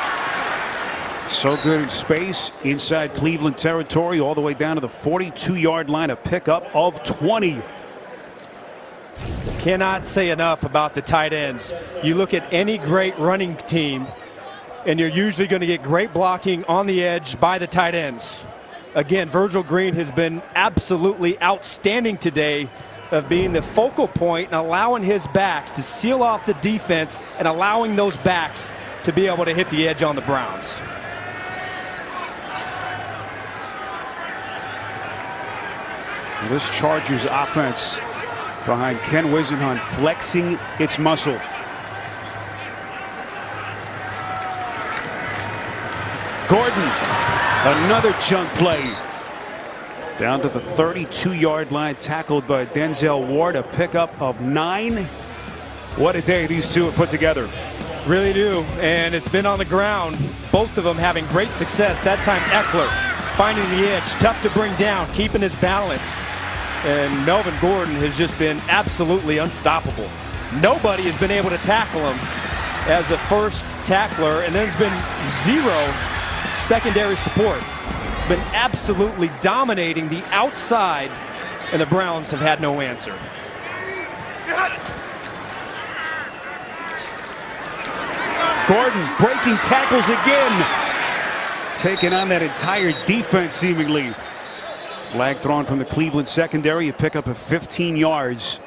So good in space inside Cleveland territory, all the way down to the 42-yard line, a pickup of 20. Cannot say enough about the tight ends. You look at any great running team, and you're usually going to get great blocking on the edge by the tight ends. Again, Virgil Green has been absolutely outstanding today, of being the focal point and allowing his backs to seal off the defense and allowing those backs to be able to hit the edge on the Browns. This Chargers offense behind Ken Wisenhunt flexing its muscle. Gordon, another chunk play. Down to the 32-yard line, tackled by Denzel Ward, a pickup of 9. What a day these two have put together. Really do, and it's been on the ground. Both of them having great success. That time Eckler finding the edge, tough to bring down, keeping his balance. And Melvin Gordon has just been absolutely unstoppable. Nobody has been able to tackle him as the first tackler, and there's been 0 secondary support. Been absolutely dominating the outside, and the Browns have had no answer. Gordon breaking tackles again, taking on that entire defense seemingly. Flag thrown from the Cleveland secondary, a pickup of 15 yards.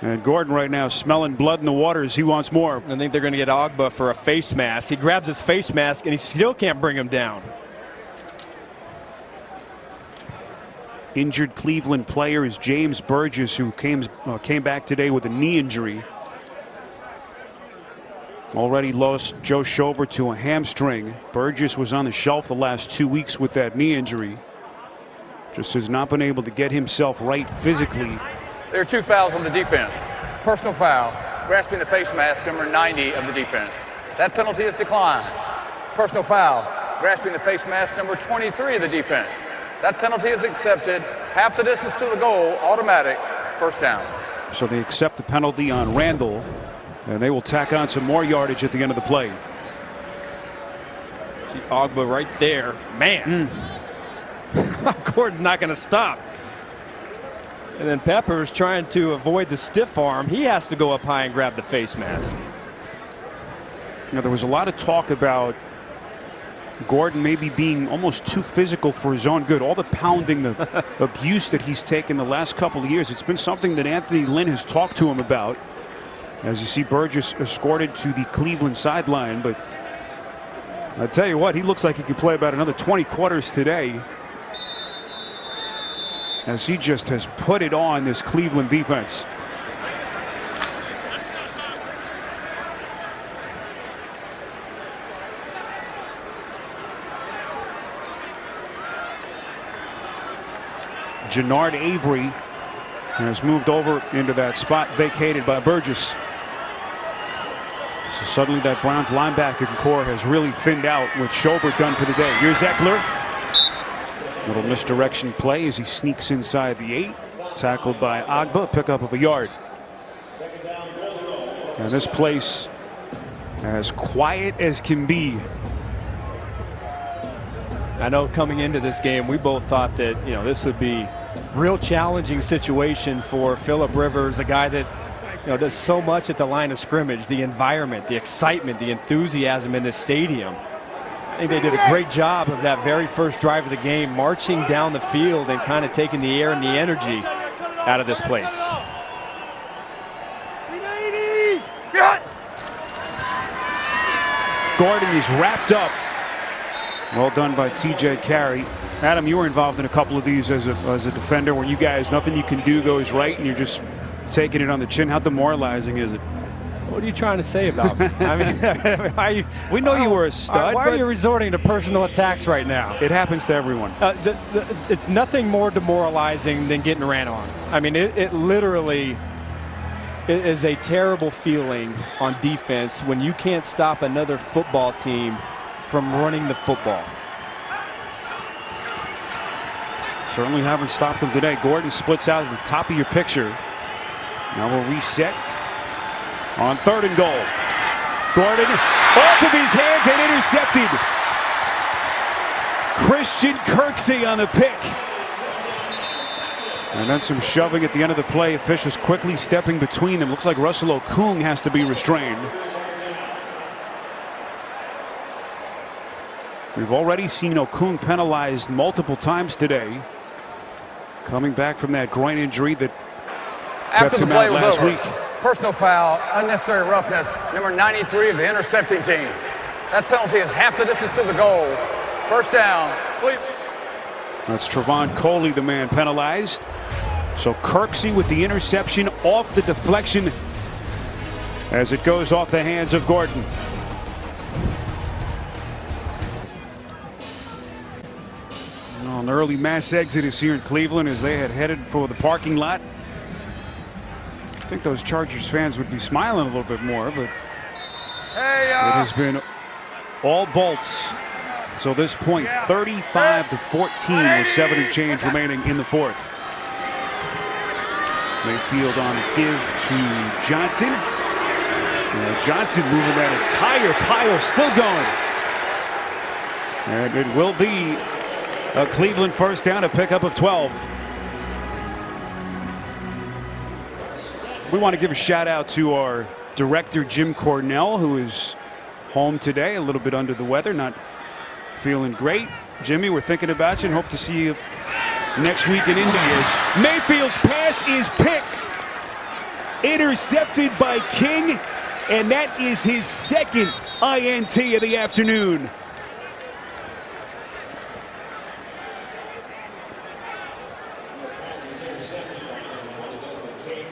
And Gordon right now smelling blood in the waters. He wants more. I think they're going to get Ogba for a face mask. He grabs his face mask and he still can't bring him down. Injured Cleveland player is James Burgess, who came back today with a knee injury. Already lost Joe Schobert to a hamstring. Burgess was on the shelf the last 2 weeks with that knee injury. Just has not been able to get himself right physically. There are 2 fouls on the defense. Personal foul, grasping the face mask, number 90 of the defense. That penalty is declined. Personal foul, grasping the face mask number 23 of the defense. That penalty is accepted. Half the distance to the goal, automatic, first down. So they accept the penalty on Randall, and they will tack on some more yardage at the end of the play. See Ogba right there. Man. Gordon's not going to stop. And then Peppers trying to avoid the stiff arm. He has to go up high and grab the face mask. You know, there was a lot of talk about Gordon maybe being almost too physical for his own good. All the pounding, the abuse that he's taken the last couple of years. It's been something that Anthony Lynn has talked to him about. As you see Burgess escorted to the Cleveland sideline. But I tell you what, he looks like he could play about another 20 quarters today, as he just has put it on this Cleveland defense. Jannard Avery has moved over into that spot vacated by Burgess. So suddenly that Browns linebacking core has really thinned out with Schobert done for the day. Here's Eckler. Little misdirection play as he sneaks inside the 8. Tackled by Ogba, pickup of a yard. And this place as quiet as can be. I know coming into this game, we both thought that, you know, this would be a real challenging situation for Phillip Rivers, a guy that, you know, does so much at the line of scrimmage, the environment, the excitement, the enthusiasm in this stadium. I think they did a great job of that very first drive of the game, marching down the field and kind of taking the air and the energy out of this place. Gordon is wrapped up. Well done by TJ Carey. Adam, you were involved in a couple of these as a defender where you guys, nothing you can do goes right and you're just taking it on the chin. How demoralizing is it? What are you trying to say about me? I mean, we know you were a stud. Why are you resorting to personal attacks right now? It happens to everyone. It's nothing more demoralizing than getting ran on. I mean, it literally is a terrible feeling on defense when you can't stop another football team from running the football. Certainly haven't stopped them today. Gordon splits out at the top of your picture. Now we'll reset on 3rd and goal. Gordon off of his hands and intercepted. Christian Kirksey on the pick. And then some shoving at the end of the play. Officials quickly stepping between them. Looks like Russell Okung has to be restrained. We've already seen Okung penalized multiple times today, coming back from that groin injury that kept him out last week. Personal foul, unnecessary roughness, number 93 of the intercepting team. That penalty is half the distance to the goal. First down, Cleveland. That's Trevon Coley, the man penalized. So Kirksey with the interception off the deflection as it goes off the hands of Gordon. An early mass exodus here in Cleveland as they had headed for the parking lot. I think those Chargers fans would be smiling a little bit more, but it has been all bolts. So this point, 35-14 with 7 and change remaining in the 4th. Mayfield on a give to Johnson. Johnson moving that entire pile, still going. And it will be a Cleveland first down, a pickup of 12. We want to give a shout out to our director, Jim Cornell, who is home today, a little bit under the weather, not feeling great. Jimmy, we're thinking about you and hope to see you next week in Indians. Mayfield's pass is picked. Intercepted by King, and that is his 2nd INT of the afternoon.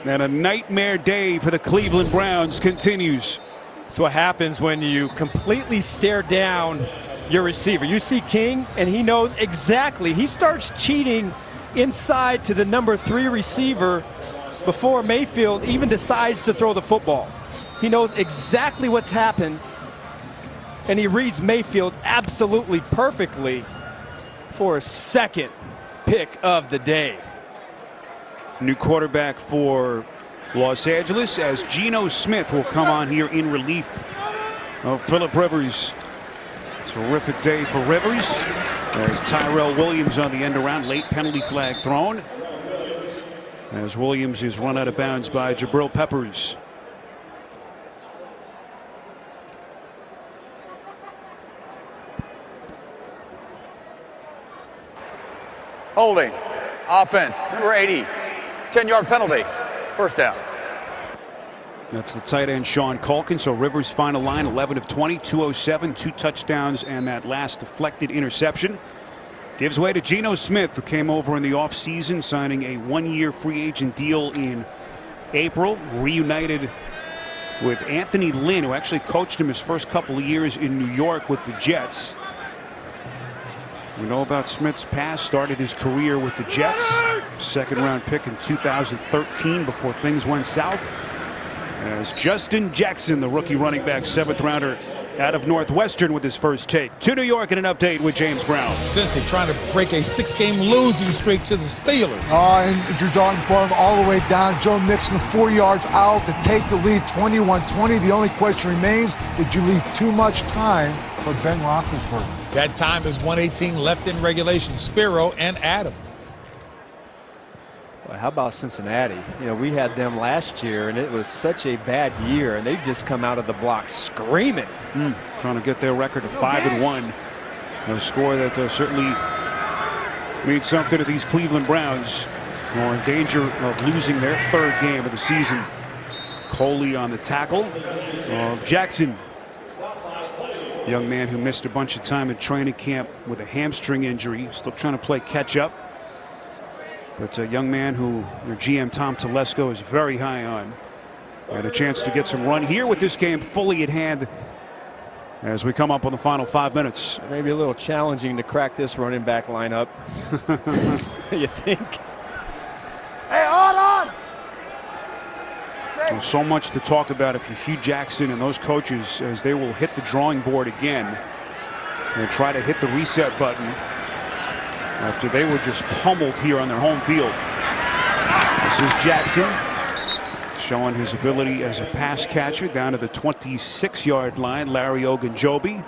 And a nightmare day for the Cleveland Browns continues. That's what happens when you completely stare down your receiver. You see King, and he knows exactly. He starts cheating inside to the number 3 receiver before Mayfield even decides to throw the football. He knows exactly what's happened, And he reads Mayfield absolutely perfectly for a second pick of the day. New quarterback for Los Angeles as Geno Smith will come on here in relief of Phillip Rivers. Terrific day for Rivers as Tyrell Williams on the end around, late penalty flag thrown as Williams is run out of bounds by Jabril Peppers. Holding. Offense. Number 80. 10-yard penalty. First down. That's the tight end Sean Culkin. So Rivers' final line 11 of 20, 207, 2 touchdowns, and that last deflected interception gives way to Geno Smith, who came over in the offseason, signing a 1-year free agent deal in April. Reunited with Anthony Lynn, who actually coached him his first couple of years in New York with the Jets. We know about Smith's past. Started his career with the Jets. Second-round pick in 2013 before things went south. As Justin Jackson, the rookie running back, 7th-rounder out of Northwestern, with his first take to New York in an update with James Brown. Cincy trying to break a 6-game losing streak to the Steelers. And Drew Dalton brought him all the way down. Joe Mixon 4 yards out to take the lead, 21-20. The only question remains, did you leave too much time for Ben Roethlisberger? That time is 1:18 left in regulation. Spiro and Adam. Well, how about Cincinnati? You know, we had them last year, and it was such a bad year, and they've just come out of the block screaming. Trying to get their record to 5-1. A score that certainly means something to these Cleveland Browns, who are in danger of losing their 3rd game of the season. Coley on the tackle of Jackson. Young man who missed a bunch of time at training camp with a hamstring injury. Still trying to play catch up. But a young man who your GM Tom Telesco is very high on. Had a chance to get some run here with this game fully at hand as we come up on the final 5 minutes. Maybe a little challenging to crack this running back lineup. You think? Hey, hold on! There's so much to talk about if you're Hugh Jackson and those coaches, as they will hit the drawing board again and try to hit the reset button after they were just pummeled here on their home field. This is Jackson showing his ability as a pass catcher down to the 26-yard line. Larry Ogunjobi.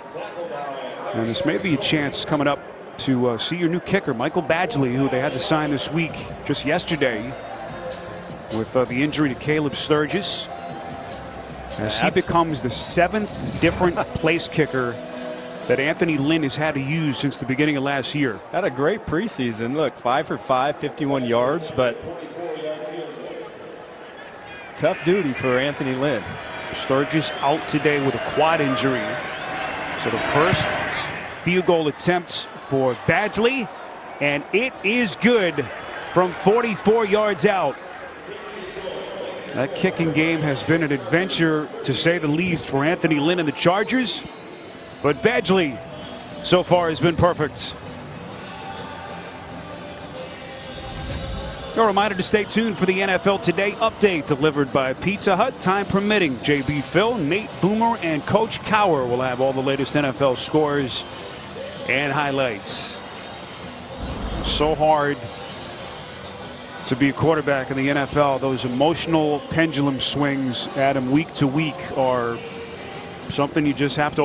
And this may be a chance coming up to see your new kicker, Michael Badgley, who they had to sign this week, just yesterday, with the injury to Caleb Sturgis, as he becomes the 7th different place kicker that Anthony Lynn has had to use since the beginning of last year. Had a great preseason. Look, 5 for 5, 51 yards, but tough duty for Anthony Lynn. Sturgis out today with a quad injury. So the first field goal attempt for Badgley, and it is good from 44 yards out. That kicking game has been an adventure, to say the least, for Anthony Lynn and the Chargers. But Badgley so far has been perfect. A reminder to stay tuned for the NFL Today update delivered by Pizza Hut. Time permitting, JB Phil, Nate Boomer, and Coach Cower will have all the latest NFL scores and highlights. So hard to be a quarterback in the NFL. Those emotional pendulum swings, Adam, week to week, are something you just have to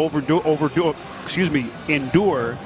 endure.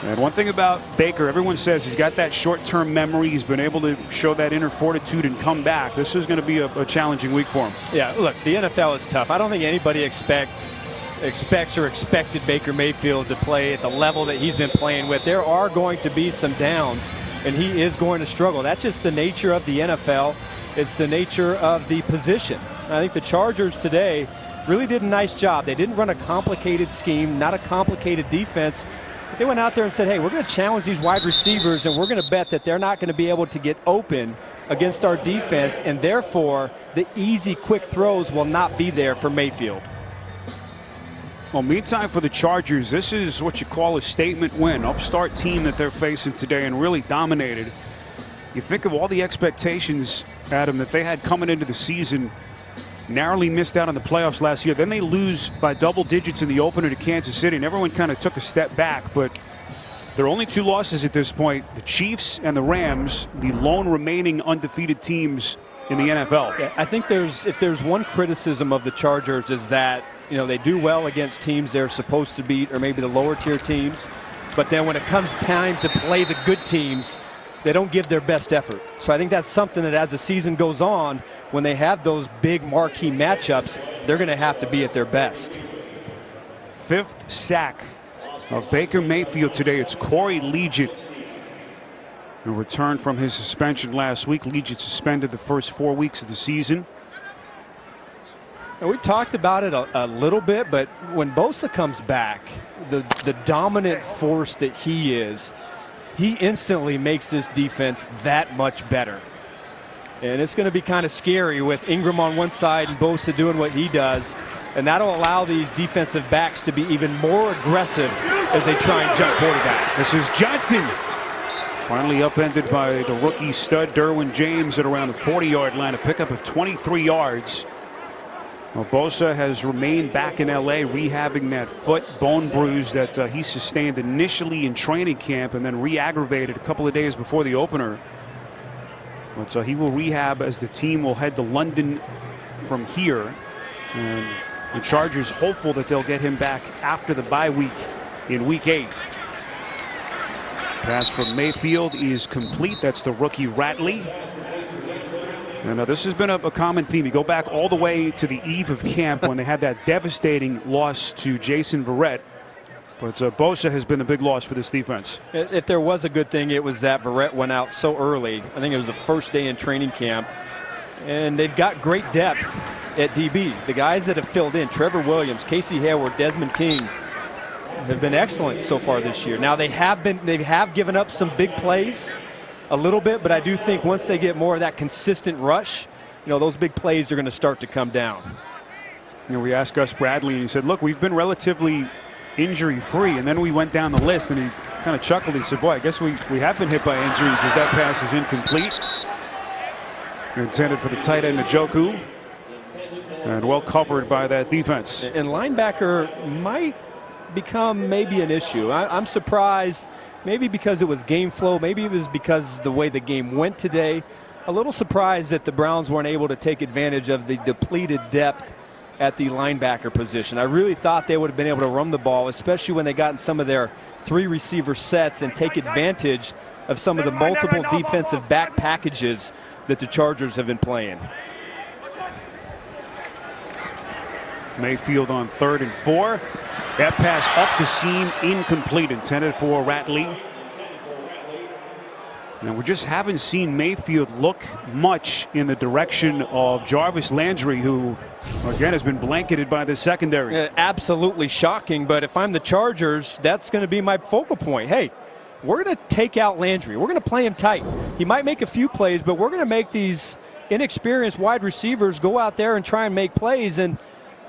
And one thing about Baker, everyone says he's got that short-term memory. He's been able to show that inner fortitude and come back. This is going to be a challenging week for him. Yeah, look, the NFL is tough. I don't think anybody expects or expected Baker Mayfield to play at the level that he's been playing with. There are going to be some downs, and he is going to struggle. That's just the nature of the NFL. It's the nature of the position. I think the Chargers today really did a nice job. They didn't run a complicated scheme, not a complicated defense. But they went out there and said, hey, we're going to challenge these wide receivers, and we're going to bet that they're not going to be able to get open against our defense, and therefore the easy, quick throws will not be there for Mayfield. Well, meantime for the Chargers, this is what you call a statement win. Upstart team that they're facing today, and really dominated. You think of all the expectations, Adam, that they had coming into the season. narrowly missed out on the playoffs last year. Then they lose by double digits in the opener to Kansas City, and everyone kind of took a step back. But there are only 2 losses at this point: the Chiefs and the Rams, the lone remaining undefeated teams in the NFL. Yeah, I think if there's one criticism of the Chargers is that they do well against teams they're supposed to beat, or maybe the lower tier teams, but then when it comes time to play the good teams, they don't give their best effort. So I think that's something that as the season goes on, when they have those big marquee matchups, they're going to have to be at their best. 5th sack of Baker Mayfield today. It's Corey Liuget, who returned from his suspension last week. Liuget suspended the first 4 weeks of the season. And we talked about it a little bit, but when Bosa comes back, the dominant force that he is, he instantly makes this defense that much better. And it's going to be kind of scary with Ingram on one side and Bosa doing what he does. And that'll allow these defensive backs to be even more aggressive as they try and jump quarterbacks. This is Johnson. Finally upended by the rookie stud Derwin James at around the 40-yard line. A pickup of 23 yards. Well, Bosa has remained back in L.A. rehabbing that foot bone bruise that he sustained initially in training camp and then re-aggravated a couple of days before the opener. But he will rehab as the team will head to London from here. And the Chargers hopeful that they'll get him back after the bye week in Week 8. Pass from Mayfield is complete. That's the rookie Ratley. And this has been a common theme. You go back all the way to the eve of camp when they had that devastating loss to Jason Verrett. But Bosa has been a big loss for this defense. If there was a good thing, it was that Verrett went out so early. I think it was the first day in training camp. And they've got great depth at DB. The guys that have filled in, Trevor Williams, Casey Hayward, Desmond King, have been excellent so far this year. Now they have given up some big plays a little bit, but I do think once they get more of that consistent rush, those big plays are going to start to come down. We asked Gus Bradley, and he said, look, we've been relatively injury-free. And then we went down the list, and he kind of chuckled. He said, boy, I guess we have been hit by injuries as that pass is incomplete. Intended for the tight end, Njoku. And well covered by that defense. And linebacker might become maybe an issue. I'm surprised. Maybe because it was game flow. Maybe it was because the way the game went today. A little surprised that the Browns weren't able to take advantage of the depleted depth at the linebacker position. I really thought they would have been able to run the ball, especially when they got in some of their 3 receiver sets and take advantage of some of the multiple defensive back packages that the Chargers have been playing. Mayfield on 3rd and 4. That pass up the seam, incomplete, intended for Ratley. Now we just haven't seen Mayfield look much in the direction of Jarvis Landry, who again has been blanketed by the secondary. Absolutely shocking, but if I'm the Chargers, that's going to be my focal point. Hey, we're going to take out Landry. We're going to play him tight. He might make a few plays, but we're going to make these inexperienced wide receivers go out there and try and make plays, and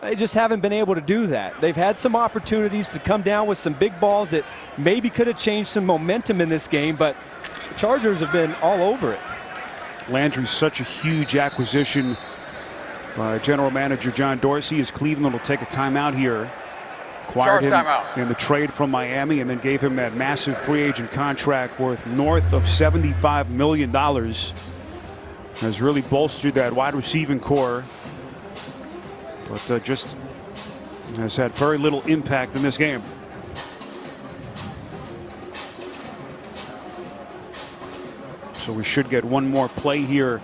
they just haven't been able to do that. They've had some opportunities to come down with some big balls that maybe could have changed some momentum in this game, but the Chargers have been all over it. Landry's such a huge acquisition by general manager John Dorsey, as Cleveland will take a timeout here. Acquired him in the trade from Miami and then gave him that massive free agent contract worth north of $75 million. Has really bolstered that wide receiving core, but just has had very little impact in this game. So we should get one more play here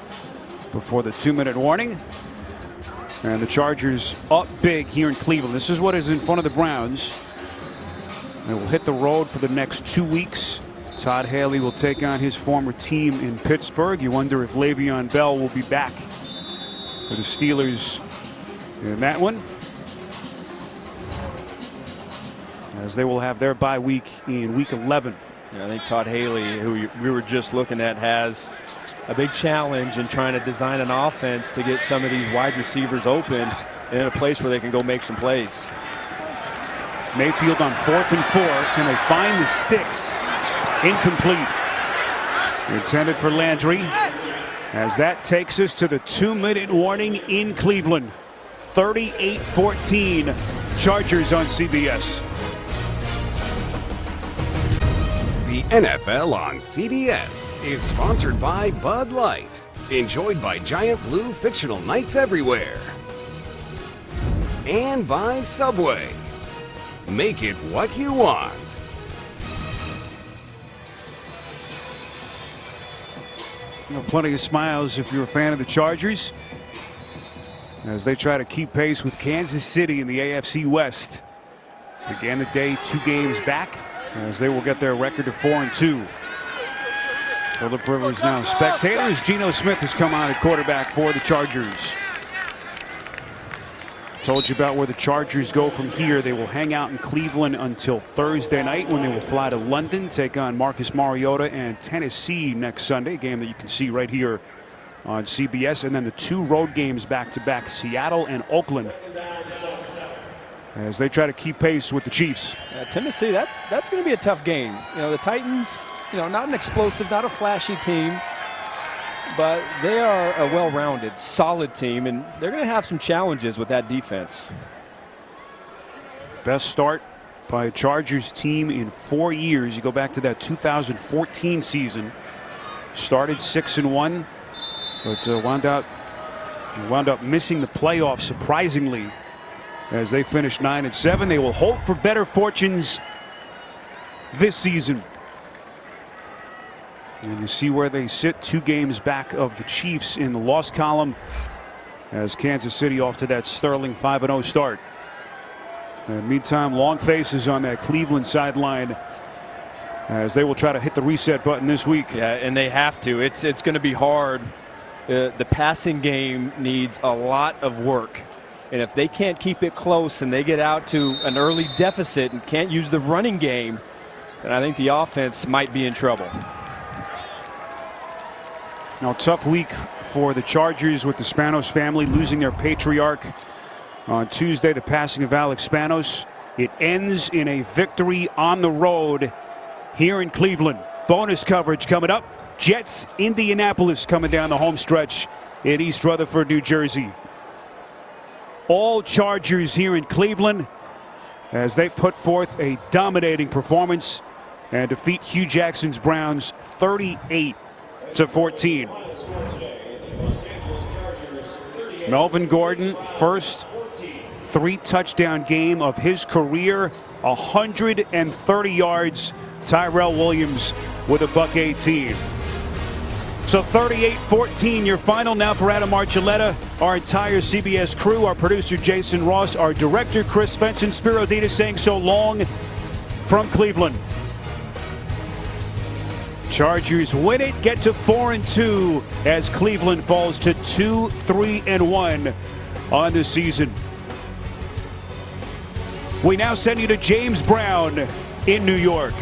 before the 2-minute warning. And the Chargers up big here in Cleveland. This is what is in front of the Browns. They will hit the road for the next 2 weeks. Todd Haley will take on his former team in Pittsburgh. You wonder if Le'Veon Bell will be back for the Steelers in that one, as they will have their bye week in Week 11. I think Todd Haley, who we were just looking at, has a big challenge in trying to design an offense to get some of these wide receivers open in a place where they can go make some plays. Mayfield on 4th and 4. Can they find the sticks? Incomplete. Intended for Landry, as that takes us to the 2-minute warning in Cleveland. 38-14 Chargers on CBS. The NFL on CBS is sponsored by Bud Light, enjoyed by Giant Blue fictional knights everywhere. And by Subway. Make it what you want. Plenty of smiles if you're a fan of the Chargers as they try to keep pace with Kansas City in the AFC West. Began the day 2 games back as they will get their record to 4-2. Philip Rivers now spectators. Geno Smith has come on at quarterback for the Chargers. Told you about where the Chargers go from here. They will hang out in Cleveland until Thursday night when they will fly to London, take on Marcus Mariota and Tennessee next Sunday, a game that you can see right here on CBS. And then the 2 road games back-to-back, Seattle and Oakland, as they try to keep pace with the Chiefs. Tennessee, that's going to be a tough game. You know, the Titans, not an explosive, not a flashy team, but they are a well-rounded, solid team, and they're going to have some challenges with that defense. Best start by a Chargers team in 4 years. You go back to that 2014 season. Started 6-1, but wound up missing the playoffs surprisingly as they finished 9-7. They will hope for better fortunes this season. And you see where they sit, 2 games back of the Chiefs in the loss column as Kansas City off to that sterling 5-0 start. And meantime, long faces on that Cleveland sideline as they will try to hit the reset button this week. Yeah, and they have to. It's going to be hard. The passing game needs a lot of work. And if they can't keep it close and they get out to an early deficit and can't use the running game, then I think the offense might be in trouble. Now, tough week for the Chargers with the Spanos family losing their patriarch on Tuesday, the passing of Alex Spanos. It ends in a victory on the road here in Cleveland. Bonus coverage coming up. Jets, Indianapolis coming down the home stretch in East Rutherford, New Jersey. All Chargers here in Cleveland as they put forth a dominating performance and defeat Hugh Jackson's Browns 38-14. Melvin Gordon, first 3-touchdown game of his career, 130 yards. Tyrell Williams with a $118. So 38-14 your final. Now for Adam Archuleta, our entire CBS crew, our producer Jason Ross, our director Chris Fenton, Spiro Dita saying so long from Cleveland. Chargers win it, get to 4-2 as Cleveland falls to 2-3-1 on the season. We now send you to James Brown in New York.